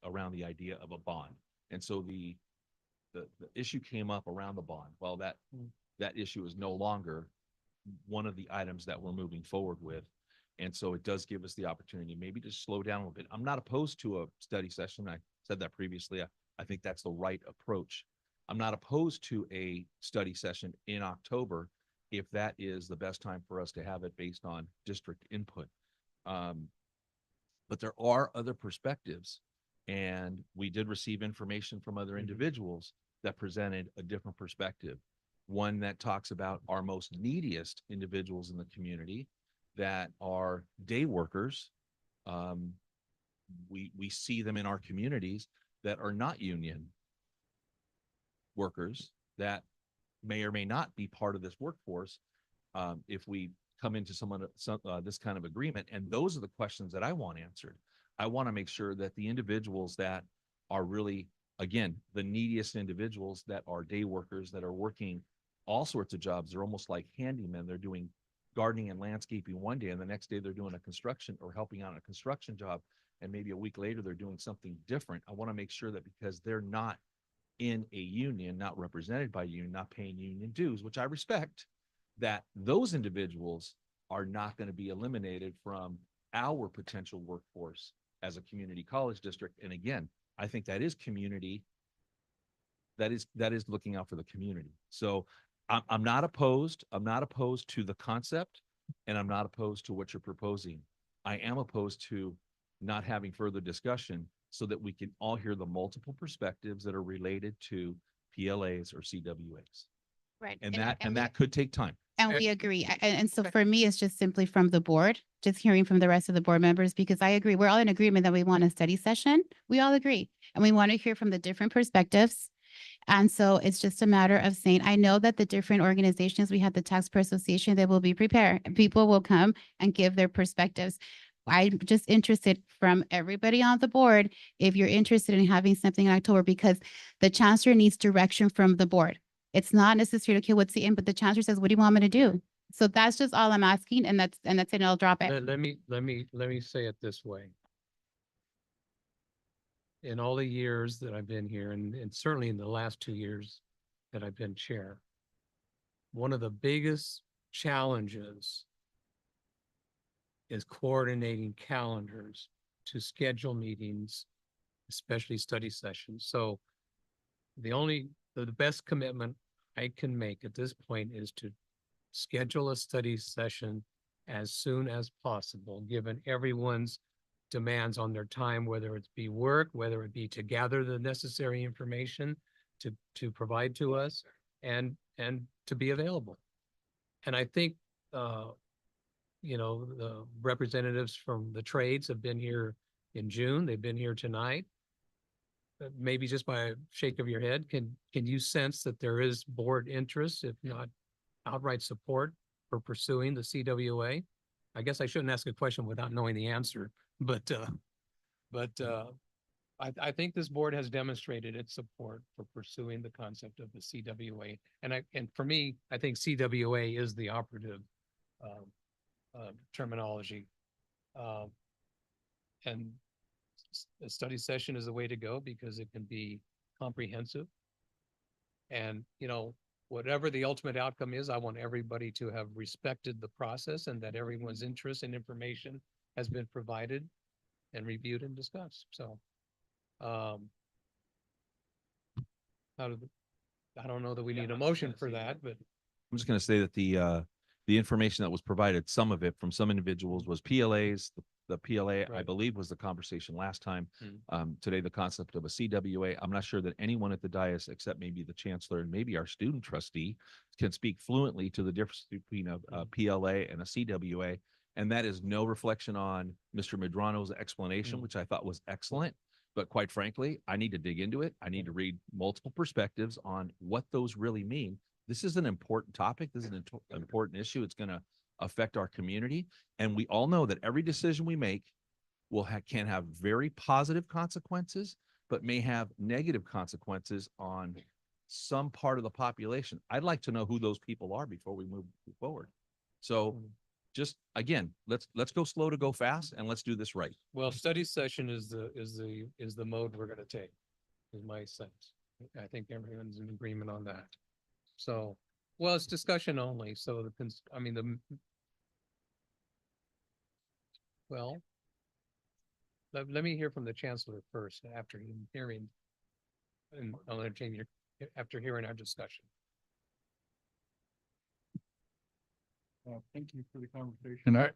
around the idea of a bond. And so the issue came up around the bond. Well, that issue is no longer one of the items that we're moving forward with. And so it does give us the opportunity maybe to slow down a little bit. I'm not opposed to a study session. I said that previously. I think that's the right approach. I'm not opposed to a study session in October if that is the best time for us to have it based on district input. But there are other perspectives, and we did receive information from other individuals that presented a different perspective. One that talks about our most neediest individuals in the community that are day workers. We see them in our communities that are not union workers that may or may not be part of this workforce if we come into this kind of agreement. And those are the questions that I want answered. I want to make sure that the individuals that are really, again, the neediest individuals that are day workers that are working all sorts of jobs, they're almost like handymen. They're doing gardening and landscaping one day, and the next day they're doing a construction or helping out on a construction job. And maybe a week later, they're doing something different. I want to make sure that because they're not in a union, not represented by a union, not paying union dues, which I respect, that those individuals are not going to be eliminated from our potential workforce as a community college district. And again, I think that is community. That is looking out for the community. So I'm not opposed. I'm not opposed to the concept, and I'm not opposed to what you're proposing. I am opposed to not having further discussion so that we can all hear the multiple perspectives that are related to PLAs or CWAs. right. And that could take time. And we agree. And so for me, it's just simply from the board, just hearing from the rest of the board members, because I agree. We're all in agreement that we want a study session. We all agree. And we want to hear from the different perspectives. And so it's just a matter of saying, I know that the different organizations, we have the Taxpayer Association, they will be prepared. People will come and give their perspectives. I'm just interested from everybody on the board, if you're interested in having something in October, because the chancellor needs direction from the board. It's not necessarily, okay, what's the input? The chancellor says, what do you want me to do? So that's just all I'm asking. And that's it. And I'll drop it. Let me say it this way. In all the years that I've been here, and certainly in the last 2 years that I've been chair, one of the biggest challenges is coordinating calendars to schedule meetings, especially study sessions. So the best commitment I can make at this point is to schedule a study session as soon as possible, given everyone's demands on their time, whether it be work, whether it be to gather the necessary information to provide to us and to be available. And I think, the representatives from the trades have been here, in June. They've been here tonight. Maybe just by a shake of your head, can you sense that there is board interest, if not outright support, for pursuing the CWA? I guess I shouldn't ask a question without knowing the answer, but I think this board has demonstrated its support for pursuing the concept of the CWA. And for me, I think CWA is the operative terminology. And a study session is the way to go because it can be comprehensive. And, whatever the ultimate outcome is, I want everybody to have respected the process and that everyone's interest and information has been provided and reviewed and discussed. So, I don't know that we need a motion for that, but I'm just going to say that the information that was provided, some of it from some individuals was PLAs. The PLA, I believe, was the conversation last time. Today, the concept of a CWA. I'm not sure that anyone at the dais, except maybe the chancellor and maybe our student trustee, can speak fluently to the difference between a PLA and a CWA. And that is no reflection on Mr. Medrano's explanation, which I thought was excellent. But quite frankly, I need to dig into it. I need to read multiple perspectives on what those really mean. This is an important topic. This is an important issue. It's going to affect our community. And we all know that every decision we make can have very positive consequences, but may have negative consequences on some part of the population. I'd like to know who those people are before we move forward. So just again, let's go slow to go fast, and let's do this right. well, study session is the mode we're going to take, is my sense. I think everyone's in agreement on that. So, well, it's discussion only. So well, let me hear from the chancellor first after hearing, and I'll entertain after hearing our discussion. Thank you for the conversation.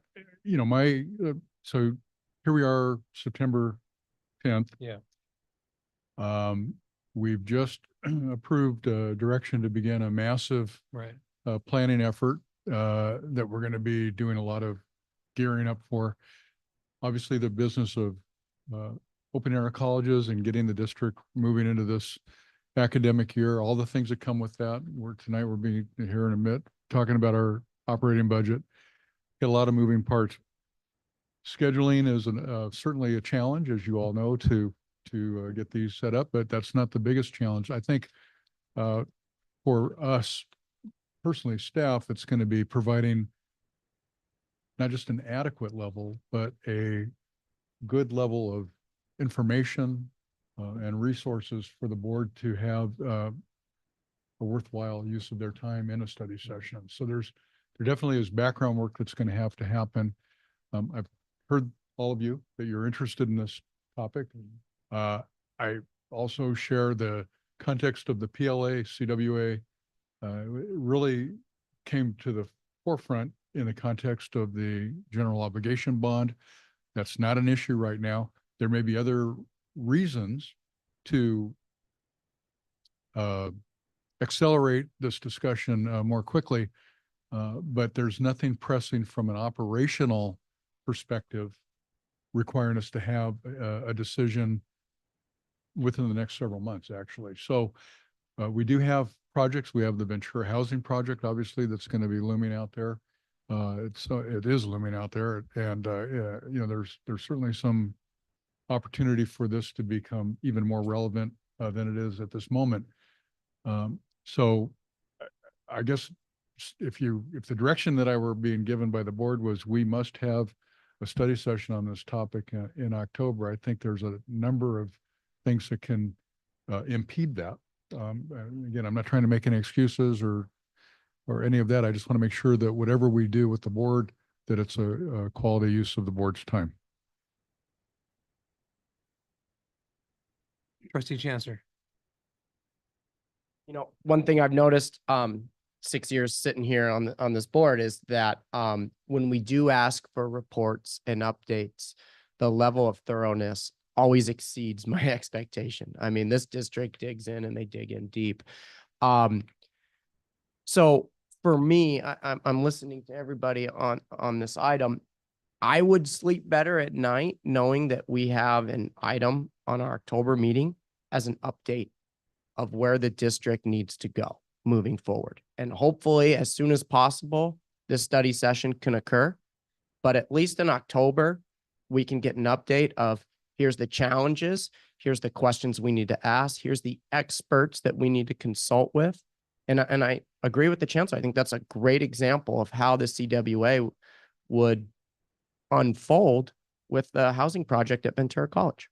So here we are, September 10th. Yeah. We've just approved direction to begin a massive Right. planning effort that we're going to be doing a lot of gearing up for. Obviously, the business of opening our colleges and getting the district moving into this academic year, all the things that come with that. Tonight we're being here in a minute talking about our operating budget. Get a lot of moving parts. Scheduling is certainly a challenge, as you all know, to get these set up, but that's not the biggest challenge. I think for us personally, staff, it's going to be providing not just an adequate level, but a good level of information and resources for the board to have a worthwhile use of their time in a study session. So there definitely is background work that's going to have to happen. I've heard all of you that you're interested in this topic. I also share the context of the PLA, CWA. It really came to the forefront in the context of the general obligation bond. That's not an issue right now. There may be other reasons to accelerate this discussion more quickly, but there's nothing pressing from an operational perspective requiring us to have a decision within the next several months, actually. So we do have projects. We have the Ventura Housing Project, obviously, that's going to be looming out there. It is looming out there, and there's certainly some opportunity for this to become even more relevant than it is at this moment. So I guess if the direction that I were being given by the board was we must have a study session on this topic in October, I think there's a number of things that can impede that. Again, I'm not trying to make any excuses or any of that. I just want to make sure that whatever we do with the board, that it's a quality use of the board's time. Trustee Chancellor. One thing I've noticed 6 years sitting here on this board is that when we do ask for reports and updates, the level of thoroughness always exceeds my expectation. I mean, this district digs in and they dig in deep. So for me, I'm listening to everybody on this item, I would sleep better at night knowing that we have an item on our October meeting as an update of where the district needs to go moving forward. And hopefully, as soon as possible, this study session can occur. But at least in October, we can get an update of here's the challenges, here's the questions we need to ask, here's the experts that we need to consult with. And I agree with the chancellor. I think that's a great example of how the CWA would unfold with the housing project at Ventura College.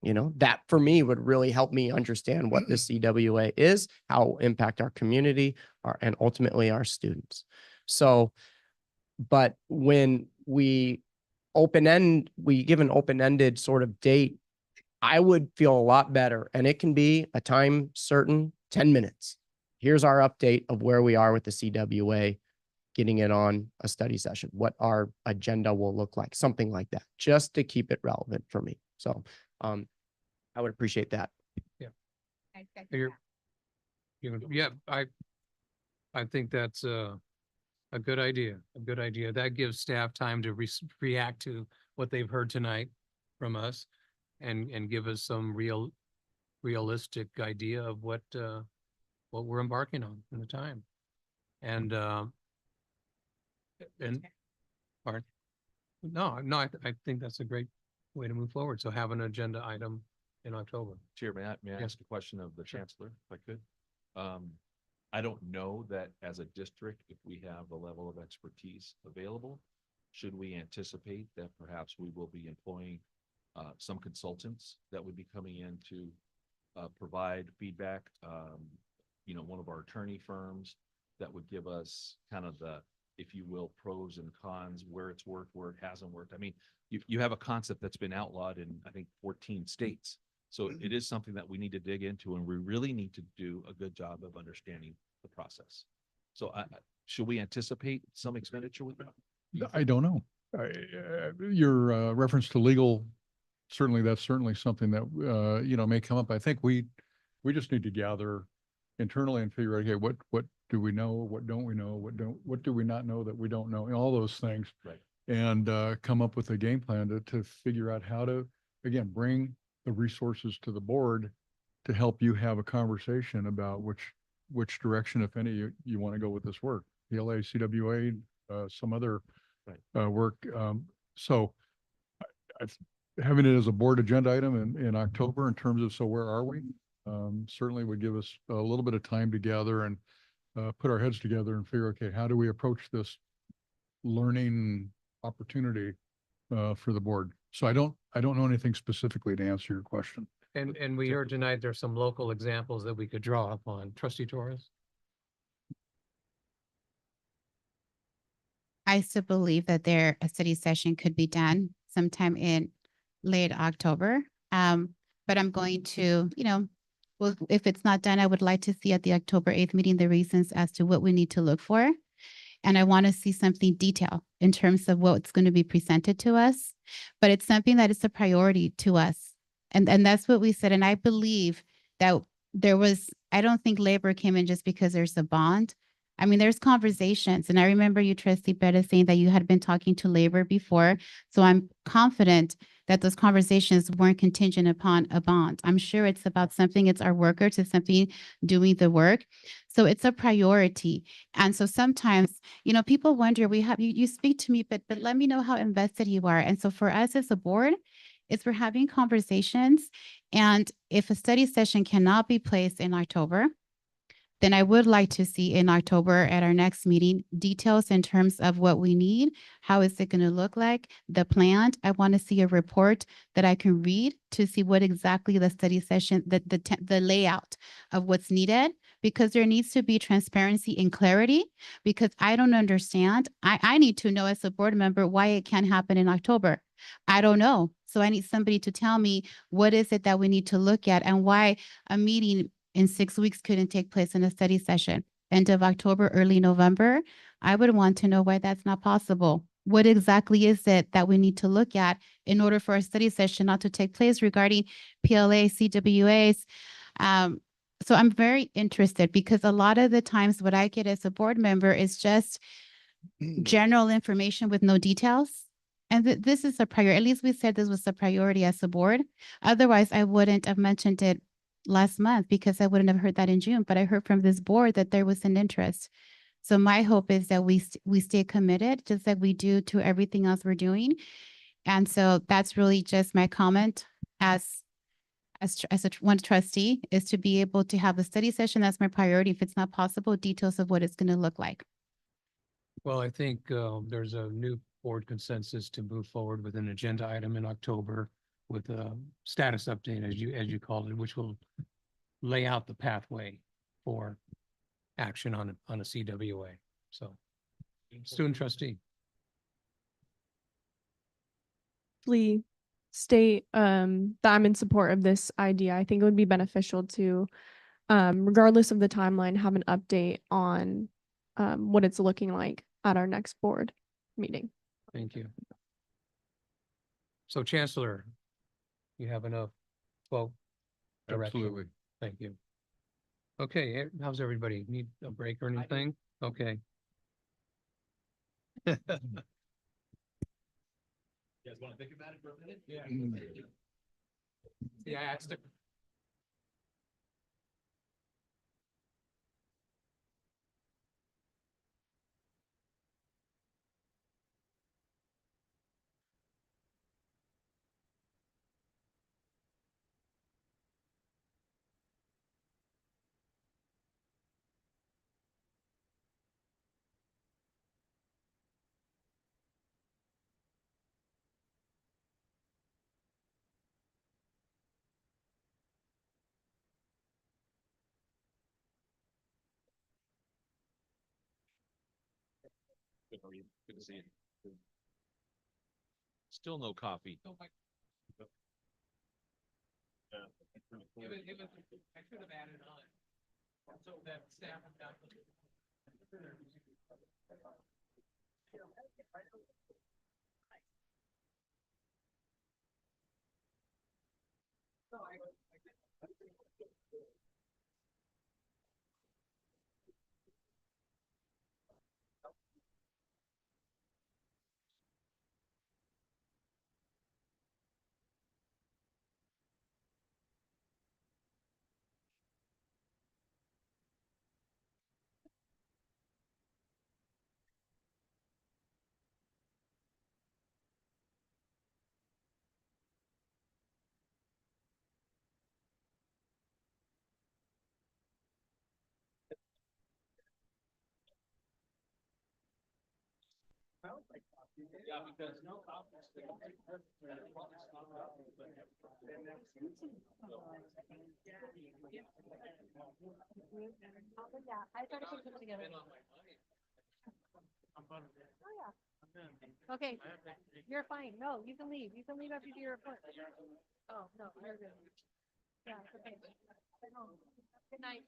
You know, that for me would really help me understand what the CWA is, how it will impact our community, and ultimately our students. So, but when we give an open-ended sort of date, I would feel a lot better. And it can be a time certain, 10 minutes. Here's our update of where we are with the CWA, getting it on a study session, what our agenda will look like, something like that, just to keep it relevant for me. So I would appreciate that. Yeah. Yeah, I think that's a good idea, That gives staff time to react to what they've heard tonight from us and give us some realistic idea of what we're embarking on in the time. And pardon? No, I think that's a great way to move forward. So have an agenda item in October. Chair, may I ask a question of the chancellor, if I could? I don't know that as a district, if we have the level of expertise available, should we anticipate that perhaps we will be employing some consultants that would be coming in to provide feedback? You know, one of our attorney firms that would give us kind of the, if you will, pros and cons, where it's worked, where it hasn't worked. I mean, you have a concept that's been outlawed in, I think, 14 states. So it is something that we need to dig into, and we really need to do a good job of understanding the process. So should we anticipate some expenditure with that? I don't know. Your reference to legal, that's certainly something that, you know, may come up. I think we just need to gather internally and figure out, okay, what do we know? What don't we know? What do we not know that we don't know? And all those things. Right. And come up with a game plan to figure out how to, again, bring the resources to the board to help you have a conversation about which direction, if any, you want to go with this work. PLA, CWA, some other work. So having it as a board agenda item in October in terms of, so where are we? Certainly would give us a little bit of time to gather and put our heads together and figure, okay, how do we approach this learning opportunity for the board? So I don't know anything specifically to answer your question. And we heard tonight there's some local examples that we could draw upon. Trustee Torres? I still believe that a study session could be done sometime in late October. But I'm going to, you know, well, if it's not done, I would like to see at the October 8th meeting the reasons as to what we need to look for. And I want to see something detailed in terms of what's going to be presented to us. But it's something that is a priority to us. And that's what we said. And I believe that I don't think labor came in just because there's a bond. I mean, there's conversations. And I remember you, Trustee Perez, saying that you had been talking to labor before. So I'm confident that those conversations weren't contingent upon a bond. I'm sure it's about something, it's our workers, it's something doing the work. So it's a priority. And so sometimes, you know, people wonder, you speak to me, but let me know how invested you are. And so for us as a board, we're having conversations. And if a study session cannot be placed in October, then I would like to see in October at our next meeting details in terms of what we need, how is it going to look like, the plan. I want to see a report that I can read to see what exactly the study session, the layout of what's needed, because there needs to be transparency and clarity, because I don't understand. I need to know as a board member why it can't happen in October. I don't know. So I need somebody to tell me what is it that we need to look at and why a meeting in 6 weeks couldn't take place in a study session. End of October, early November. I would want to know why that's not possible. What exactly is it that we need to look at in order for a study session not to take place regarding PLA, CWAs? So I'm very interested, because a lot of the times what I get as a board member is just general information with no details. And this is a priority. At least we said this was a priority as a board. Otherwise, I wouldn't have mentioned it last month because I wouldn't have heard that in June. But I heard from this board that there was an interest. So my hope is that we stay committed, just like we do to everything else we're doing. And so that's really just my comment as one trustee, is to be able to have a study session. That's my priority. If it's not possible, details of what it's going to look like. Well, I think there's a new board consensus to move forward with an agenda item in October with a status update, as you called it, which will lay out the pathway for action on a CWA. So, student trustee. State that I'm in support of this idea. I think it would be beneficial to, regardless of the timeline, have an update on what it's looking like at our next board meeting. Thank you. So Chancellor, you have enough direction? Absolutely. Thank you. Okay, how's everybody? Need a break or anything? Okay. You guys want to think about it for a minute? Yeah. Yeah, I asked it. Good to see you. Still no coffee. I should have added on. So that staff. Yeah, because no Okay, you're fine. No, you can leave. You can leave after you do your report. Oh, no, you're good. Yeah, it's okay. Good night.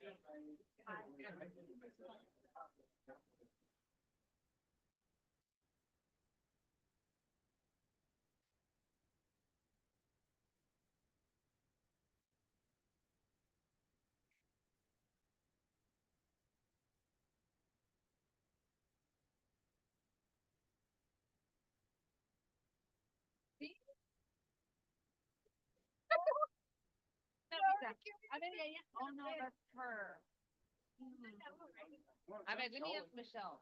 Oh, no, that's her. A ver, let me ask Michelle.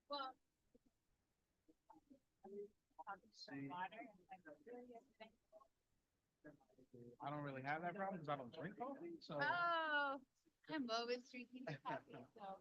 Well. I don't really have that problem because I don't drink coffee, so. Oh, I'm always drinking coffee, so.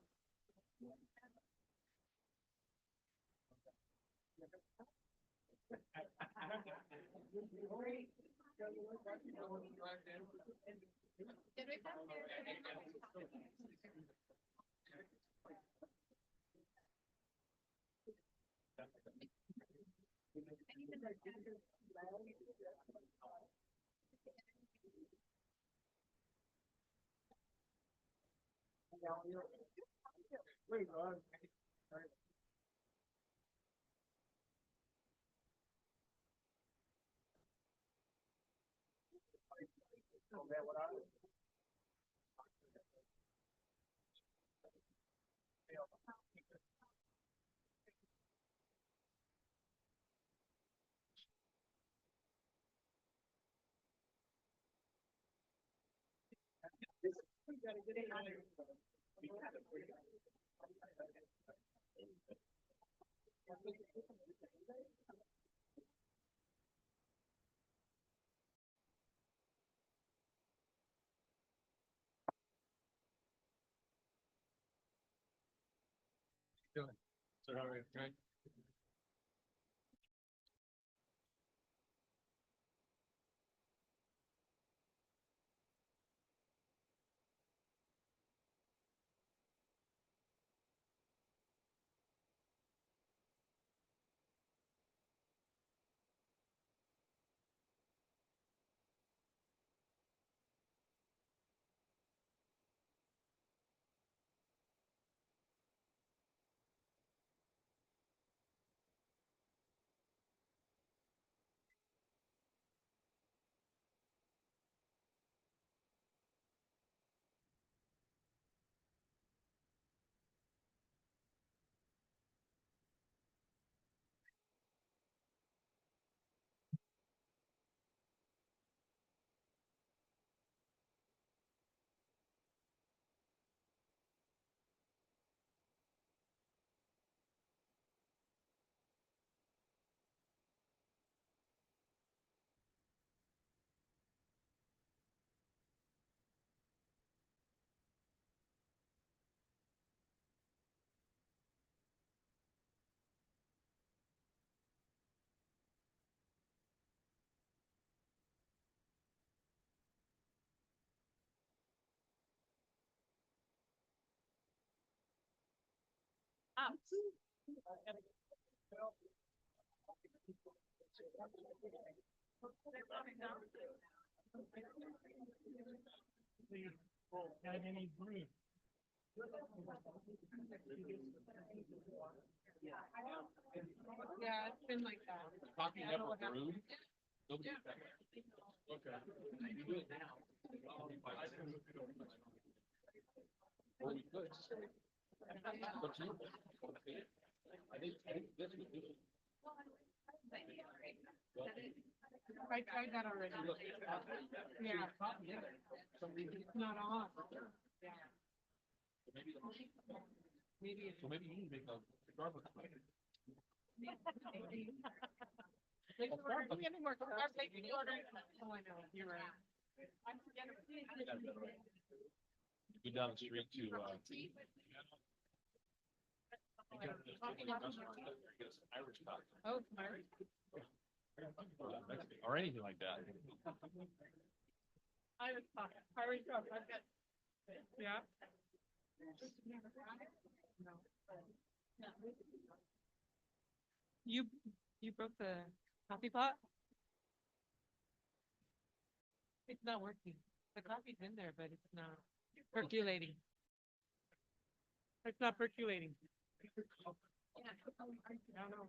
Right. Yeah, it's been like that. Coffee never brewed. Nobody. Okay. You do it now. Or we could. I tried that already. Yeah. It's not on. Yeah. Maybe. So maybe you need to make a Starbucks. Getting more. Oh, I know, you're right. Go down the street to, Irish coffee. Oh, Irish. Or anything like that. Irish coffee, I've got. Yeah. You broke the coffee pot? It's not working. The coffee's in there, but it's not percolating. It's not percolating. I don't know.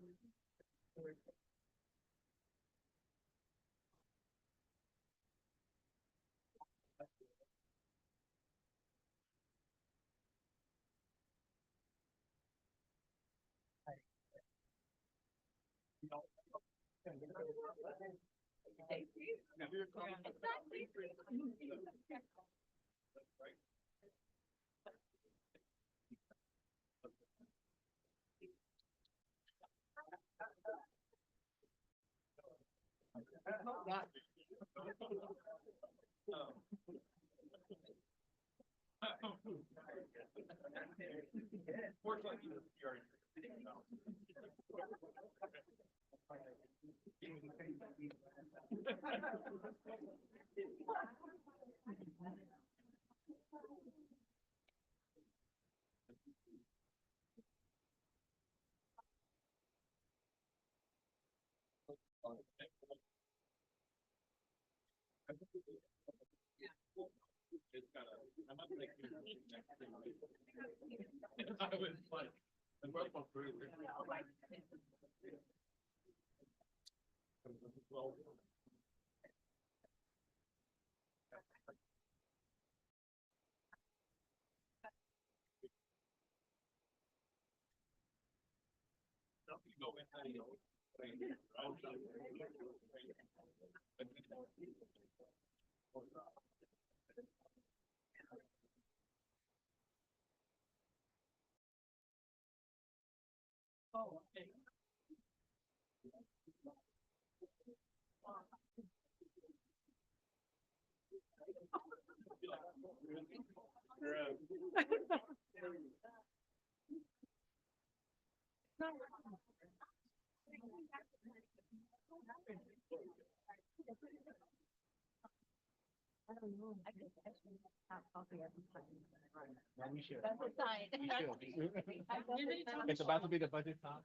It's about to be the budget talk.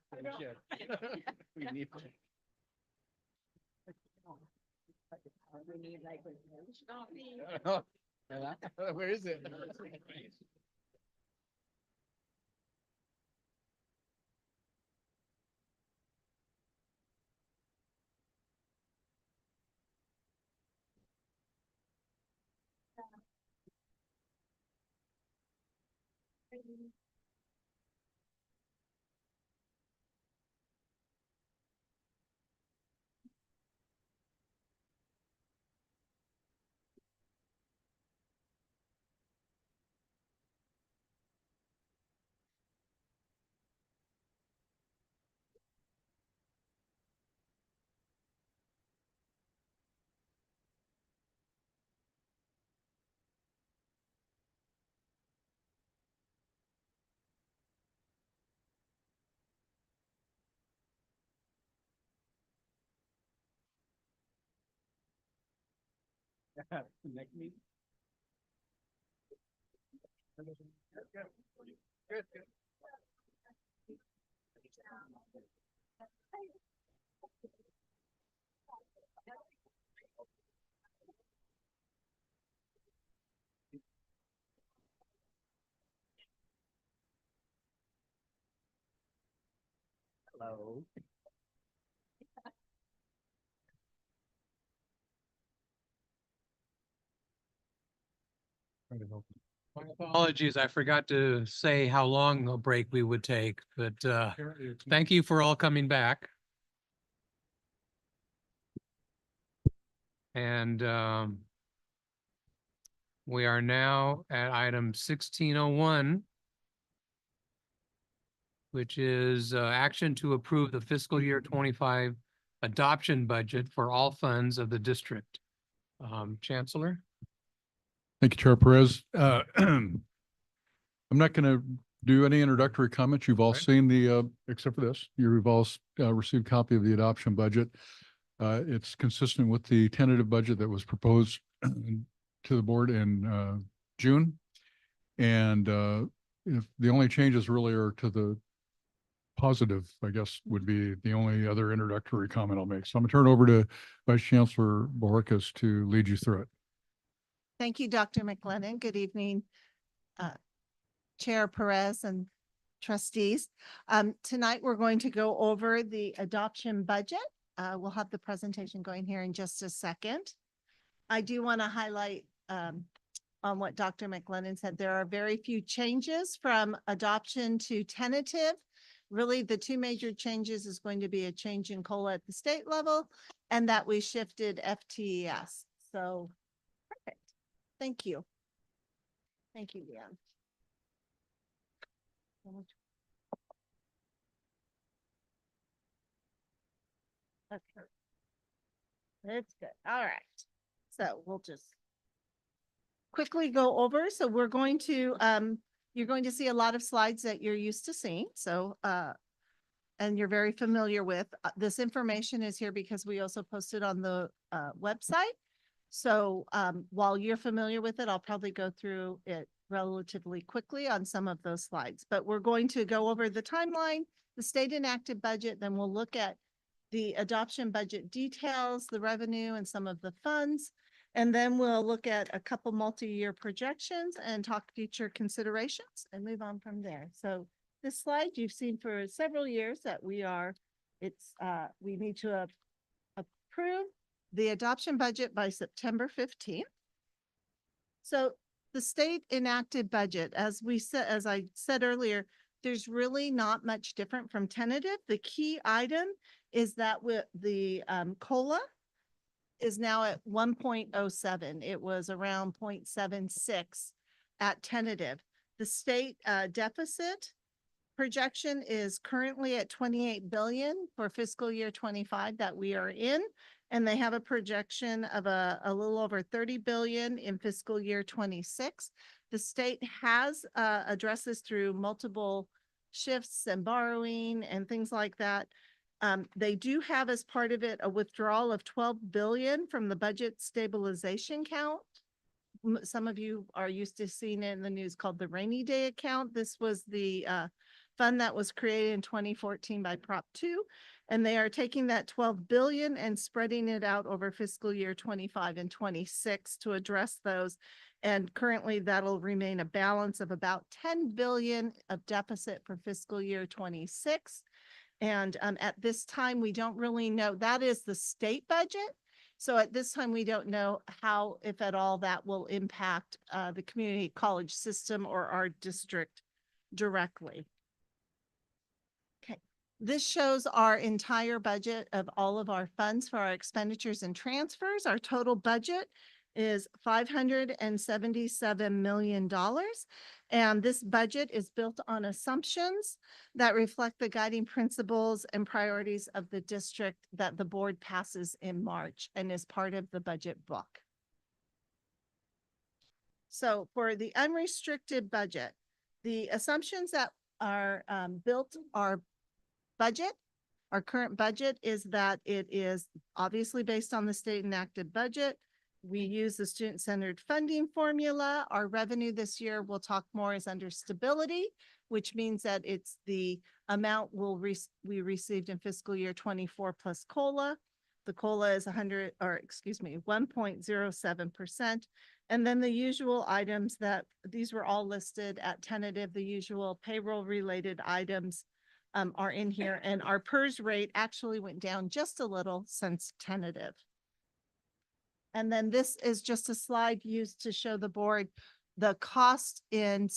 We need. Where is it? Next meeting. Good. Hello. My apologies, I forgot to say how long a break we would take, but thank you for all coming back. And we are now at item 1601, which is action to approve the fiscal year 25 adoption budget for all funds of the district. Chancellor? Thank you, Chair Perez. I'm not going to do any introductory comments. You've all seen the, except for this, you've all received a copy of the adoption budget. It's consistent with the tentative budget that was proposed to the board in June. And if the only changes really are to the positive, I guess, would be the only other introductory comment I'll make. So I'm going to turn it over to Vice Chancellor Boricus to lead you through it. Thank you, Dr. McLennan. Good evening, Chair Perez and trustees. Tonight, we're going to go over the adoption budget. We'll have the presentation going here in just a second. I do want to highlight on what Dr. McLennan said. There are very few changes from adoption to tentative. Really, the two major changes is going to be a change in COLA at the state level and that we shifted FTES. So perfect. Thank you. Thank you, Leanne. Okay. That's good. All right. So we'll just quickly go over. So we're going to, you're going to see a lot of slides that you're used to seeing. So, and you're very familiar with. This information is here because we also posted on the website. So while you're familiar with it, I'll probably go through it relatively quickly on some of those slides. But we're going to go over the timeline, the state enacted budget, then we'll look at the adoption budget details, the revenue and some of the funds. And then we'll look at a couple multi-year projections and talk future considerations and move on from there. So this slide you've seen for several years that we need to approve the adoption budget by September 15th. So the state enacted budget, as I said earlier, there's really not much different from tentative. The key item is that with the COLA is now at 1.07. It was around 0.76 at tentative. The state deficit projection is currently at 28 billion for fiscal year 25 that we are in. And they have a projection of a little over 30 billion in fiscal year 26. The state has addressed this through multiple shifts and borrowing and things like that. They do have as part of it a withdrawal of 12 billion from the budget stabilization account. Some of you are used to seeing it in the news called the rainy day account. This was the fund that was created in 2014 by Prop 2. And they are taking that 12 billion and spreading it out over fiscal year 25 and 26 to address those. And currently that'll remain a balance of about 10 billion of deficit for fiscal year 26. And at this time, we don't really know. That is the state budget. So at this time, we don't know how, if at all, that will impact the community college system or our district directly. Okay, this shows our entire budget of all of our funds for our expenditures and transfers. Our total budget is $577 million. And this budget is built on assumptions that reflect the guiding principles and priorities of the district that the board passes in March and is part of the budget book. So for the unrestricted budget, the assumptions that are built our budget, our current budget is that it is obviously based on the state enacted budget. We use the student-centered funding formula. Our revenue this year, we'll talk more, is under stability, which means that it's the amount we received in fiscal year 24 plus COLA. The COLA is 1.07%. And then the usual items that these were all listed at tentative, the usual payroll related items are in here. And our PERS rate actually went down just a little since tentative. And then this is just a slide used to show the board the cost in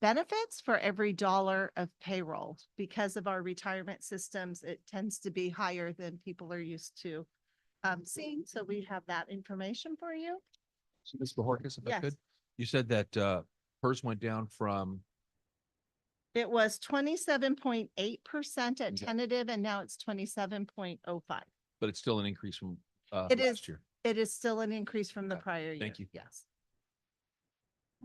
benefits for every dollar of payroll. Because of our retirement systems, it tends to be higher than people are used to seeing. So we have that information for you. So Ms. Bojorquez, if I Yes. could, you said that PERS went down from, It was 27.8% at tentative, and now it's 27.05. but it's still an increase from It last is. year. It is still an increase from the Okay, prior year. thank you. Yes.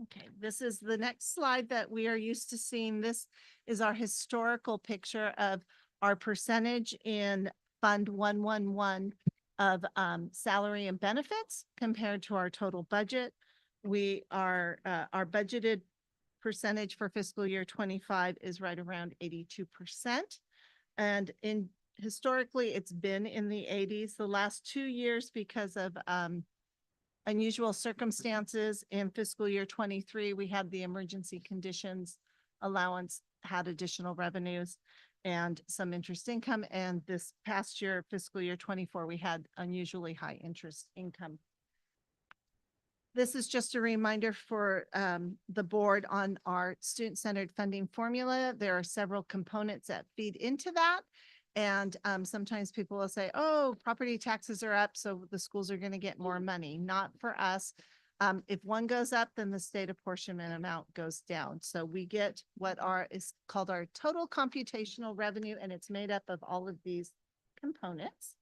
Okay, this is the next slide that we are used to seeing. This is our historical picture of our percentage in Fund 111 of salary and benefits compared to our total budget. We are, our budgeted percentage for fiscal year 25 is right around 82%. And historically, it's been in the 80s. The last 2 years, because of unusual circumstances in fiscal year 23, we had the emergency conditions allowance, had additional revenues and some interest income. And this past year, fiscal year 24, we had unusually high interest income. This is just a reminder for the board on our student-centered funding formula. There are several components that feed into that. And sometimes people will say, oh, property taxes are up, so the schools are going to get more money. Not for us. If one goes up, then the state apportionment amount goes down. So we get what is called our total computational revenue, and it's made up of all of these components.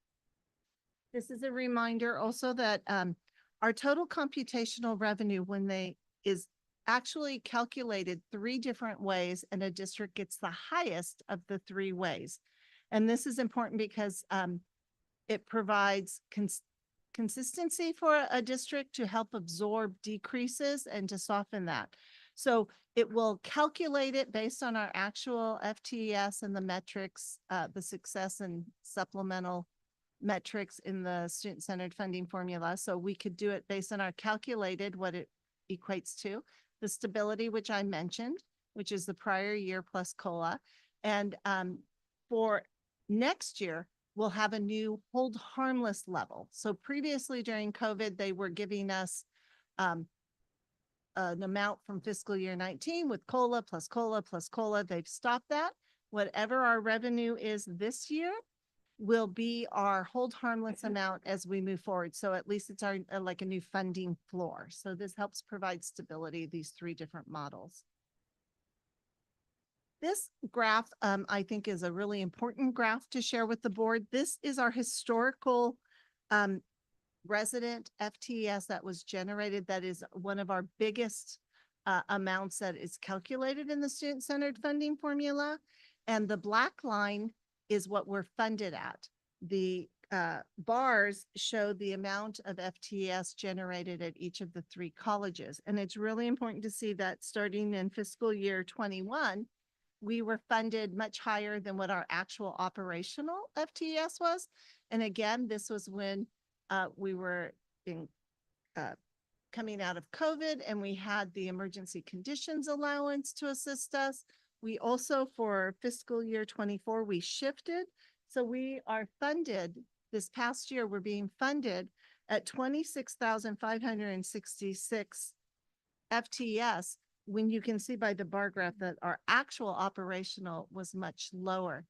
This is a reminder also that our total computational revenue, is actually calculated 3 different ways, and a district gets the highest of the 3 ways. And this is important because it provides consistency for a district to help absorb decreases and to soften that. So it will calculate it based on our actual FTES and the metrics, the success and supplemental metrics in the student-centered funding formula. So we could do it based on our calculated, what it equates to. The stability, which I mentioned, which is the prior year plus COLA. And for next year, we'll have a new hold harmless level. So previously during COVID, they were giving us an amount from fiscal year 19 with COLA plus COLA plus COLA. They've stopped that. Whatever our revenue is this year will be our hold harmless amount as we move forward. So at least it's our like a new funding floor. So this helps provide stability, these three different models. This graph, I think, is a really important graph to share with the board. This is our historical resident FTES that was generated. That is one of our biggest amounts that is calculated in the student-centered funding formula. And the black line is what we're funded at. The bars show the amount of FTES generated at each of the three colleges. And it's really important to see that starting in fiscal year 21, we were funded much higher than what our actual operational FTES was. And again, this was when we were coming out of COVID and we had the emergency conditions allowance to assist us. We also, for fiscal year 24, we shifted. So we are funded, this past year, we're being funded at 26,566 FTES, when you can see by the bar graph that our actual operational was much lower.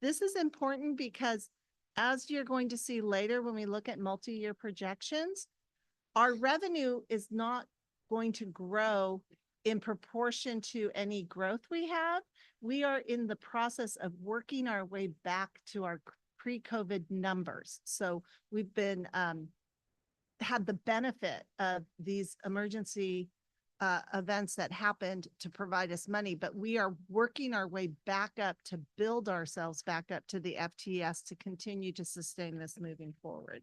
This is important because as you're going to see later, when we look at multi-year projections, our revenue is not going to grow in proportion to any growth we have. We are in the process of working our way back to our pre-COVID numbers. So we've been had the benefit of these emergency events that happened to provide us money, but we are working our way back up to build ourselves back up to the FTES to continue to sustain this moving forward.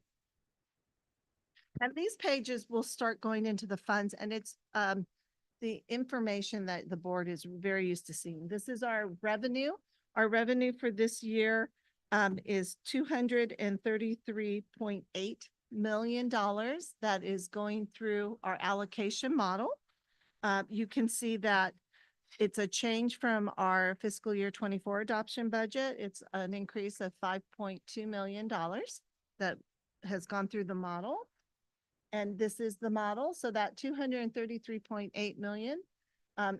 And these pages will start going into the funds, and it's the information that the board is very used to seeing. This is our revenue. Our revenue for this year is $233.8 million. That is going through our allocation model. You can see that it's a change from our fiscal year 24 adoption budget. It's an increase of $5.2 million that has gone through the model. And this is the model. So that 233.8 million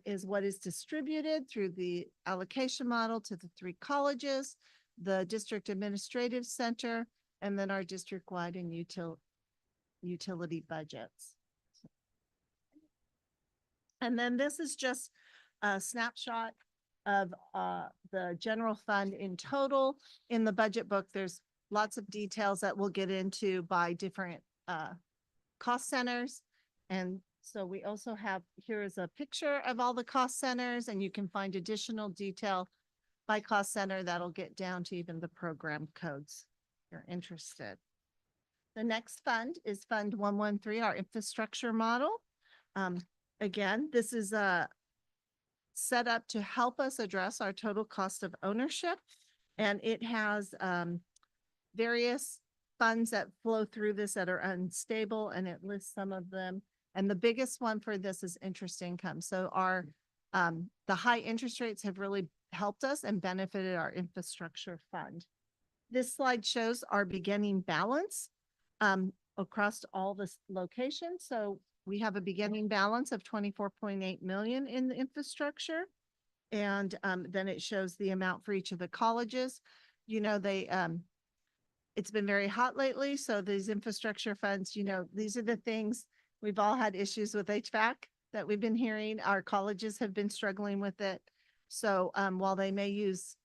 is what is distributed through the allocation model to the three colleges, the district administrative center, and then our district-wide and utility budgets. And then this is just a snapshot of the general fund in total. In the budget book, there's lots of details that we'll get into by different cost centers. And so we also have, here is a picture of all the cost centers, and you can find additional detail by cost center that'll get down to even the program codes if you're interested. The next fund is Fund 113, our infrastructure model. Again, this is set up to help us address our total cost of ownership, and it has various funds that flow through this that are unstable, and it lists some of them. And the biggest one for this is interest income. So our the high interest rates have really helped us and benefited our infrastructure fund. This slide shows our beginning balance across all the locations. So we have a beginning balance of 24.8 million in the infrastructure. And then it shows the amount for each of the colleges. You know, they it's been very hot lately. So these infrastructure funds, you know, these are the things, we've all had issues with HVAC that we've been hearing. Our colleges have been struggling with it. So while they may use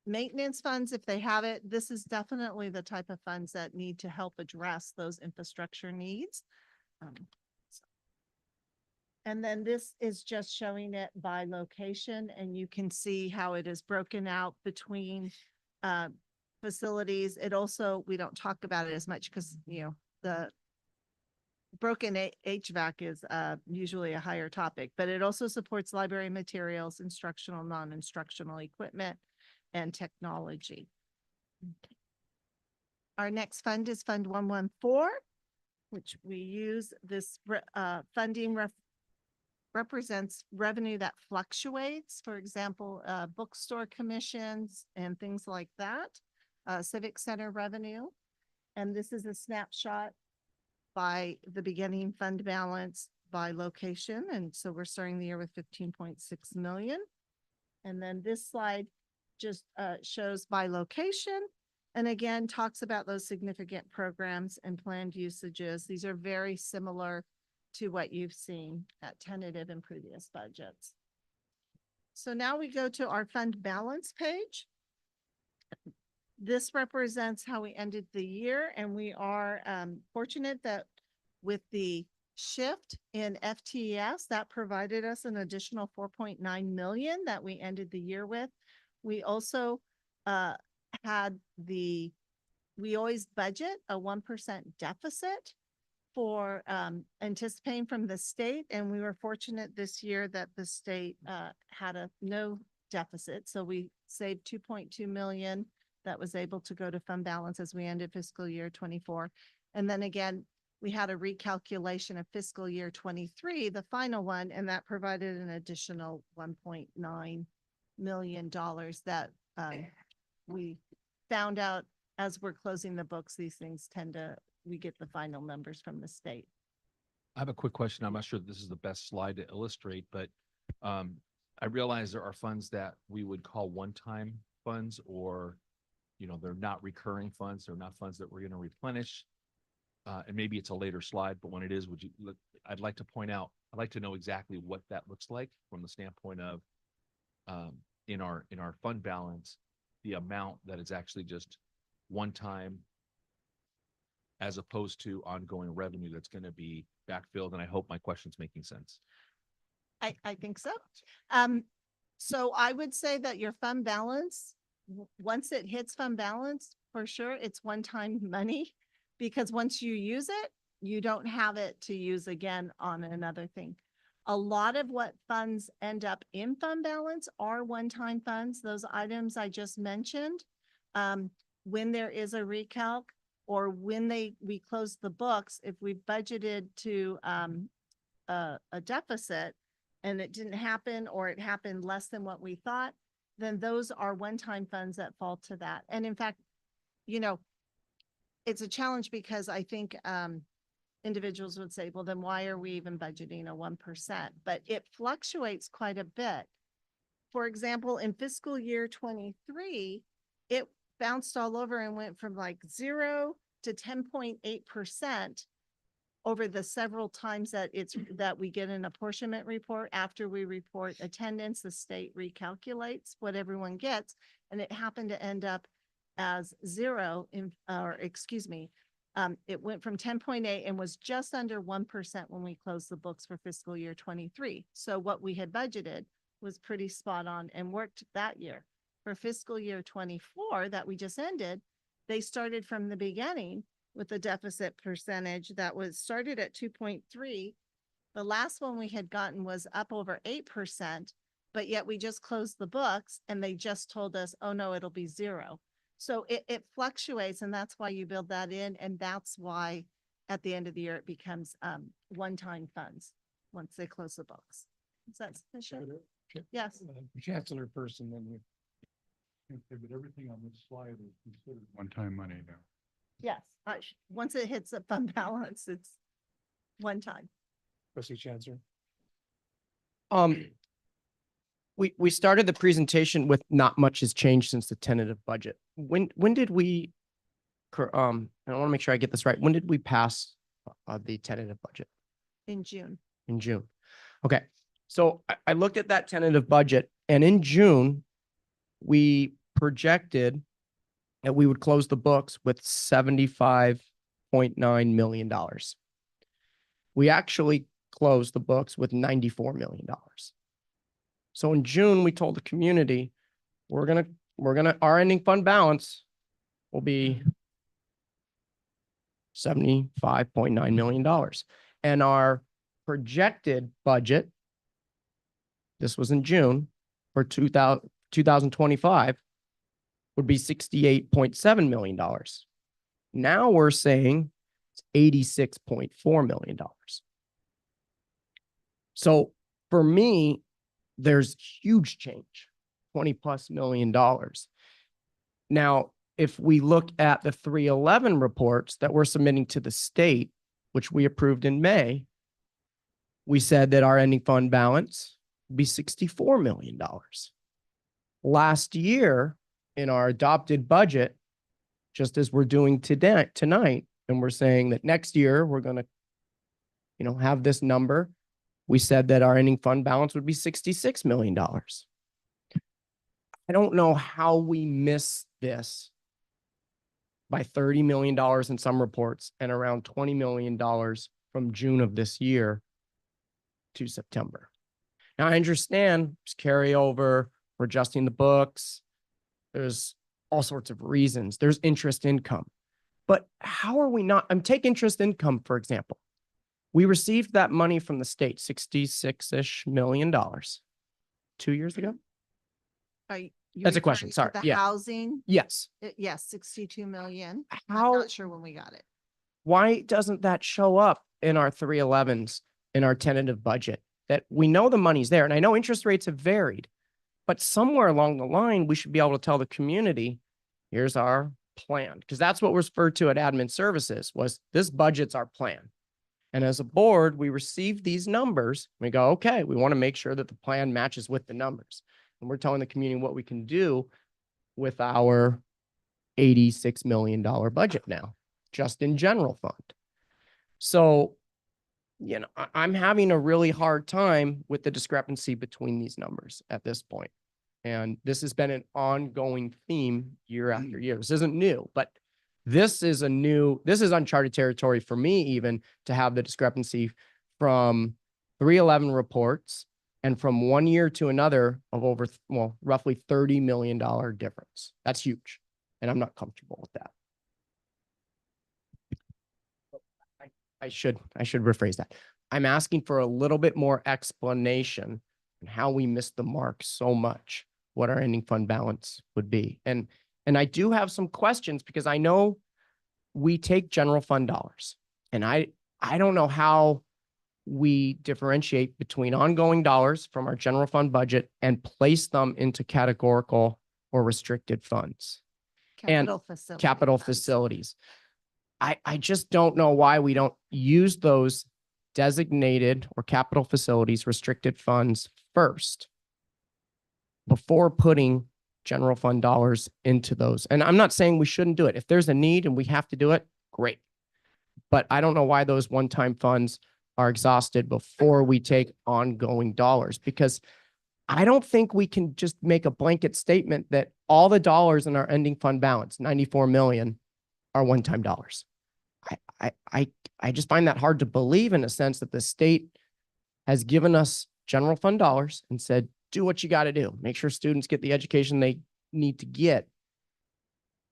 maintenance funds if they have it, this is definitely the type of funds that need to help address those infrastructure needs. And then this is just showing it by location, and you can see how it is broken out between facilities. It also, we don't talk about it as much because, you know, the broken HVAC is usually a higher topic, but it also supports library materials, instructional, non-instructional equipment, and technology. Okay. Our next fund is Fund 114, which we use this funding represents revenue that fluctuates. For example, bookstore commissions and things like that, civic center revenue. And this is a snapshot by the beginning fund balance by location. And so we're starting the year with 15.6 million. And then this slide just shows by location. And again, talks about those significant programs and planned usages. These are very similar to what you've seen at tentative and previous budgets. So now we go to our fund balance page. This represents how we ended the year, and we are fortunate that with the shift in FTES, that provided us an additional 4.9 million that we ended the year with. We also we always budget a 1% deficit for anticipating from the state, and we were fortunate this year that the state had no deficit. So we saved 2.2 million that was able to go to fund balance as we ended fiscal year 24. And then again, we had a recalculation of fiscal year 23, the final one, and that provided an additional $1.9 million that we found out as we're closing the books. These things we get the final numbers from the state. I have a quick question. I'm not sure this is the best slide to illustrate, but I realize there are funds that we would call one-time funds, or, they're not recurring funds. They're not funds that we're going to replenish. And maybe it's a later slide, but when it is, I'd like to point out, I'd like to know exactly what that looks like from the standpoint of in our fund balance, the amount that is actually just one time as opposed to ongoing revenue that's going to be backfilled. And I hope my question's making sense. I think so. So I would say that your fund balance, once it hits fund balance, for sure, it's one-time money, because once you use it, you don't have it to use again on another thing. A lot of what funds end up in fund balance are one-time funds. Those items I just mentioned, when there is a recalc, or when we close the books, if we budgeted to a deficit and it didn't happen, or it happened less than what we thought, then those are one-time funds that fall to that. And in fact, it's a challenge, because I think individuals would say, well, then why are we even budgeting a 1%? But it fluctuates quite a bit. For example, in fiscal year 23, it bounced all over and went from like 0 to 10.8% over the several times that we get an apportionment report. After we report attendance, the state recalculates what everyone gets, and it happened to end up as 0 it went from 10.8 and was just under 1% when we closed the books for fiscal year 23. So what we had budgeted was pretty spot on and worked that year. For fiscal year 24 that we just ended, they started from the beginning with a deficit percentage that was started at 2.3. The last one we had gotten was up over 8%, but yet we just closed the books and they just told us, oh no, it'll be 0. So it fluctuates, and that's why you build that in. And that's why at the end of the year, it becomes one-time funds once they close the books. Is that sufficient? Yes. Chancellor person, then but everything on this slide is considered one-time money now. Yes. Once it hits a fund balance, it's one time. Trustee Chancellor. We started the presentation with not much has changed since the tentative budget. When did we, I want to make sure I get this right. When did we pass the tentative budget? In June. In June. Okay. So I looked at that tentative budget, and in June, we projected that we would close the books with $75.9 million. We actually closed the books with $94 million. So in June, we told the community, our ending fund balance will be $75.9 million. And our projected budget, this was in June, for 2025, would be $68.7 million. Now we're saying it's $86.4 million. So for me, there's huge change, $20+ million. Now, if we look at the 311 reports that we're submitting to the state, which we approved in May, we said that our ending fund balance would be $64 million. Last year, in our adopted budget, just as we're doing tonight, and we're saying that next year we're going to, have this number, we said that our ending fund balance would be $66 million. I don't know how we missed this by $30 million in some reports and around $20 million from June of this year to September. Now, I understand it's carryover, we're adjusting the books. There's all sorts of reasons. There's interest income. But how are we not? Take interest income, for example. We received that money from the state, $66-ish million 2 years ago. That's a question. Sorry. The housing? Yes. Yes, 62 million. How? I'm not sure when we got it. Why doesn't that show up in our 311s in our tentative budget? That we know the money's there, and I know interest rates have varied, but somewhere along the line, we should be able to tell the community, here's our plan, because that's what was referred to at admin services was this budget's our plan. And as a board, we receive these numbers. We go, okay, we want to make sure that the plan matches with the numbers. And we're telling the community what we can do with our $86 million budget now, just in general fund. So, I'm having a really hard time with the discrepancy between these numbers at this point. And this has been an ongoing theme year after year. This isn't new, but this is uncharted territory for me, even to have the discrepancy from 311 reports and from one year to another of roughly $30 million difference. That's huge. And I'm not comfortable with that. I should rephrase that. I'm asking for a little bit more explanation on how we missed the mark so much, what our ending fund balance would be. And I do have some questions because I know we take general fund dollars, and I don't know how we differentiate between ongoing dollars from our general fund budget and place them into categorical or restricted funds. Capital facilities. I just don't know why we don't use those designated or capital facilities restricted funds first before putting general fund dollars into those. And I'm not saying we shouldn't do it. If there's a need and we have to do it, great. But I don't know why those one-time funds are exhausted before we take ongoing dollars, because I don't think we can just make a blanket statement that all the dollars in our ending fund balance, 94 million, are one-time dollars. I just find that hard to believe, in a sense that the state has given us general fund dollars and said, do what you got to do. Make sure students get the education they need to get,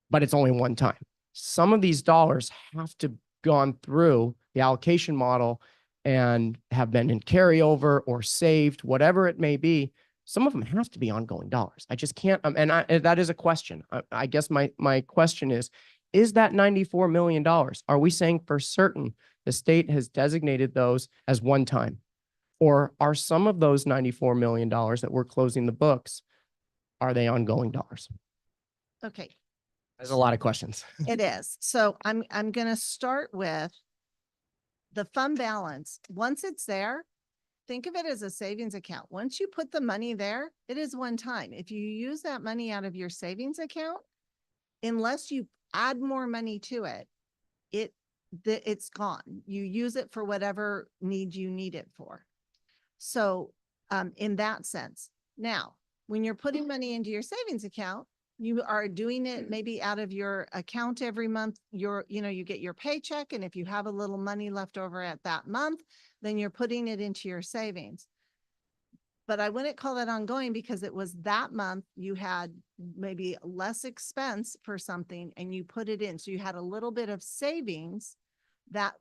but it's only one time. Some of these dollars have to gone through the allocation model and have been in carryover or saved, whatever it may be. Some of them have to be ongoing dollars. I just can't, and that is a question. I guess my question is that $94 million, are we saying for certain the state has designated those as one time? Or are some of those $94 million that we're closing the books, are they ongoing dollars? Okay. There's a lot of questions. It is. So I'm going to start with the fund balance. Once it's there, think of it as a savings account. Once you put the money there, it is one time. If you use that money out of your savings account, unless you add more money to it, it's gone. You use it for whatever need you need it for. So in that sense, now, when you're putting money into your savings account, you are doing it maybe out of your account every month. You get your paycheck, and if you have a little money left over at that month, then you're putting it into your savings. But I wouldn't call that ongoing, because it was that month you had maybe less expense for something and you put it in. So you had a little bit of savings that,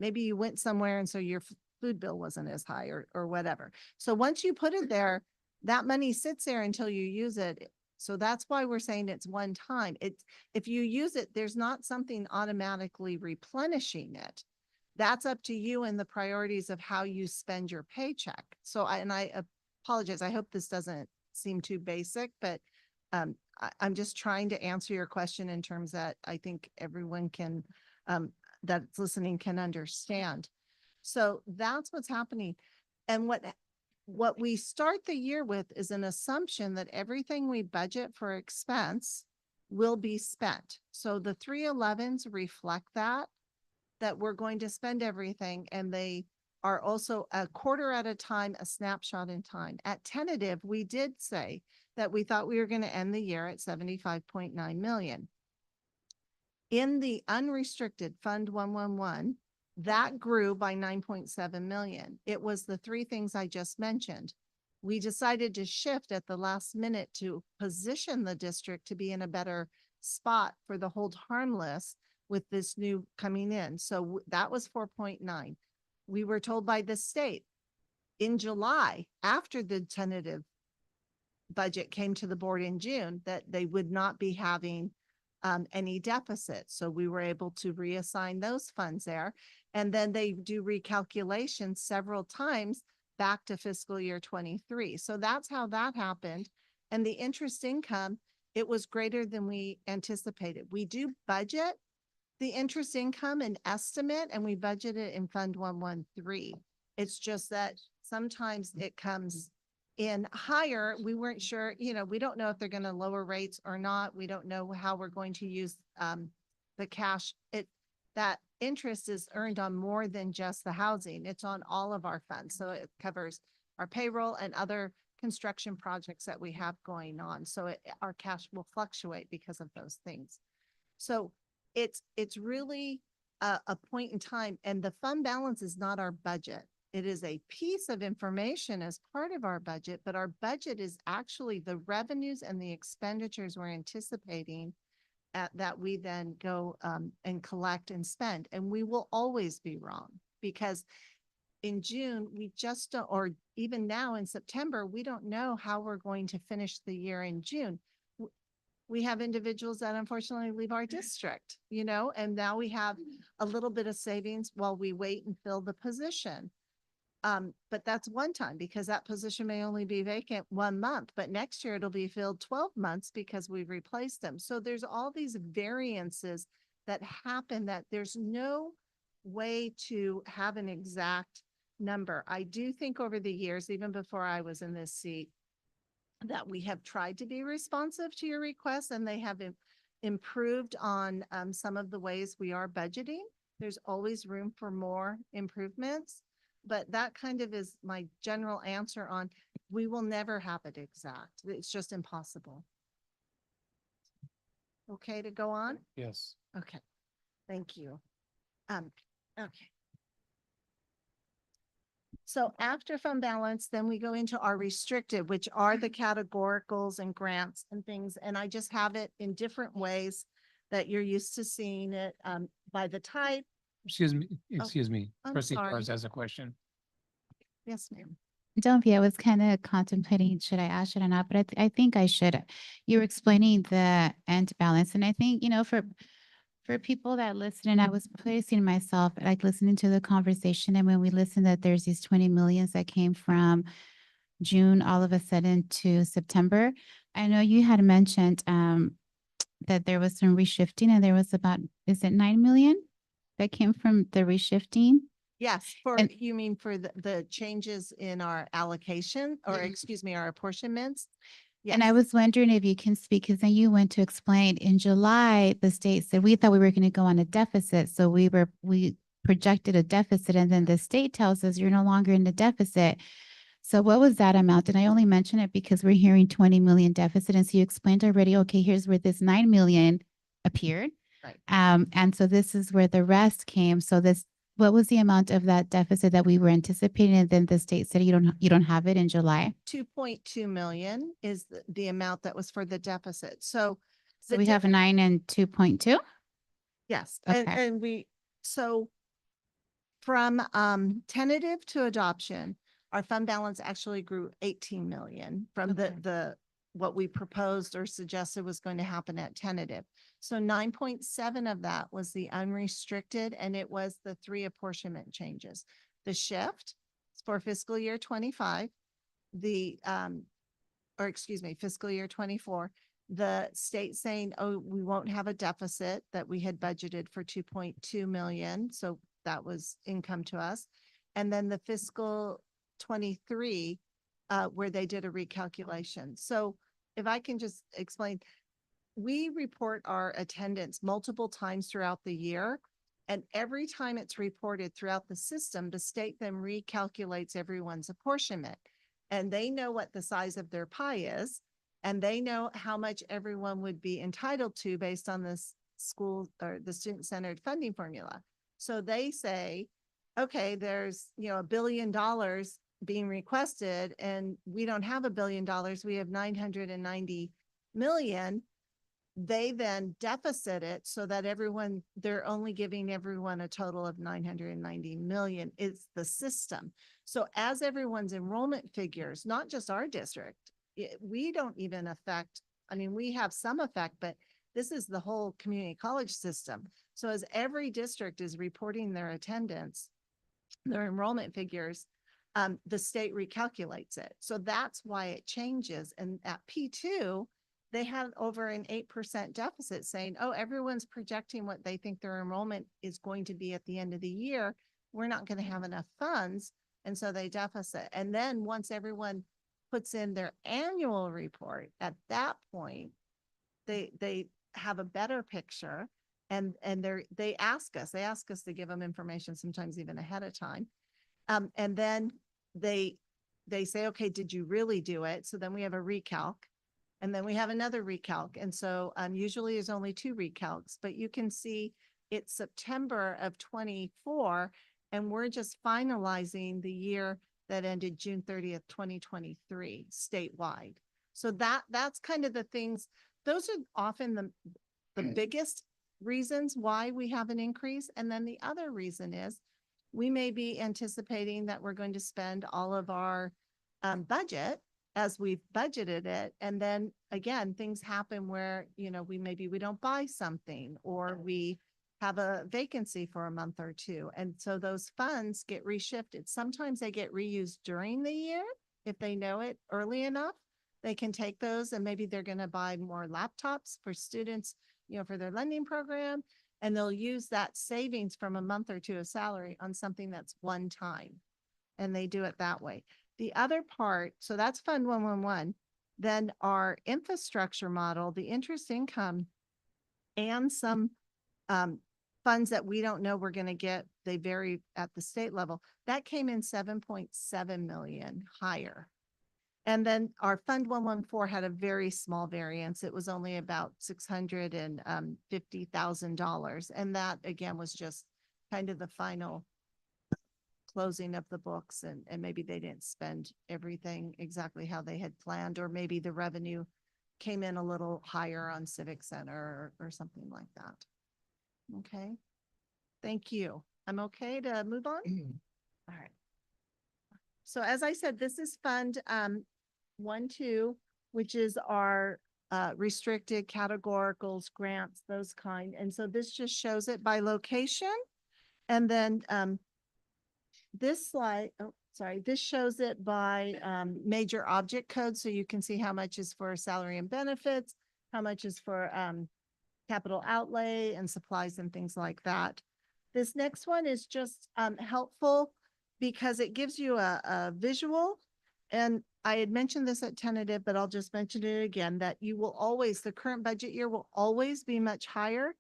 maybe you went somewhere and so your food bill wasn't as high or whatever. So once you put it there, that money sits there until you use it. So that's why we're saying it's one time. It's, if you use it, there's not something automatically replenishing it. That's up to you and the priorities of how you spend your paycheck. So I apologize. I hope this doesn't seem too basic, but I'm just trying to answer your question in terms that I think everyone can, that's listening can understand. So that's what's happening. And what we start the year with is an assumption that everything we budget for expense will be spent. So the 311s reflect that we're going to spend everything, and they are also a quarter at a time, a snapshot in time. At tentative, we did say that we thought we were going to end the year at 75.9 million. In the unrestricted Fund 111, that grew by 9.7 million. It was the three things I just mentioned. We decided to shift at the last minute to position the district to be in a better spot for the hold harmless with this new coming in. So that was 4.9. We were told by the state in July, after the tentative budget came to the board in June, that they would not be having any deficit. So we were able to reassign those funds there. And then they do recalculations several times back to fiscal year 23. So that's how that happened. And the interest income, it was greater than we anticipated. We do budget the interest income and estimate, and we budget it in Fund 113. It's just that sometimes it comes in higher. We weren't sure, we don't know if they're going to lower rates or not. We don't know how we're going to use the cash. That interest is earned on more than just the housing. It's on all of our funds. So it covers our payroll and other construction projects that we have going on. So our cash will fluctuate because of those things. So it's really a point in time, and the fund balance is not our budget. It is a piece of information as part of our budget, but our budget is actually the revenues and the expenditures we're anticipating that we then go and collect and spend. And we will always be wrong, because in June, we just don't, or even now in September, we don't know how we're going to finish the year in June. We have individuals that unfortunately leave our district, and now we have a little bit of savings while we wait and fill the position. But that's one time, because that position may only be vacant 1 month, but next year it'll be filled 12 months because we've replaced them. So there's all these variances that happen that there's no way to have an exact number. I do think over the years, even before I was in this seat, that we have tried to be responsive to your requests, and they have improved on some of the ways we are budgeting. There's always room for more improvements, but that kind of is my general answer on, we will never have it exact. It's just impossible. Okay to go on? Yes. Okay, thank you. Okay. So after fund balance, then we go into our restricted, which are the categoricals and grants and things. And I just have it in different ways that you're used to seeing it by the type. Excuse me. I'm Trustee sorry. Flores has a question. Yes, ma'am. Don't be, I was kind of contemplating, should I ask it or not, but I think I should. You were explaining the end balance. And I think, for people that listen, and I was placing myself, like listening to the conversation, and when we listen that there's these 20 millions that came from June all of a sudden to September. I know you had mentioned that there was some reshifting, and there was about, is it 9 million that came from the reshifting? Yes, you mean for the changes in our allocation, or excuse me, our apportionments? And I was wondering if you can speak, because then you went to explain in July, the state said we thought we were going to go on a deficit. So we projected a deficit, and then the state tells us you're no longer in the deficit. So what was that amount? And I only mention it because we're hearing 20 million deficit. And so you explained already, okay, here's where this 9 million appeared. Right. And so this is where the rest came. So what was the amount of that deficit that we were anticipating? And then the state said you don't have it in July. 2.2 million is the amount that was for the deficit. So we have 9 and 2.2. Yes. Okay. And so from tentative to adoption, our fund balance actually grew 18 million from the what we proposed or suggested was going to happen at tentative. So 9.7 of that was the unrestricted, and it was the 3 apportionment changes. The shift for fiscal year 25, fiscal year 24, the state saying, oh, we won't have a deficit, that we had budgeted for 2.2 million. So that was income to us. And then the fiscal 23, where they did a recalculation. So if I can just explain, we report our attendance multiple times throughout the year. And every time it's reported throughout the system, the state then recalculates everyone's apportionment. And they know what the size of their pie is, and they know how much everyone would be entitled to based on this school or the student-centered funding formula. So they say, okay, there's, $1 billion being requested, and we don't have $1 billion. We have 990 million. They then deficit it so that they're only giving everyone a total of 990 million. It's the system. So as everyone's enrollment figures, not just our district, we don't even affect, we have some effect, but this is the whole community college system. So as every district is reporting their attendance, their enrollment figures, the state recalculates it. So that's why it changes. And at P2, they had over an 8% deficit, saying, oh, everyone's projecting what they think their enrollment is going to be at the end of the year. We're not going to have enough funds. And so they deficit. And then once everyone puts in their annual report, at that point, they have a better picture. And they ask us to give them information, sometimes even ahead of time. And then they say, okay, did you really do it? So then we have a recalc. And then we have another recalc. And so usually there's only 2 recalcs, but you can see it's September of 24, and we're just finalizing the year that ended June 30th, 2023 statewide. So that's kind of the things. Those are often the biggest reasons why we have an increase. And then the other reason is we may be anticipating that we're going to spend all of our budget as we've budgeted it. And then again, things happen where, we don't buy something, or we have a vacancy for a month or 2. And so those funds get reshifted. Sometimes they get reused during the year. If they know it early enough, they can take those, and maybe they're going to buy more laptops for students, for their lending program. And they'll use that savings from a month or 2 of salary on something that's one time. And they do it that way. The other part, so that's Fund 111. Then our infrastructure model, the interest income and some funds that we don't know we're going to get, they vary at the state level. That came in 7.7 million higher. And then our Fund 114 had a very small variance. It was only about $650,000. And that again was just kind of the final closing of the books, and maybe they didn't spend everything exactly how they had planned, or maybe the revenue came in a little higher on Civic Center or something like that. Okay. Thank you. I'm okay to move on? All right. So as I said, this is Fund 1-2, which is our restricted categoricals, grants, those kind. And so this just shows it by location. And then this slide, this shows it by major object code. So you can see how much is for salary and benefits, how much is for capital outlay and supplies and things like that. This next one is just helpful because it gives you a visual. And I had mentioned this at tentative, but I'll just mention it again, that you will always, the current budget year will always be much higher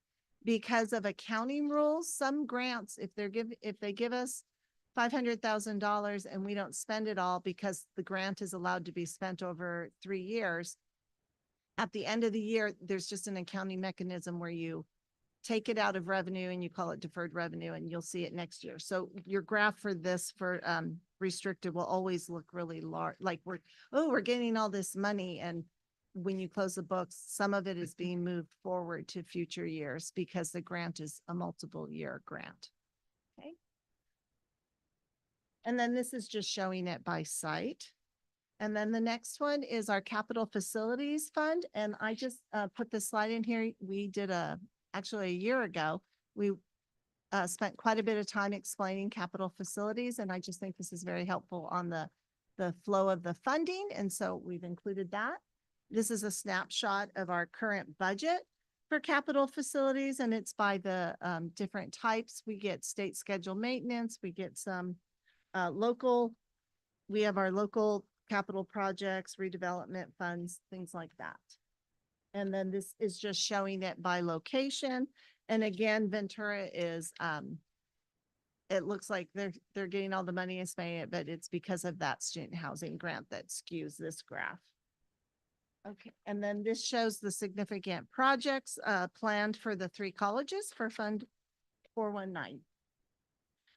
because of accounting rules. Some grants, if they give us $500,000 and we don't spend it all because the grant is allowed to be spent over 3 years, at the end of the year, there's just an accounting mechanism where you take it out of revenue and you call it deferred revenue, and you'll see it next year. So your graph for this for restricted will always look really large, like we're getting all this money, and when you close the books, some of it is being moved forward to future years because the grant is a multiple year grant. Okay. And then this is just showing it by site. And then the next one is our capital facilities fund. And I just put this slide in here. We did actually a year ago, we spent quite a bit of time explaining capital facilities. And I just think this is very helpful on the flow of the funding. And so we've included that. This is a snapshot of our current budget for capital facilities, and it's by the different types. We get state scheduled maintenance, we get some local, we have our local capital projects, redevelopment funds, things like that. And then this is just showing it by location. And again, Ventura is, it looks like they're getting all the money and spending it, but it's because of that student housing grant that skews this graph. Okay, and then this shows the significant projects planned for the 3 colleges for Fund 419.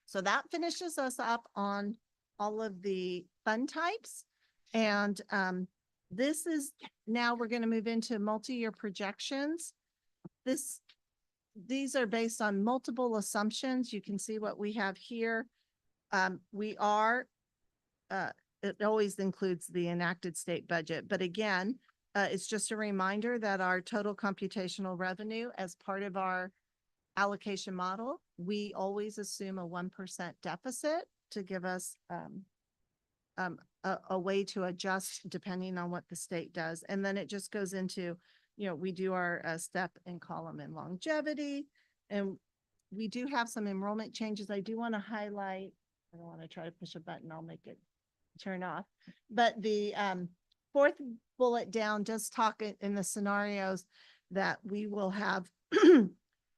So that finishes us up on all of the fund types. And this is, now we're going to move into multi-year projections. These are based on multiple assumptions. You can see what we have here. We are, it always includes the enacted state budget, but again, it's just a reminder that our total computational revenue as part of our allocation model, we always assume a 1% deficit to give us a way to adjust depending on what the state does. And then it just goes into, you know, we do our step and column and longevity, and we do have some enrollment changes. I do want to highlight, I don't want to try to push a button, I'll make it turn off. But the 4th bullet down does talk in the scenarios that we will have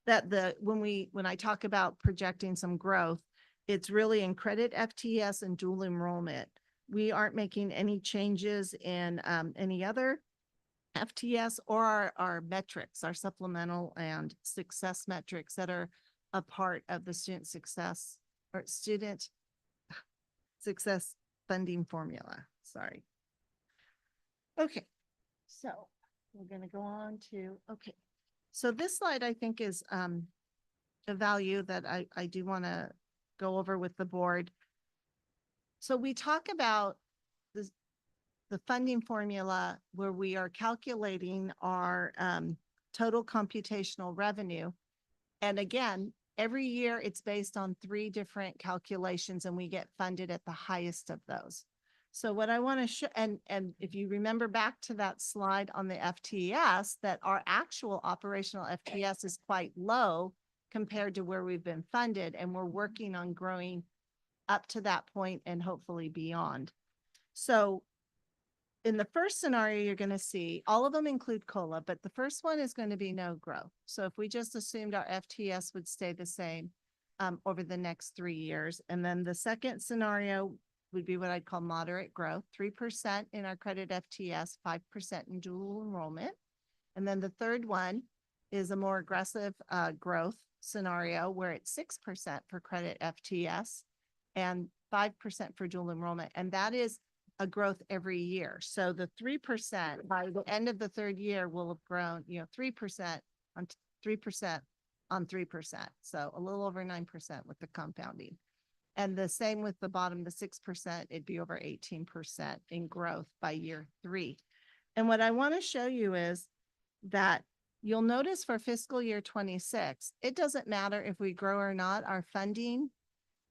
that when I talk about projecting some growth, it's really in credit FTS and dual enrollment. We aren't making any changes in any other FTS or our metrics, our supplemental and success metrics that are a part of the student success funding formula. Sorry. Okay, so we're going to go on to, okay. So this slide I think is a value that I do want to go over with the board. So we talk about the funding formula where we are calculating our total computational revenue. And again, every year it's based on 3 different calculations and we get funded at the highest of those. So what I want to show, and if you remember back to that slide on the FTS, that our actual operational FTS is quite low compared to where we've been funded, and we're working on growing up to that point and hopefully beyond. So in the first scenario, you're going to see all of them include COLA, but the first one is going to be no growth. So if we just assumed our FTS would stay the same over the next 3 years, and then the second scenario would be what I'd call moderate growth, 3% in our credit FTS, 5% in dual enrollment. And then the third one is a more aggressive growth scenario where it's 6% for credit FTS and 5% for dual enrollment. And that is a growth every year. So the 3% by the end of the 3rd year will have grown, 3% on 3% on 3%. So a little over 9% with the compounding. And the same with the bottom, the 6%, it'd be over 18% in growth by year 3. And what I want to show you is that you'll notice for fiscal year 26, it doesn't matter if we grow or not, our funding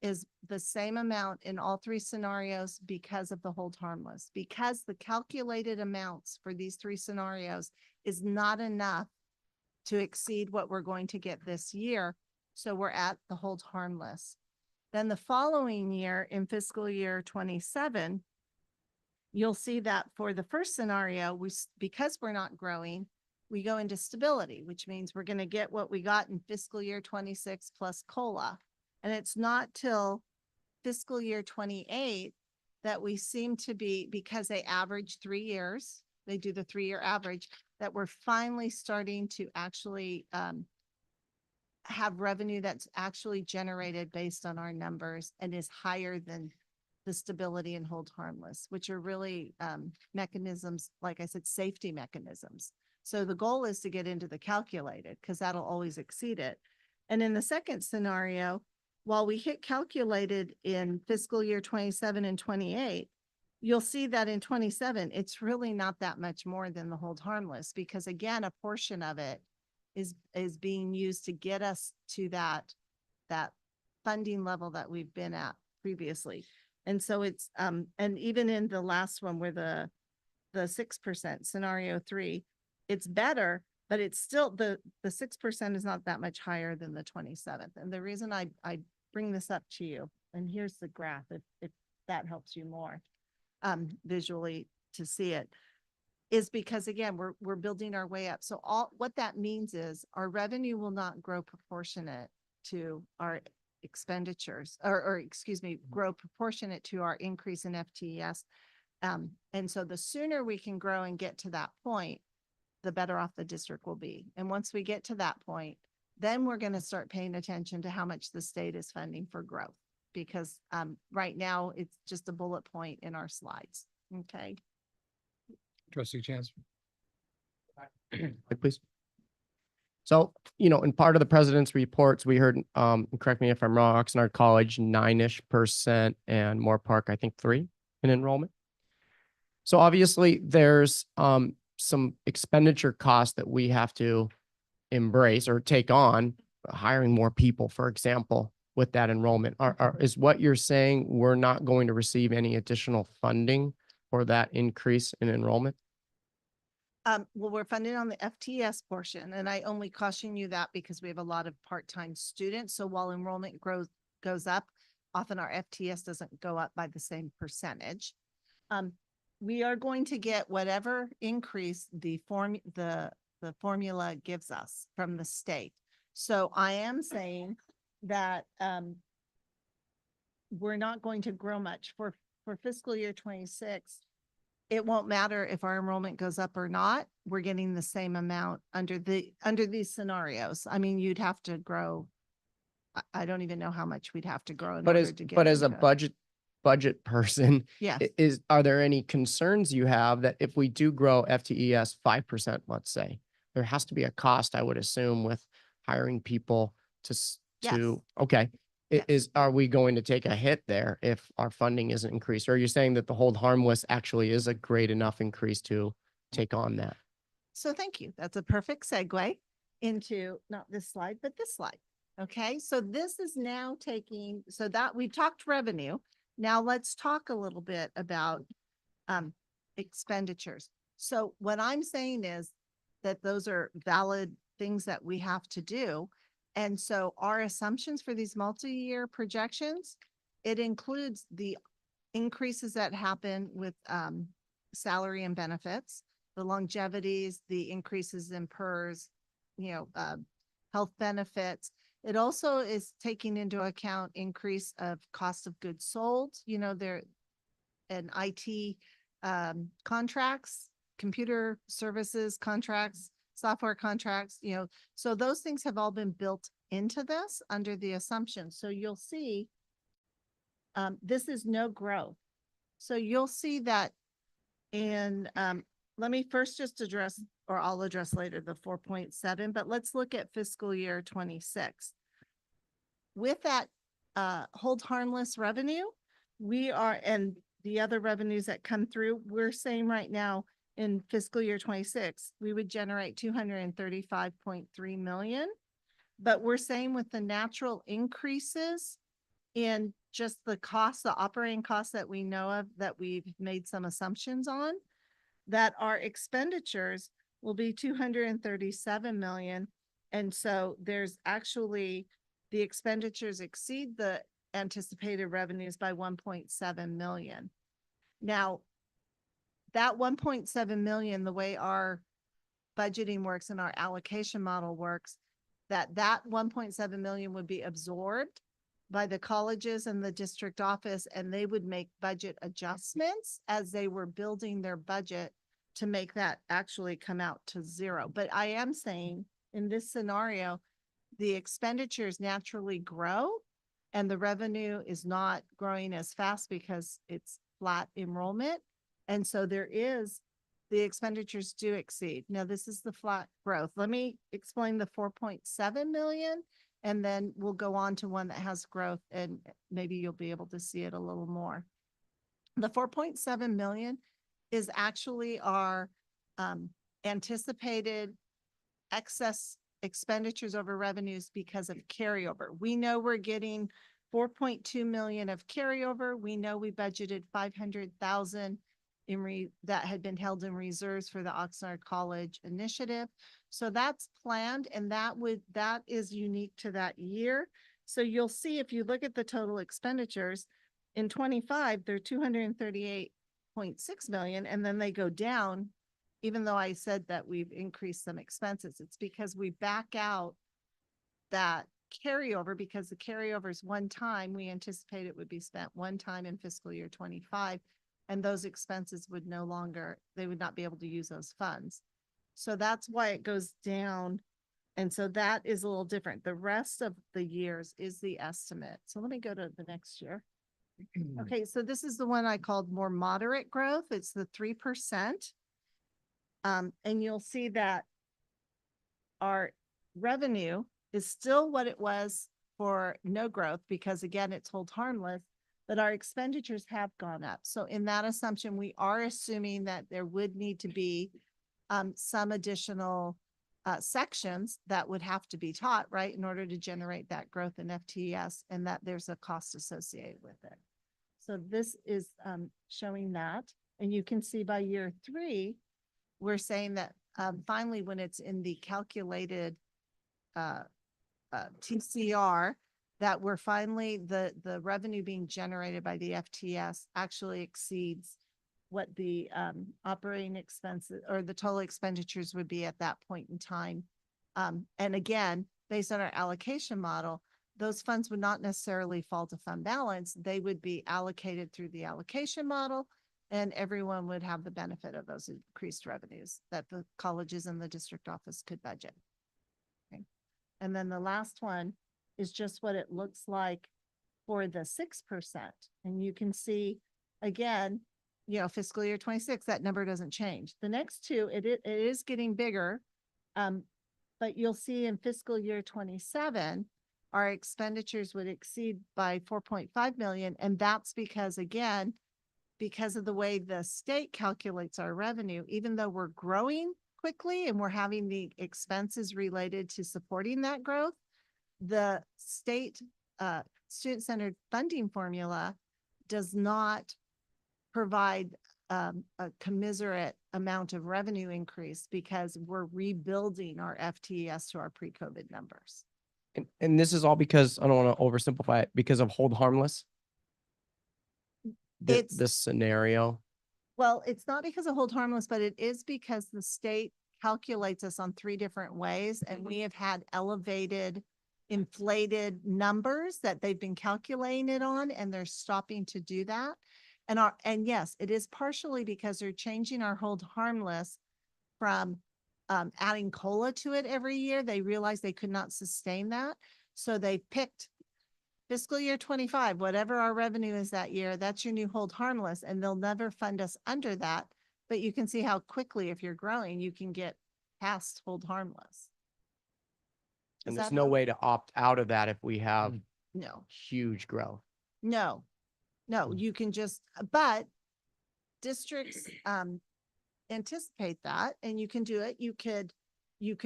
is the same amount in all 3 scenarios because of the hold harmless, because the calculated amounts for these 3 scenarios is not enough to exceed what we're going to get this year. So we're at the hold harmless. Then the following year in fiscal year 27, you'll see that for the first scenario, because we're not growing, we go into stability, which means we're going to get what we got in fiscal year 26 plus COLA. And it's not till fiscal year 28 that we seem to be, because they average 3 years, they do the 3-year average, that we're finally starting to actually have revenue that's actually generated based on our numbers and is higher than the stability and hold harmless, which are really mechanisms, like I said, safety mechanisms. So the goal is to get into the calculated because that'll always exceed it. And in the second scenario, while we hit calculated in fiscal year 27 and 28, you'll see that in 27, it's really not that much more than the hold harmless, because again, a portion of it is being used to get us to that funding level that we've been at previously. And so it's, and even in the last one where the 6% scenario 3, it's better, but it's still the 6% is not that much higher than the 27th. And the reason I bring this up to you, and here's the graph, if that helps you more visually to see it, is because again, we're building our way up. So what that means is our revenue will not grow proportionate to our expenditures, or excuse me, grow proportionate to our increase in FTES. And so the sooner we can grow and get to that point, the better off the district will be. And once we get to that point, then we're going to start paying attention to how much the state is funding for growth, because right now it's just a bullet point in our slides. Okay. Trustee Chance. Please. So, in part of the president's reports, we heard, correct me if I'm wrong, Oxnard College, 9-ish%, and Moore Park, I think 3% in enrollment. So obviously there's some expenditure costs that we have to embrace or take on, hiring more people, for example, with that enrollment. Is what you're saying we're not going to receive any additional funding for that increase in enrollment? Well, we're funded on the FTS portion, and I only caution you that because we have a lot of part-time students. So while enrollment goes up, often our FTS doesn't go up by the same percentage. We are going to get whatever increase the formula gives us from the state. So I am saying that we're not going to grow much for fiscal year 26. It won't matter if our enrollment goes up or not. We're getting the same amount under these scenarios. I mean, you'd have to grow. I don't even know how much we'd have to grow in order to get. But as a into budget person, Yes. Are there any concerns you have that if we do grow FTES 5%, let's say, there has to be a cost, I would assume, with hiring people Yes. okay. Yes. Are we going to take a hit there if our funding isn't increased? Or are you saying that the hold harmless actually is a great enough increase to take on that? So thank you. That's a perfect segue into not this slide, but this slide. Okay, so this is now taking, so that we've talked revenue. Now let's talk a little bit about expenditures. So what I'm saying is that those are valid things that we have to do. And so our assumptions for these multi-year projections, it includes the increases that happen with salary and benefits, the longevities, the increases in PERS, health benefits. It also is taking into account increase of cost of goods sold, there and IT contracts, computer services contracts, software contracts, so those things have all been built into this under the assumption. So you'll see this is no growth. So you'll see that in, let me first just address, or I'll address later, the 4.7, but let's look at fiscal year 26. With that hold harmless revenue, we are, and the other revenues that come through, we're saying right now in fiscal year 26, we would generate 235.3 million. But we're saying with the natural increases in just the costs, the operating costs that we know of, that we've made some assumptions on, that our expenditures will be 237 million. And so there's actually, the expenditures exceed the anticipated revenues by 1.7 million. Now, that 1.7 million, the way our budgeting works and our allocation model works, that 1.7 million would be absorbed by the colleges and the district office, and they would make budget adjustments as they were building their budget to make that actually come out to zero. But I am saying in this scenario, the expenditures naturally grow and the revenue is not growing as fast because it's flat enrollment. And so the expenditures do exceed. Now this is the flat growth. Let me explain the 4.7 million, and then we'll go on to one that has growth, and maybe you'll be able to see it a little more. The 4.7 million is actually our anticipated excess expenditures over revenues because of carryover. We know we're getting 4.2 million of carryover. We know we budgeted 500,000 that had been held in reserves for the Oxnard College initiative. So that's planned, and that is unique to that year. So you'll see if you look at the total expenditures in 25, they're 238.6 million, and then they go down. Even though I said that we've increased some expenses, it's because we back out that carryover, because the carryover is one time. We anticipate it would be spent one time in fiscal year 25, and those expenses would they would not be able to use those funds. So that's why it goes down. And so that is a little different. The rest of the years is the estimate. So let me go to the next year. Okay, so this is the one I called more moderate growth. It's the 3%. And you'll see that our revenue is still what it was for no growth, because again, it's hold harmless, but our expenditures have gone up. So in that assumption, we are assuming that there would need to be some additional sections that would have to be taught, right, in order to generate that growth in FTES, and that there's a cost associated with it. So this is showing that, and you can see by year 3, we're saying that finally, when it's in the calculated TCR, that we're finally, the revenue being generated by the FTS actually exceeds what the operating expenses or the total expenditures would be at that point in time. And again, based on our allocation model, those funds would not necessarily fall to fund balance. They would be allocated through the allocation model, and everyone would have the benefit of those increased revenues that the colleges and the district office could budget. Okay. And then the last one is just what it looks like for the 6%. And you can see, again, fiscal year 26, that number doesn't change. The next two, it is getting bigger. But you'll see in fiscal year 27, our expenditures would exceed by 4.5 million. And that's because, again, because of the way the state calculates our revenue, even though we're growing quickly and we're having the expenses related to supporting that growth, the state student-centered funding formula does not provide a commensurate amount of revenue increase, because we're rebuilding our FTES to our pre-COVID numbers. And this is all because, I don't want to oversimplify it, because of hold harmless. This scenario. Well, it's not because of hold harmless, but it is because the state calculates us on 3 different ways, and we have had elevated, inflated numbers that they've been calculating it on, and they're stopping to do that. And yes, it is partially because they're changing our hold harmless from adding COLA to it every year. They realized they could not sustain that. So they picked fiscal year 25, whatever our revenue is that year, that's your new hold harmless, and they'll never fund us under that. But you can see how quickly, if you're growing, you can get past hold harmless. And there's no way to opt out of that if we have No, huge growth. no, you can just, but districts anticipate that, and you can do it. You could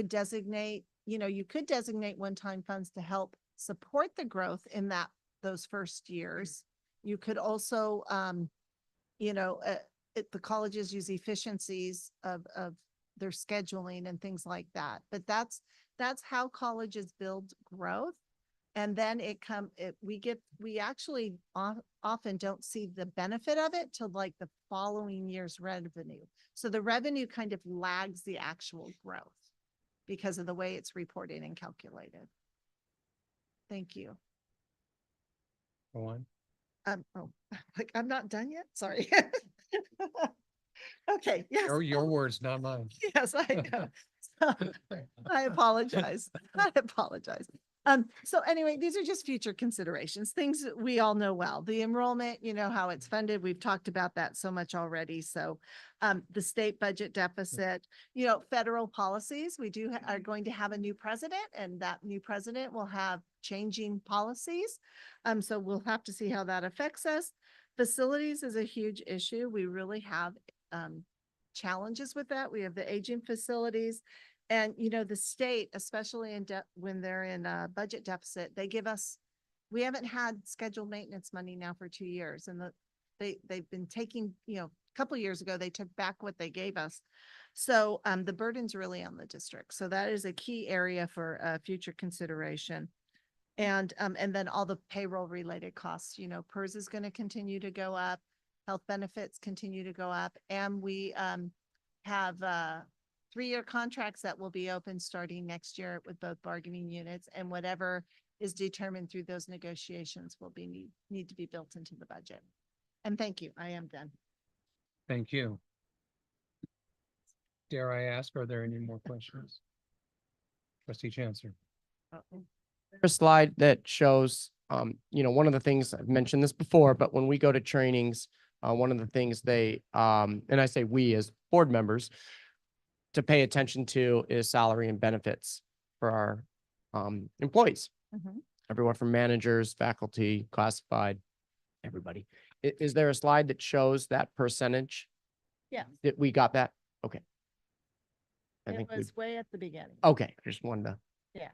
designate, you could designate one-time funds to help support the growth in those first years. You could also, the colleges use efficiencies of their scheduling and things like that. But that's how colleges build growth. And then we actually often don't see the benefit of it till like the following year's revenue. So the revenue kind of lags the actual growth because of the way it's reported and calculated. Thank you. Go on. I'm not done yet. Sorry. Okay. Yes. Your words, not mine. Yes, I know. I apologize. I apologize. So anyway, these are just future considerations, things that we all know well. The enrollment, how it's funded. We've talked about that so much already. So the state budget deficit, federal policies, we are going to have a new president, and that new president will have changing policies. So we'll have to see how that affects us. Facilities is a huge issue. We really have challenges with that. We have the aging facilities. And, you know, the state, especially when they're in a budget deficit, we haven't had scheduled maintenance money now for 2 years. And they've been taking, you know, a couple years ago, they took back what they gave us. So the burden's really on the district. So that is a key area for future consideration. And then all the payroll related costs, you know, PERS is going to continue to go up, health benefits continue to go up. And we have 3-year contracts that will be open starting next year with both bargaining units, and whatever is determined through those negotiations will be need to be built into the budget. And thank you. I am done. Thank you. Dare I ask, are there any more questions? Trustee Chancellor. A slide that shows, you know, one of the things, I've mentioned this before, but when we go to trainings, one of the things they, and I say we as board members, to pay attention to is salary and benefits for our employees. Everyone from managers, faculty, classified, everybody. Is there a slide that shows that percentage? Yeah. That we got that? Okay. It was way at the beginning. Okay, I just wanted to. Yeah,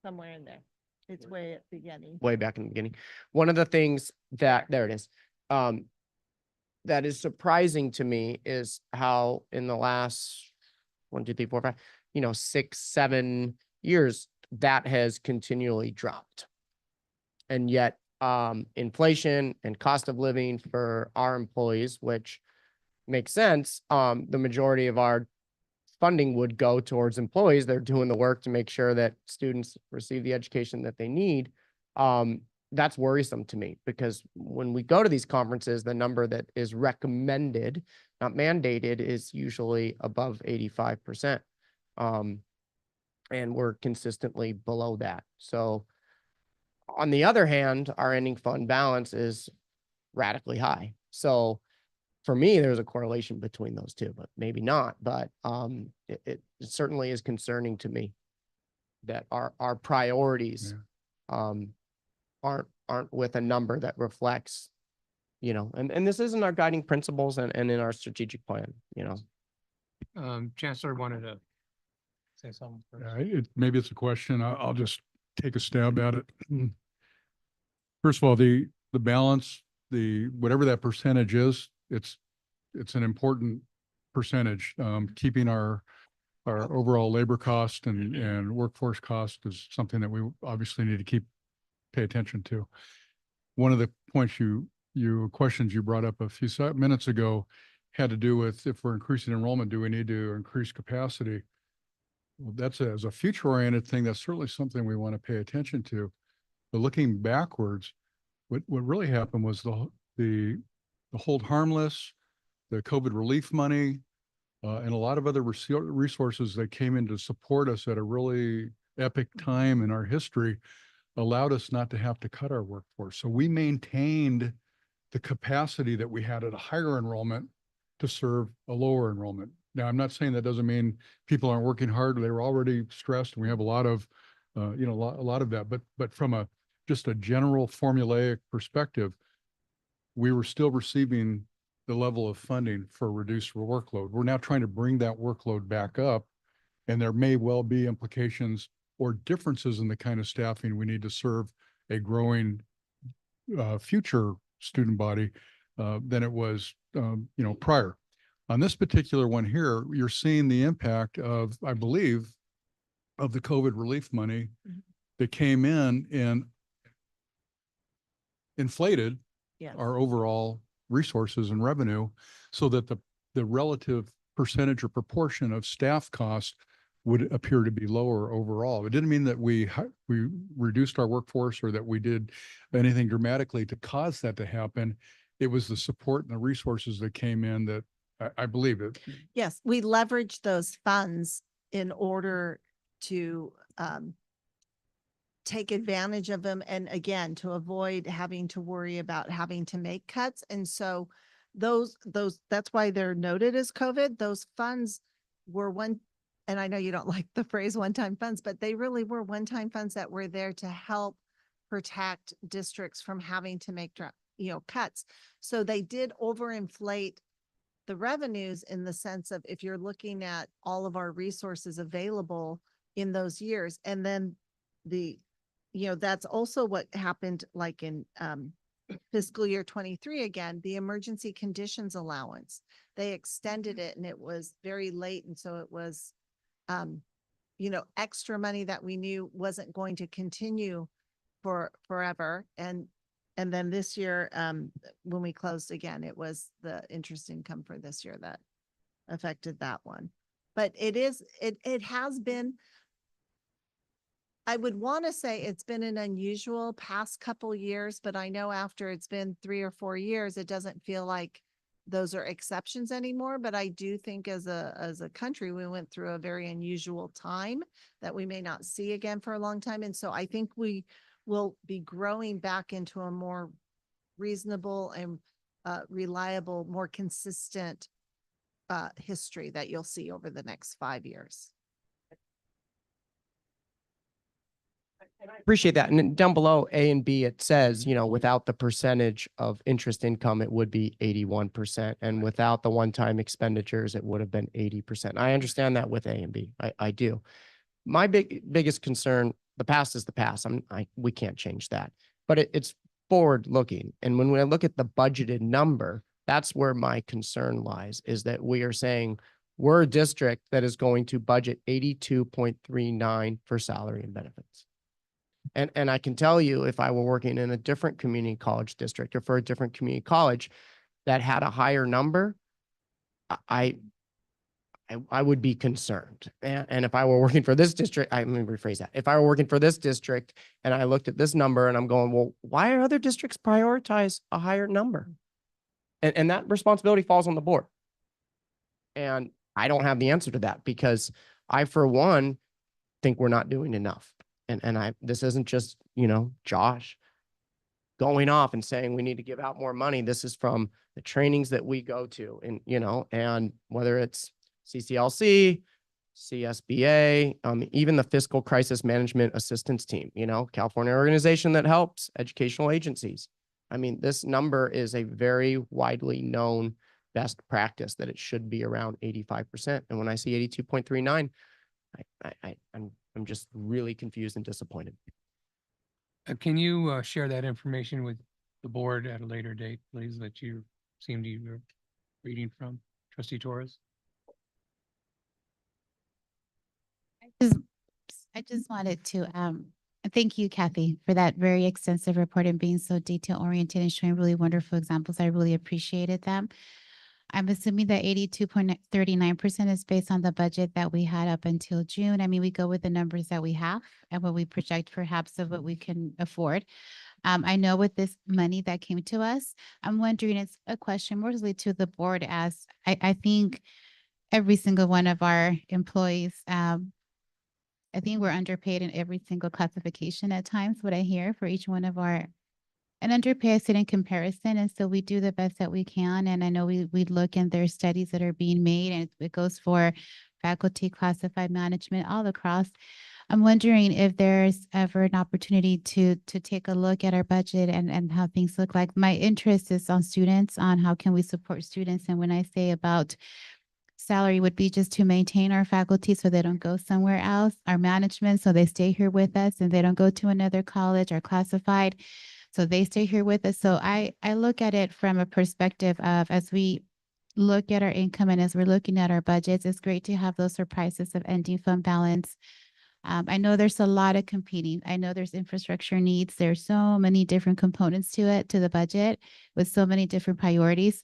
somewhere in there. It's way at the beginning. Way back in the beginning. One of the things that, there it is, that is surprising to me is how in the last 1, 2, 3, 4, 5, you know, 6, 7 years, that has continually dropped. And yet, inflation and cost of living for our employees, which makes sense, the majority of our funding would go towards employees. They're doing the work to make sure that students receive the education that they need. That's worrisome to me, because when we go to these conferences, the number that is recommended, not mandated, is usually above 85%. And we're consistently below that. So on the other hand, our ending fund balance is radically high. So for me, there's a correlation between those two, but maybe not. But it certainly is concerning to me that our priorities aren't with a number that reflects, you know, and this isn't our guiding principles and in our strategic plan, you know. Chancellor wanted to say something first. Maybe it's a question. I'll just take a stab at it. First of all, the balance, whatever that percentage is, it's an important percentage. Keeping our overall labor cost and workforce cost is something that we obviously need to pay attention to. One of the points questions you brought up a few minutes ago had to do with, if we're increasing enrollment, do we need to increase capacity? Well, that's as a future-oriented thing, that's certainly something we want to pay attention to. But looking backwards, what really happened was the hold harmless, the COVID relief money, and a lot of other resources that came in to support us at a really epic time in our history allowed us not to have to cut our workforce. So we maintained the capacity that we had at a higher enrollment to serve a lower enrollment. Now, I'm not saying that doesn't mean people aren't working hard. They were already stressed, and we have a lot of, you know, a lot of that. But from just a general formulaic perspective, we were still receiving the level of funding for reduced workload. We're now trying to bring that workload back up, and there may well be implications or differences in the kind of staffing we need to serve a growing future student body than it was, you know, prior. On this particular one here, you're seeing the impact of, I believe, of the COVID relief money that came in and inflated our overall resources and revenue, so that the relative percentage or proportion of staff cost would appear to be lower overall. It didn't mean that we reduced our workforce or that we did anything dramatically to cause that to happen. It was the support and the resources that came in that I believe it. Yes, we leveraged those funds in order to take advantage of them. And again, to avoid having to worry about having to make cuts. And so that's why they're noted as COVID. Those funds were and I know you don't like the phrase one-time funds, but they really were one-time funds that were there to help protect districts from having to make cuts. So they did overinflate the revenues in the sense of if you're looking at all of our resources available in those years. And then that's also what happened like in fiscal year 23, again, the emergency conditions allowance. They extended it and it was very late. And so it was, extra money that we knew wasn't going to continue for forever. And then this year, when we closed again, it was the interest income for this year that affected that one. But it has been, I would want to say it's been an unusual past couple years, but I know after it's been 3 or 4 years, it doesn't feel like those are exceptions anymore. But I do think as a country, we went through a very unusual time that we may not see again for a long time. And so I think we will be growing back into a more reasonable and reliable, more consistent history that you'll see over the next 5 years. I appreciate that. And then down below A and B, it says, without the percentage of interest income, it would be 81%. And without the one-time expenditures, it would have been 80%. I understand that with A and B. I do. My biggest concern, the past is the past. We can't change that, but it's forward looking. And when we look at the budgeted number, that's where my concern lies, is that we are saying we're a district that is going to budget 82.39 for salary and benefits. And I can tell you, if I were working in a different community college district or for a different community college that had a higher number, I would be concerned. And if I were working for this district, let me rephrase that. If I were working for this district and I looked at this number and I'm going, well, why are other districts prioritize a higher number? And that responsibility falls on the board. And I don't have the answer to that because I, for one, think we're not doing enough. And this isn't just, Josh going off and saying we need to give out more money. This is from the trainings that we go to and, and whether it's CCLC, CSBA, even the Fiscal Crisis Management Assistance Team, California organization that helps educational agencies. I mean, this number is a very widely known best practice that it should be around 85%. And when I see 82.39, I'm just really confused and disappointed. Can you share that information with the board at a later date, please, that you seem to be reading from? Trustee Torres? I just wanted to thank you, Kathy, for that very extensive report and being so detail oriented and showing really wonderful examples. I really appreciated them. I'm assuming that 82.39% is based on the budget that we had up until June. I mean, we go with the numbers that we have and what we project perhaps of what we can afford. I know with this money that came to us, I'm wondering, it's a question mostly to the board, as I think every single one of our employees, I think we're underpaid in every single classification at times, what I hear for each one of our, and underpaid I said in comparison. And so we do the best that we can. And I know we look and there's studies that are being made, and it goes for faculty, classified management, all across. I'm wondering if there's ever an opportunity to take a look at our budget and how things look like. My interest is on students, on how can we support students. And when I say about salary, would be just to maintain our faculty so they don't go somewhere else, our management so they stay here with us and they don't go to another college, or classified so they stay here with us. So I look at it from a perspective of, as we look at our income and as we're looking at our budgets, it's great to have those surprises of ending fund balance. I know there's a lot of competing. I know there's infrastructure needs. There's so many different components to it, to the budget, with so many different priorities.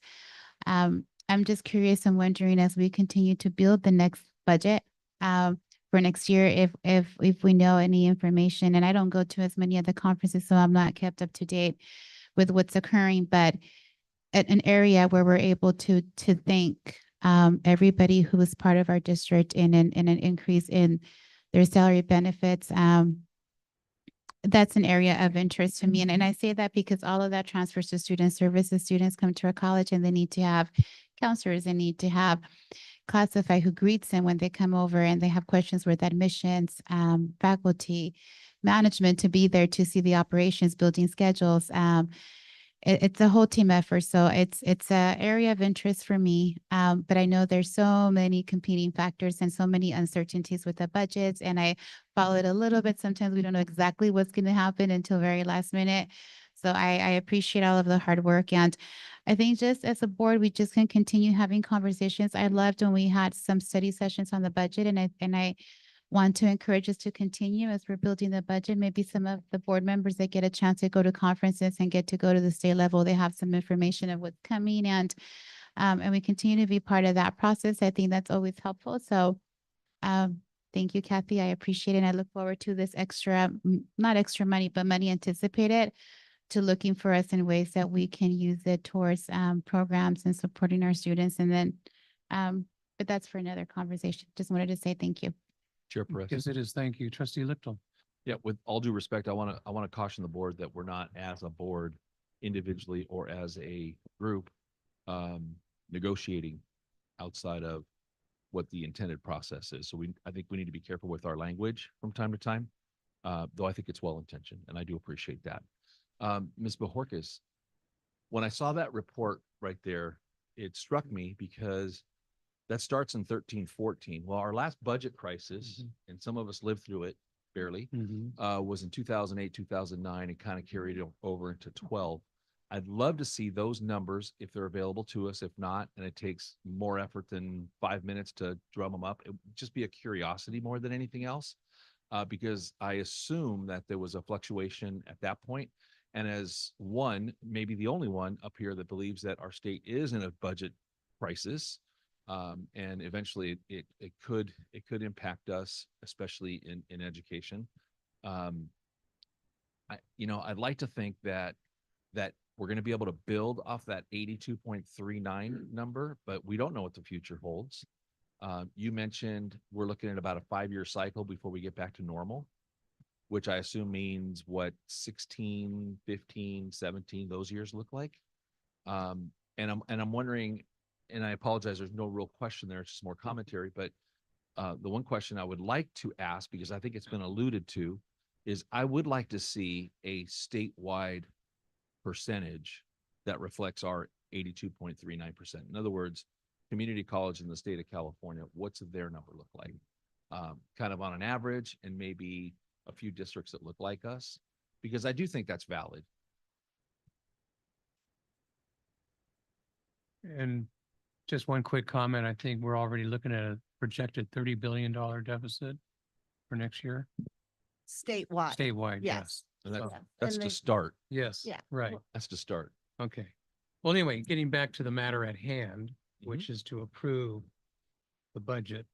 I'm just curious and wondering, as we continue to build the next budget for next year, if we know any information. And I don't go to as many of the conferences, so I'm not kept up to date with what's occurring, but an area where we're able to thank everybody who was part of our district in an increase in their salary benefits. That's an area of interest to me. And I say that because all of that transfers to student services. Students come to our college and they need to have counselors. They need to have classified who greets them when they come over and they have questions with admissions, faculty, management to be there to see the operations, building schedules. it's a whole team effort. So it's a area of interest for me. But I know there's so many competing factors and so many uncertainties with the budgets. And I follow it a little bit. Sometimes we don't know exactly what's going to happen until very last minute. So I appreciate all of the hard work. And I think just as a board, we just can continue having conversations. I loved when we had some study sessions on the budget, and I want to encourage us to continue as we're building the budget. Maybe some of the board members that get a chance to go to conferences and get to go to the state level, they have some information of what's coming, and we continue to be part of that process. I think that's always helpful. So thank you, Kathy. I appreciate it. And I look forward to this extra, not extra money, but money anticipated, to looking for us in ways that we can use it towards programs and supporting our students. And then, but that's for another conversation. Just wanted to say thank you. Chair Perez. Yes, it is. Thank you. Trustee Lipton. Yeah, with all due respect, I want to caution the board that we're not, as a board, individually or as a group, negotiating outside of what the intended process is. So I think we need to be careful with our language from time to time, though I think it's well intentioned, and I do appreciate that. Ms. Bojorquez, when I saw that report right there, it struck me because that starts in 13-14. Well, our last budget crisis, and some of us lived through it barely, was in 2008, 2009, and kind of carried it over into 12. I'd love to see those numbers if they're available to us. If not, and it takes more effort than 5 minutes to drum them up, it would just be a curiosity more than anything else, because I assume that there was a fluctuation at that point. And as one, maybe the only one up here that believes that our state is in a budget crisis, and eventually it could impact us, especially in education. I'd like to think that we're going to be able to build off that 82.39 number, but we don't know what the future holds. You mentioned we're looking at about a 5-year cycle before we get back to normal, which I assume means what 16, 15, 17, those years look like. And I'm wondering, and I apologize, there's no real question there, it's just more commentary, but the one question I would like to ask, because I think it's been alluded to, is I would like to see a statewide percentage that reflects our 82.39%. In other words, community college in the state of California, what's their number look like? Kind of on an average, and maybe a few districts that look like us, because I do think that's valid. And just one quick comment. I think we're already looking at a projected $30 billion deficit for next year. Statewide. Statewide, Yes. And that's, Yeah. that's And to they- start. Yes. Yeah. Right. That's to start. Okay. Well, anyway, getting back to the matter at hand, which is to approve the budget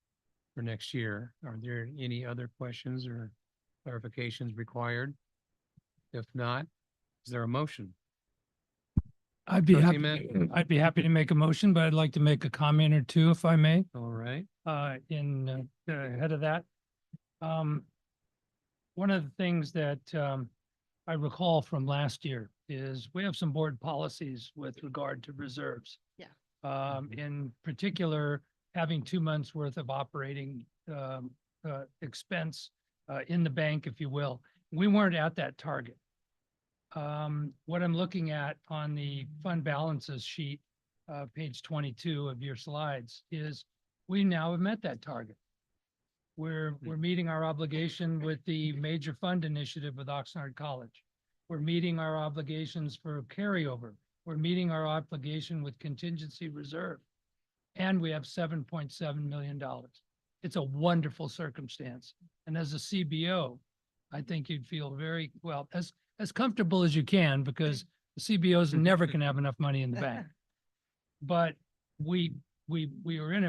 for next year. Are there any other questions or clarifications required? If not, is there a motion? I'd be Trustee happy, Mann? I'd be happy to make a motion, but I'd like to make a comment or two if I may, All right. ahead of that. One of the things that I recall from last year is we have some board policies with regard to reserves. Yeah. In particular, having 2 months worth of operating expense in the bank, if you will. We weren't at that target. What I'm looking at on the fund balances sheet, page 22 of your slides, is we now have met that target. We're meeting our obligation with the major fund initiative with Oxnard College. We're meeting our obligations for carryover. We're meeting our obligation with contingency reserve. And we have $7.7 million. It's a wonderful circumstance. And as a CBO, I think you'd feel very, well, as comfortable as you can, because the CBO is never going to have enough money in the bank. But we were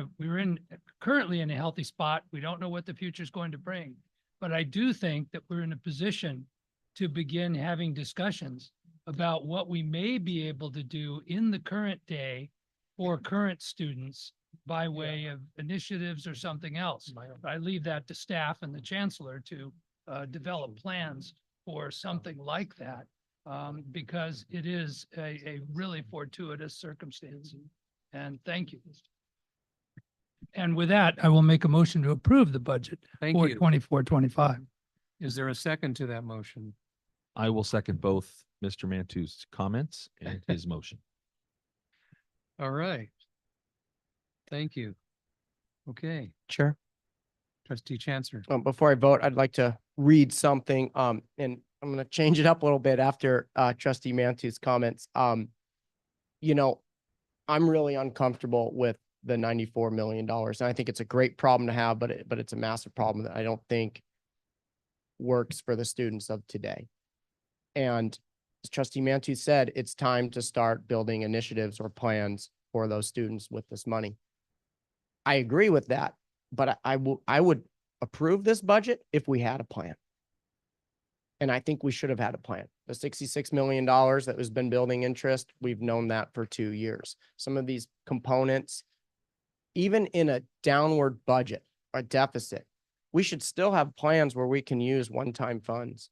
currently in a healthy spot. We don't know what the future is going to bring, but I do think that we're in a position to begin having discussions about what we may be able to do in the current day for current students by way of initiatives or something else. I leave that to staff and the chancellor to develop plans for something like that, because it is a really fortuitous circumstance. And thank you. And with that, I will make a motion to approve the budget Thank for you. 24-25. Is there a second to that motion? I will second both Mr. Mantu's comments and his motion. All right. Thank you. Okay, Chair. trustee Chancellor. Before I vote, I'd like to read something, and I'm gonna change it up a little bit after trustee Mantu's comments. You know, I'm really uncomfortable with the $94 million. And I think it's a great problem to have, but it's a massive problem that I don't think works for the students of today. And as trustee Mantu said, it's time to start building initiatives or plans for those students with this money. I agree with that, but I would approve this budget if we had a plan. And I think we should have had a plan. The $66 million that has been building interest, we've known that for 2 years. Some of these components, even in a downward budget or deficit, we should still have plans where we can use one-time funds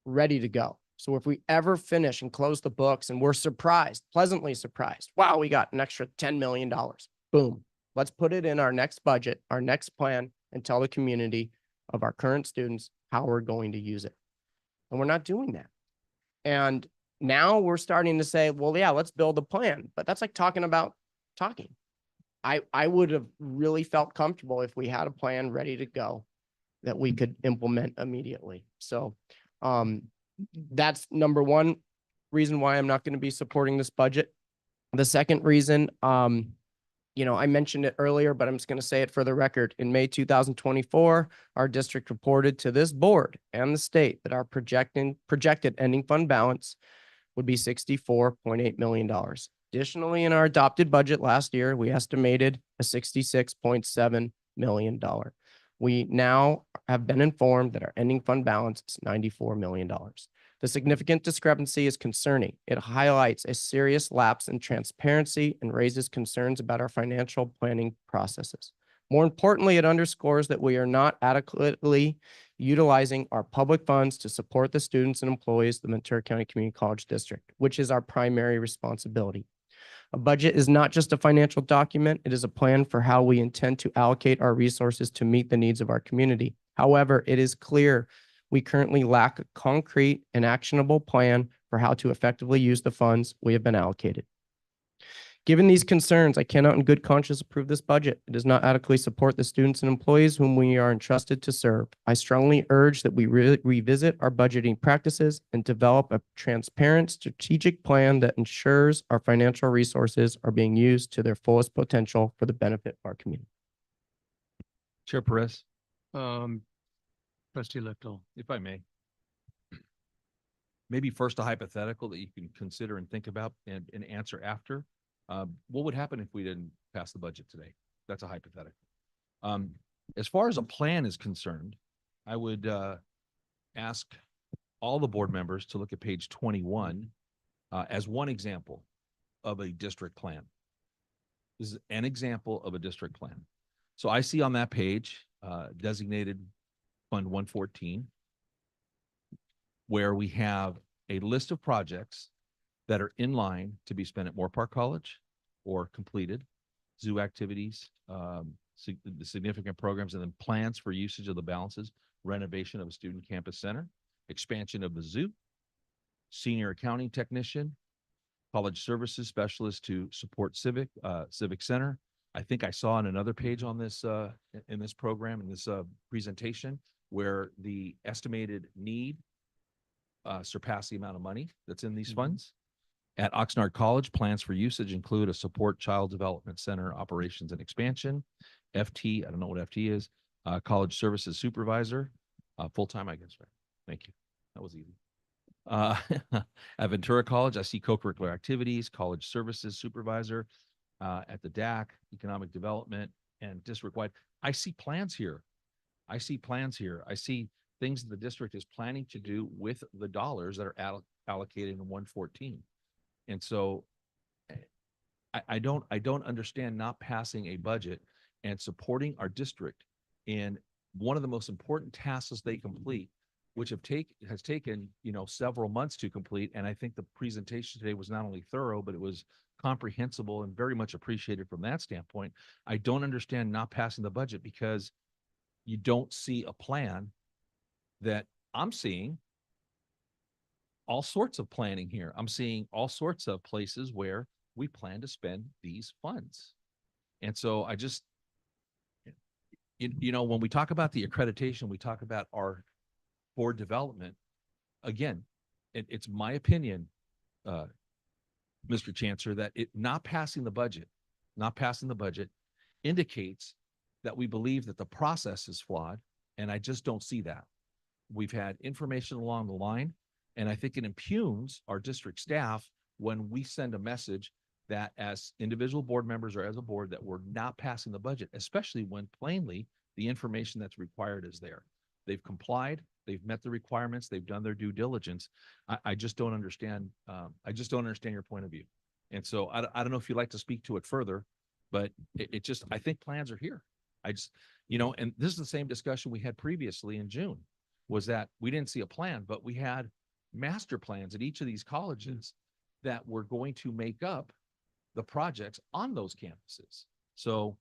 ready to go. So if we ever finish and close the books and we're surprised, pleasantly surprised, wow, we got an extra $10 million, boom, let's put it in our next budget, our next plan, and tell the community of our current students how we're going to use it. And we're not doing that. And now we're starting to say, well, yeah, let's build a plan. But that's like talking about talking. I would have really felt comfortable if we had a plan ready to go that we could implement immediately. So that's number one reason why I'm not going to be supporting this budget. The second reason, you know, I mentioned it earlier, but I'm just going to say it for the record. In May 2024, our district reported to this board and the state that our projected ending fund balance would be $64.8 million. Additionally, in our adopted budget last year, we estimated a $66.7 million. We now have been informed that our ending fund balance is $94 million. The significant discrepancy is concerning. It highlights a serious lapse in transparency and raises concerns about our financial planning processes. More importantly, it underscores that we are not adequately utilizing our public funds to support the students and employees of the Ventura County Community College District, which is our primary responsibility. A budget is not just a financial document, it is a plan for how we intend to allocate our resources to meet the needs of our community. However, it is clear we currently lack a concrete and actionable plan for how to effectively use the funds we have been allocated. Given these concerns, I cannot in good conscience approve this budget. It does not adequately support the students and employees whom we are entrusted to serve. I strongly urge that we revisit our budgeting practices and develop a transparent strategic plan that ensures our financial resources are being used to their fullest potential for the benefit of our community. Chair Perez. Trustee Lipton. If I may. Maybe first a hypothetical that you can consider and think about and answer after. What would happen if we didn't pass the budget today? That's a hypothetical. As far as a plan is concerned, I would ask all the board members to look at page 21 as one example of a district plan. This is an example of a district plan. So I see on that page designated Fund 114, where we have a list of projects that are in line to be spent at Moorpark College or completed, zoo activities, the significant programs, and then plans for usage of the balances, renovation of a student campus center, expansion of the zoo, senior accounting technician, college services specialist to support civic center. I think I saw on another page on this in this program, in this presentation, where the estimated need surpass the amount of money that's in these funds. At Oxnard College, plans for usage include a support child development center operations and expansion, FT, I don't know what FT is, college services supervisor, full-time, I guess, right? Thank you. That was easy. At Ventura College, I see co-curricular activities, college services supervisor, at the DAC, economic development, and district-wide. I see plans here. I see things that the district is planning to do with the dollars that are allocated in 114. And so I don't understand not passing a budget and supporting our district in one of the most important tasks they complete, which has taken, several months to complete. And I think the presentation today was not only thorough, but it was comprehensible and very much appreciated from that standpoint. I don't understand not passing the budget because you don't see a plan that I'm seeing all sorts of planning here. I'm seeing all sorts of places where we plan to spend these funds. And so I just, you know, when we talk about the accreditation, we talk about our board development. Again, it's my opinion, Mr. Chancellor, that not passing the budget indicates that we believe that the process is flawed. And I just don't see that. We've had information along the line, and I think it impugns our district staff when we send a message that as individual board members or as a board that we're not passing the budget, especially when plainly the information that's required is there. They've complied, they've met the requirements, they've done their due diligence. I just don't understand. I just don't understand your point of view. And so I don't know if you'd like to speak to it further, but it just, I think plans are here. I just, you know, and this is the same discussion we had previously in June, was that we didn't see a plan, but we had master plans at each of these colleges that were going to make up the projects on those campuses. So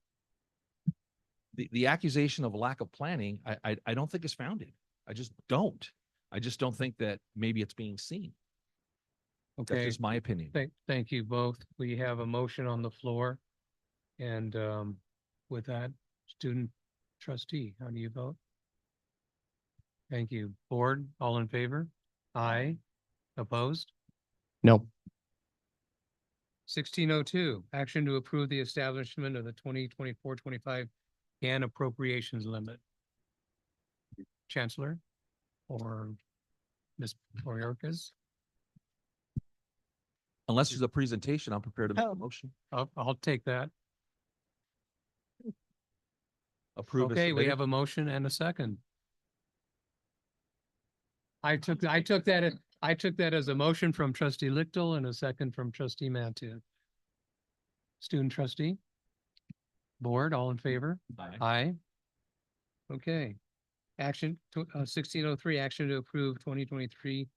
the accusation of lack of planning, I don't think is founded. I just don't think that maybe it's being seen. Okay. That's just my opinion. Thank you both. We have a motion on the floor. And with that, student trustee, how do you vote? Thank you. Board, all in favor? Aye. Opposed? No. 1602, action to approve the establishment of the 2024-25 CAN appropriations limit. Chancellor or Ms. Mayorkas? Unless there's a presentation, I'm prepared to make a motion. I'll take that. Approve. Okay, we have a motion and a second. I took that as a motion from trustee Lichtel and a second from trustee Matu. Student trustee? Board, all in favor? Aye. Aye. Okay. Action, 1603, action to approve 2023-24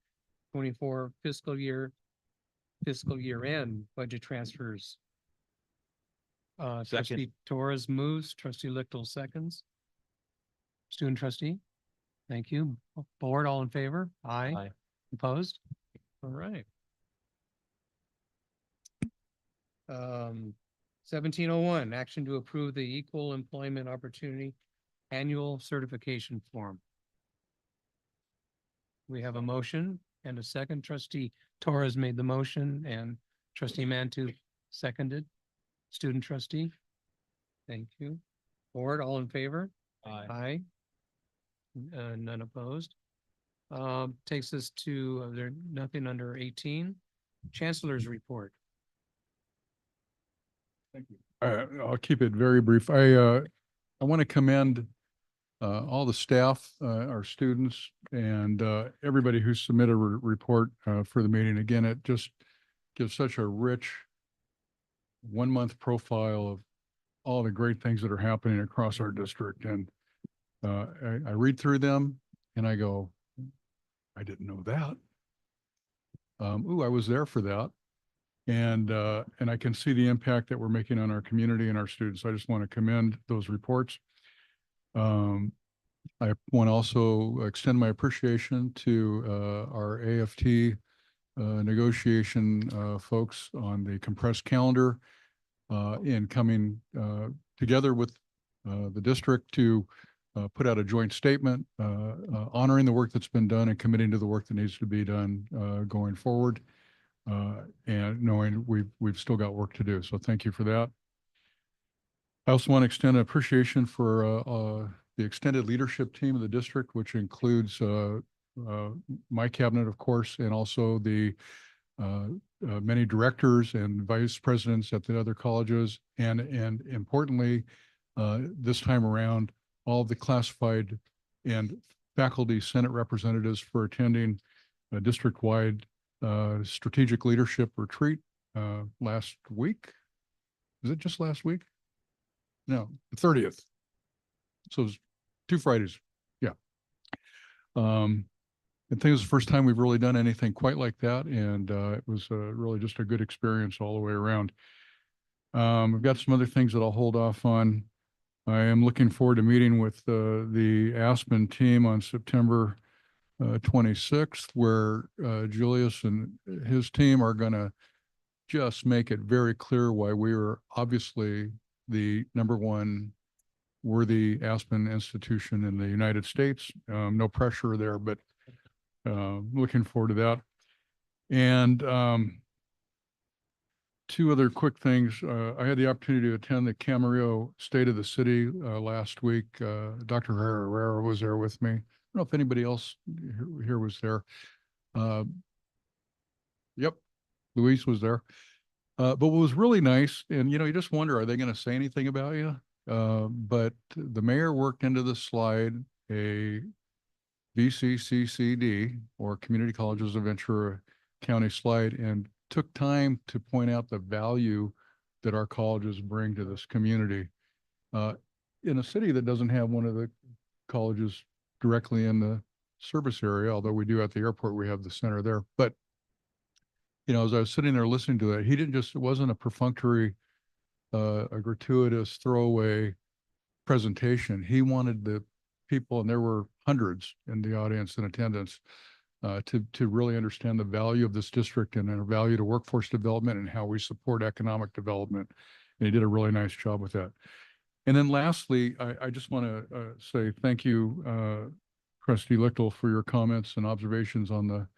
fiscal year end budget transfers. Trustee Torres moves, trustee Lichtel seconds. Student trustee? Thank you. Board, all in favor? Aye. Aye. Opposed? All right. 1701, action to approve the Equal Employment Opportunity Annual Certification Form. We have a motion and a second. Trustee Torres made the motion and trustee Mantu seconded. Student trustee? Thank you. Board, all in favor? Aye. Aye. None opposed. Takes us to, there nothing under 18. Chancellor's report. Thank you. I'll keep it very brief. I want to commend all the staff, our students, and everybody who submitted a report for the meeting. Again, it just gives such a rich 1 month profile of all the great things that are happening across our district. And I read through them and I go, I didn't know that. I was there for that. And I can see the impact that we're making on our community and our students. I just want to commend those reports. I want to also extend my appreciation to our AFT negotiation folks on the compressed calendar in coming together with the district to put out a joint statement honoring the work that's been done and committing to the work that needs to be done going forward. And knowing we've still got work to do. So thank you for that. I also want to extend an appreciation for the extended leadership team of the district, which includes my cabinet, of course, and also the many directors and vice presidents at the other colleges. And importantly, this time around, all of the classified and faculty Senate representatives for attending a district-wide strategic leadership retreat last week. Is it just last week? No, the 30th. So it was 2 Fridays. Yeah. I think it was the first time we've really done anything quite like that. And it was really just a good experience all the way around. I've got some other things that I'll hold off on. I am looking forward to meeting with the Aspen team on September 26th, where Julius and his team are going to just make it very clear why we are obviously the #1 worthy Aspen institution in the United States. No pressure there, but looking forward to that. And two other quick things. I had the opportunity to attend the Camarillo State of the City last week. Dr. Herrera was there with me. I don't know if anybody else here was there. Yep, Luis was there. But what was really nice, and you just wonder, are they going to say anything about you? But the mayor worked into the slide a VCCCD, or Community Colleges of Ventura County slide, and took time to point out the value that our colleges bring to this community. In a city that doesn't have one of the colleges directly in the service area, although we do at the airport, we have the center there. But as I was sitting there listening to that, it wasn't a perfunctory, a gratuitous throwaway presentation. He wanted the people, and there were hundreds in the audience in attendance, to really understand the value of this district and our value to workforce development and how we support economic development. And he did a really nice job with that. And then lastly, I just want to say thank you, Trustee Lichtel, for your comments and observations on the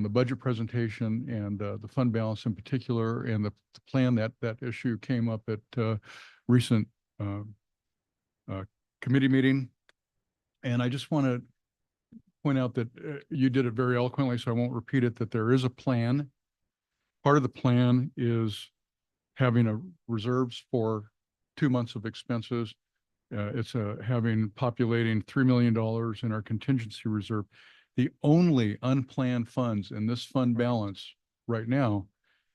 budget presentation and the fund balance in particular, and the plan. That issue came up at recent committee meeting. And I just want to point out that you did it very eloquently, so I won't repeat it, that there is a plan. Part of the plan is having reserves for 2 months of expenses. It's populating $3 million in our contingency reserve. The only unplanned funds in this fund balance right now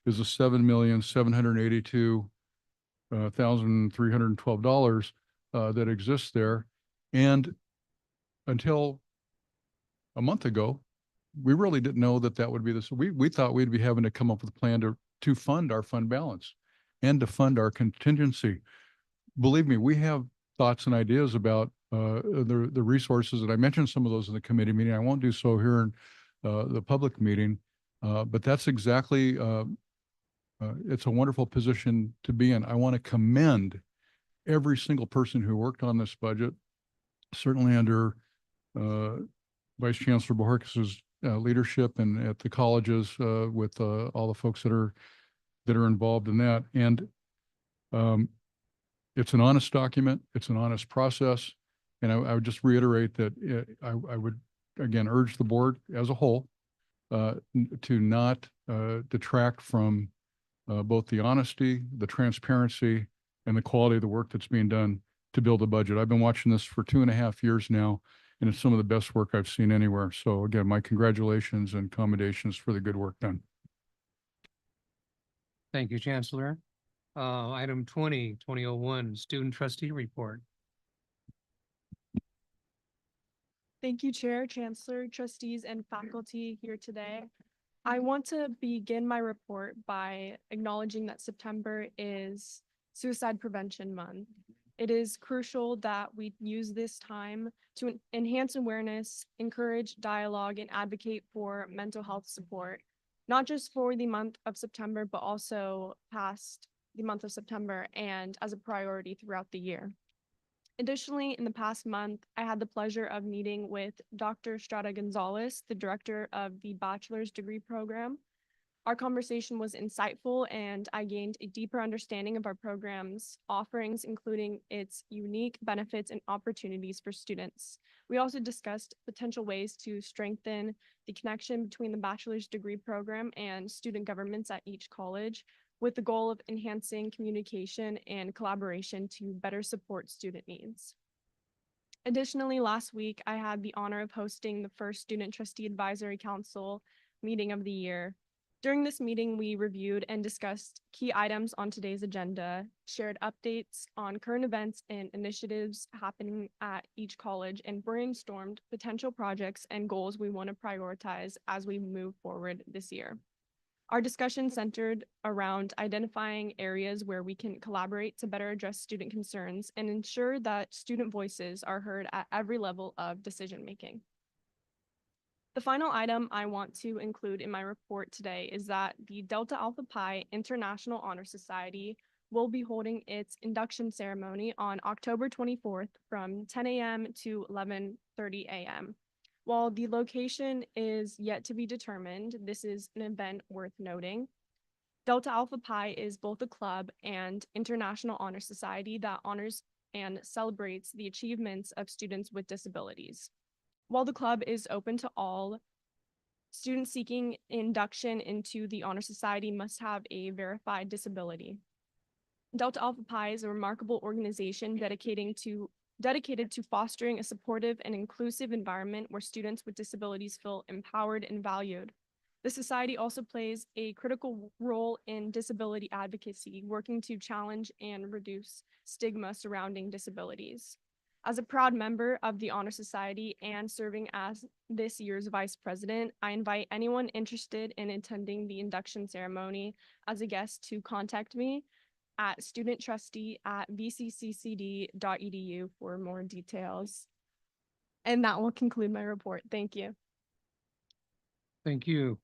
is the $7,782,312 that exists there. And until a month ago, we really didn't know that would be this. We thought we'd be having to come up with a plan to fund our fund balance and to fund our contingency. Believe me, we have thoughts and ideas about the resources, and I mentioned some of those in the committee meeting. I won't do so here in the public meeting, but that's exactly, it's a wonderful position to be in. I want to commend every single person who worked on this budget, certainly under Vice Chancellor Bojorquez's leadership, and at the colleges with all the folks that are involved in that. And it's an honest document. It's an honest process. And I would just reiterate that I would, again, urge the board as a whole to not detract from both the honesty, the transparency, and the quality of the work that's being done to build a budget. I've been watching this for 2.5 years now, and it's some of the best work I've seen anywhere. So again, my congratulations and commendations for the good work done. Thank you, Chancellor. Item 2001, Student Trustee Report. Thank you, Chair, Chancellor, trustees, and faculty here today. I want to begin my report by acknowledging that September is Suicide Prevention Month. It is crucial that we use this time to enhance awareness, encourage dialogue, and advocate for mental health support, not just for the month of September, but also past the month of September and as a priority throughout the year. Additionally, in the past month, I had the pleasure of meeting with Dr. Strada Gonzalez, the director of the bachelor's degree program. Our conversation was insightful, and I gained a deeper understanding of our program's offerings, including its unique benefits and opportunities for students. We also discussed potential ways to strengthen the connection between the bachelor's degree program and student governments at each college, with the goal of enhancing communication and collaboration to better support student needs. Additionally, last week, I had the honor of hosting the first Student Trustee Advisory Council meeting of the year. During this meeting, we reviewed and discussed key items on today's agenda, shared updates on current events and initiatives happening at each college, and brainstormed potential projects and goals we want to prioritize as we move forward this year. Our discussion centered around identifying areas where we can collaborate to better address student concerns and ensure that student voices are heard at every level of decision-making. The final item I want to include in my report today is that the Delta Alpha Pi International Honor Society will be holding its induction ceremony on October 24th from 10 a.m. to 11:30 a.m. While the location is yet to be determined, this is an event worth noting. Delta Alpha Pi is both a club and international honor society that honors and celebrates the achievements of students with disabilities. While the club is open to all, students seeking induction into the honor society must have a verified disability. Delta Alpha Pi is a remarkable organization dedicated to fostering a supportive and inclusive environment where students with disabilities feel empowered and valued. The society also plays a critical role in disability advocacy, working to challenge and reduce stigma surrounding disabilities. As a proud member of the Honor Society and serving as this year's vice president, I invite anyone interested in attending the induction ceremony as a guest to contact me at studenttrustee@vcccd.edu for more details. And that will conclude my report. Thank you. Thank you.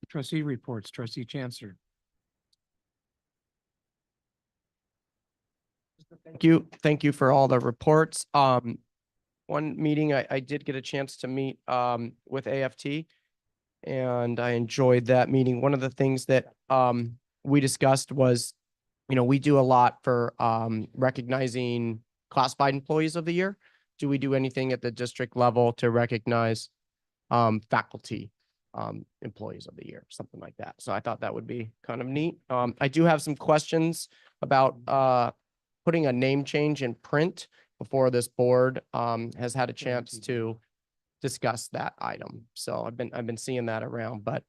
Trustee reports, Trustee Chancellor. Thank you for all the reports. One meeting I did get a chance to meet with AFT, and I enjoyed that meeting. One of the things that we discussed was, we do a lot for recognizing classified employees of the year. Do we do anything at the district level to recognize faculty employees of the year, something like that? So I thought that would be kind of neat. I do have some questions about putting a name change in print before this board has had a chance to discuss that item. So I've been seeing that around, but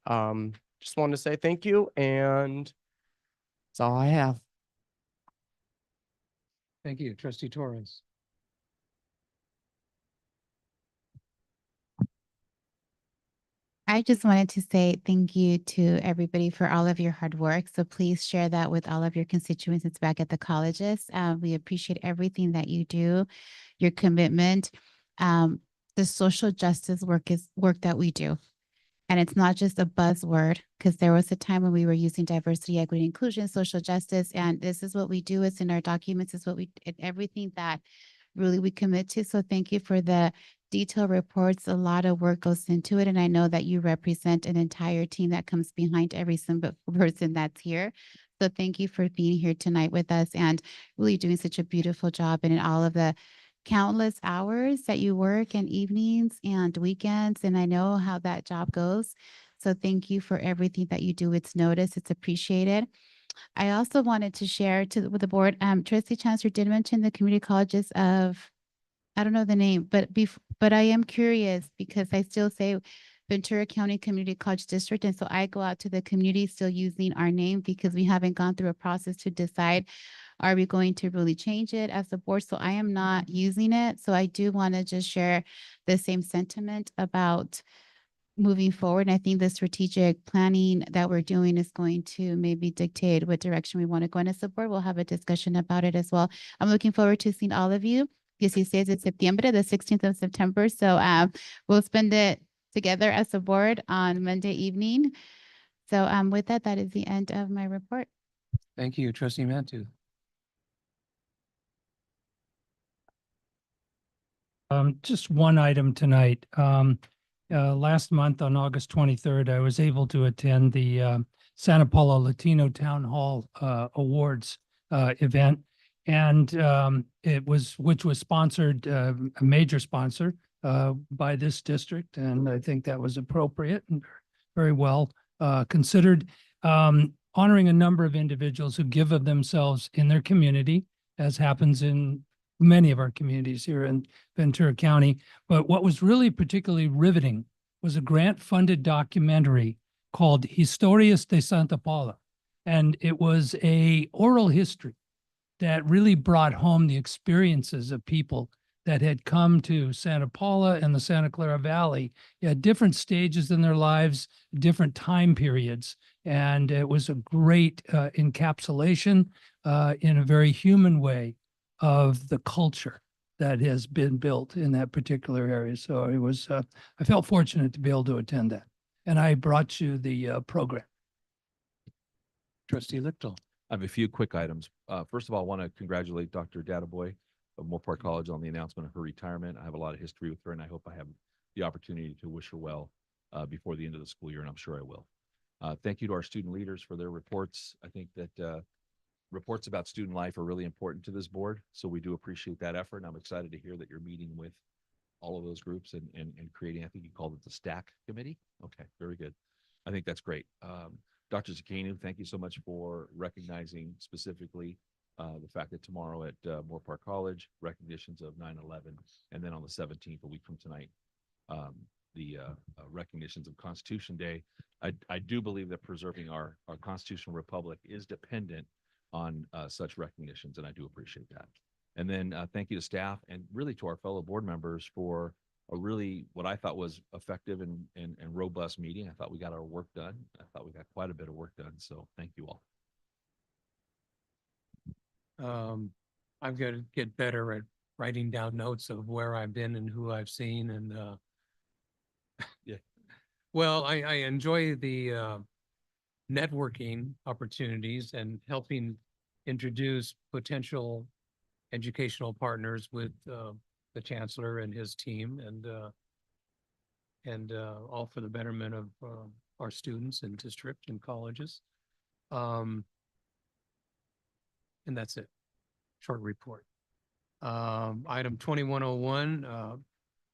just wanted to say thank you, and that's all I have. Thank you, Trustee Torres. I just wanted to say thank you to everybody for all of your hard work. So please share that with all of your constituents back at the colleges. We appreciate everything that you do, your commitment. The social justice work is work that we do. And it's not just a buzzword, because there was a time when we were using diversity, equity, inclusion, social justice, and this is what we do. It's in our documents. It's what everything that really we commit to. So thank you for the detailed reports. A lot of work goes into it. And I know that you represent an entire team that comes behind every single person that's here. So thank you for being here tonight with us and really doing such a beautiful job and in all of the countless hours that you work and evenings and weekends. And I know how that job goes. So thank you for everything that you do. It's noticed, it's appreciated. I also wanted to share with the board, Trustee Chancellor did mention the community colleges of, I don't know the name, but I am curious because I still say Ventura County Community College District. And so I go out to the community still using our name because we haven't gone through a process to decide, are we going to really change it as a board? So I am not using it. So I do want to just share the same sentiment about moving forward. And I think the strategic planning that we're doing is going to maybe dictate what direction we want to go in as a board. We'll have a discussion about it as well. I'm looking forward to seeing all of you. Because says it's September, the 16th of September. So we'll spend it together as a board on Monday evening. So with that, that is the end of my report. Thank you, Trustee Mantu. Just one item tonight. Last month on August 23rd, I was able to attend the Santa Paula Latino Town Hall Awards event. And which was sponsored, a major sponsor by this district. And I think that was appropriate and very well considered, honoring a number of individuals who give of themselves in their community, as happens in many of our communities here in Ventura County. But what was really particularly riveting was a grant-funded documentary called Historias de Santa Paula. And it was a oral history that really brought home the experiences of people that had come to Santa Paula and the Santa Clara Valley at different stages in their lives, different time periods. And it was a great encapsulation in a very human way of the culture that has been built in that particular area. So it was, I felt fortunate to be able to attend that. And I brought you the program. Trustee Lichtel. I have a few quick items. First of all, I want to congratulate Dr. Databoy of Moore Park College on the announcement of her retirement. I have a lot of history with her, and I hope I have the opportunity to wish her well before the end of the school year, and I'm sure I will. Thank you to our student leaders for their reports. I think that reports about student life are really important to this board, so we do appreciate that effort, and I'm excited to hear that you're meeting with all of those groups and creating, I think you called it the STACK committee. Okay, very good. I think that's great. Dr. Zakanu, thank you so much for recognizing specifically the fact that tomorrow at Moore Park College, recognitions of 9/11, and then on the 17th, a week from tonight, the recognitions of Constitution Day. I do believe that preserving our constitutional republic is dependent on such recognitions, and I do appreciate that. And then thank you to staff and really to our fellow board members for a really, what I thought was effective and robust meeting. I thought we got our work done. I thought we got quite a bit of work done. So thank you all. I've got to get better at writing down notes of where I've been and who I've seen. And yeah. Well, I enjoy the networking opportunities and helping introduce potential educational partners with the chancellor and his team, and all for the betterment of our students and district and colleges. And that's it. Short report. Item 2101,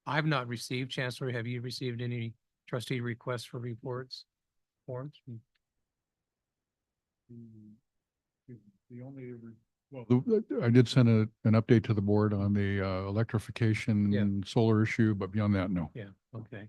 I've not received. Chancellor, have you received any trustee requests for reports, forms? The only, well, I did send an update to the board on the electrification solar issue, but beyond that, no. Yeah, okay.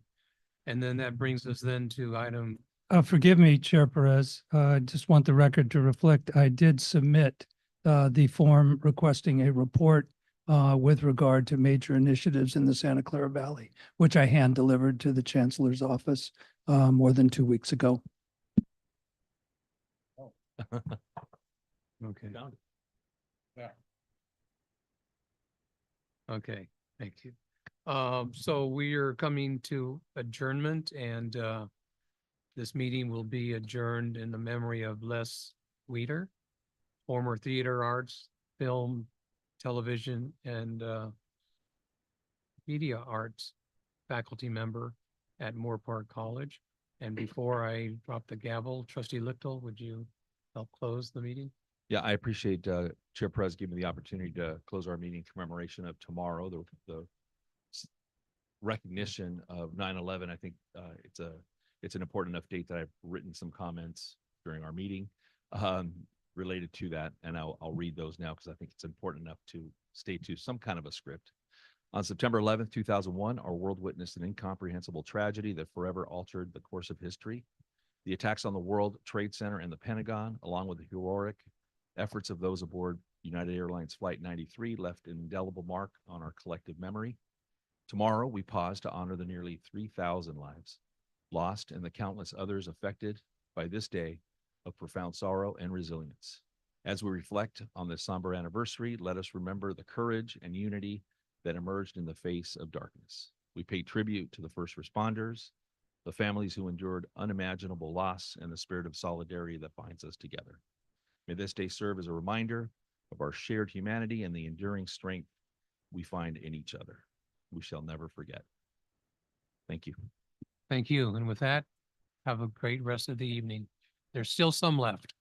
And then that brings us then to item. Forgive me, Chair Perez. I just want the record to reflect, I did submit the form requesting a report with regard to major initiatives in the Santa Clara Valley, which I hand delivered to the Chancellor's office more than 2 weeks ago. Okay. Found it. Yeah. Okay, thank you. So we are coming to adjournment, and this meeting will be adjourned in the memory of Les Weeder, former theater arts, film, television, and media arts faculty member at Moore Park College. And before I drop the gavel, Trustee Lichtel, would you help close the meeting? Yeah, I appreciate Chair Perez giving me the opportunity to close our meeting in commemoration of tomorrow, the recognition of 9/11. I think it's an important enough date that I've written some comments during our meeting related to that, and I'll read those now because I think it's important enough to stay to some kind of a script. On September 11th, 2001, our world witnessed an incomprehensible tragedy that forever altered the course of history. The attacks on the World Trade Center and the Pentagon, along with the heroic efforts of those aboard United Airlines Flight 93, left an indelible mark on our collective memory. Tomorrow, we pause to honor the nearly 3,000 lives lost and the countless others affected by this day of profound sorrow and resilience. As we reflect on this somber anniversary, let us remember the courage and unity that emerged in the face of darkness. We pay tribute to the first responders, the families who endured unimaginable loss, and the spirit of solidarity that binds us together. May this day serve as a reminder of our shared humanity and the enduring strength we find in each other. We shall never forget. Thank you. Thank you. And with that, have a great rest of the evening. There's still some left.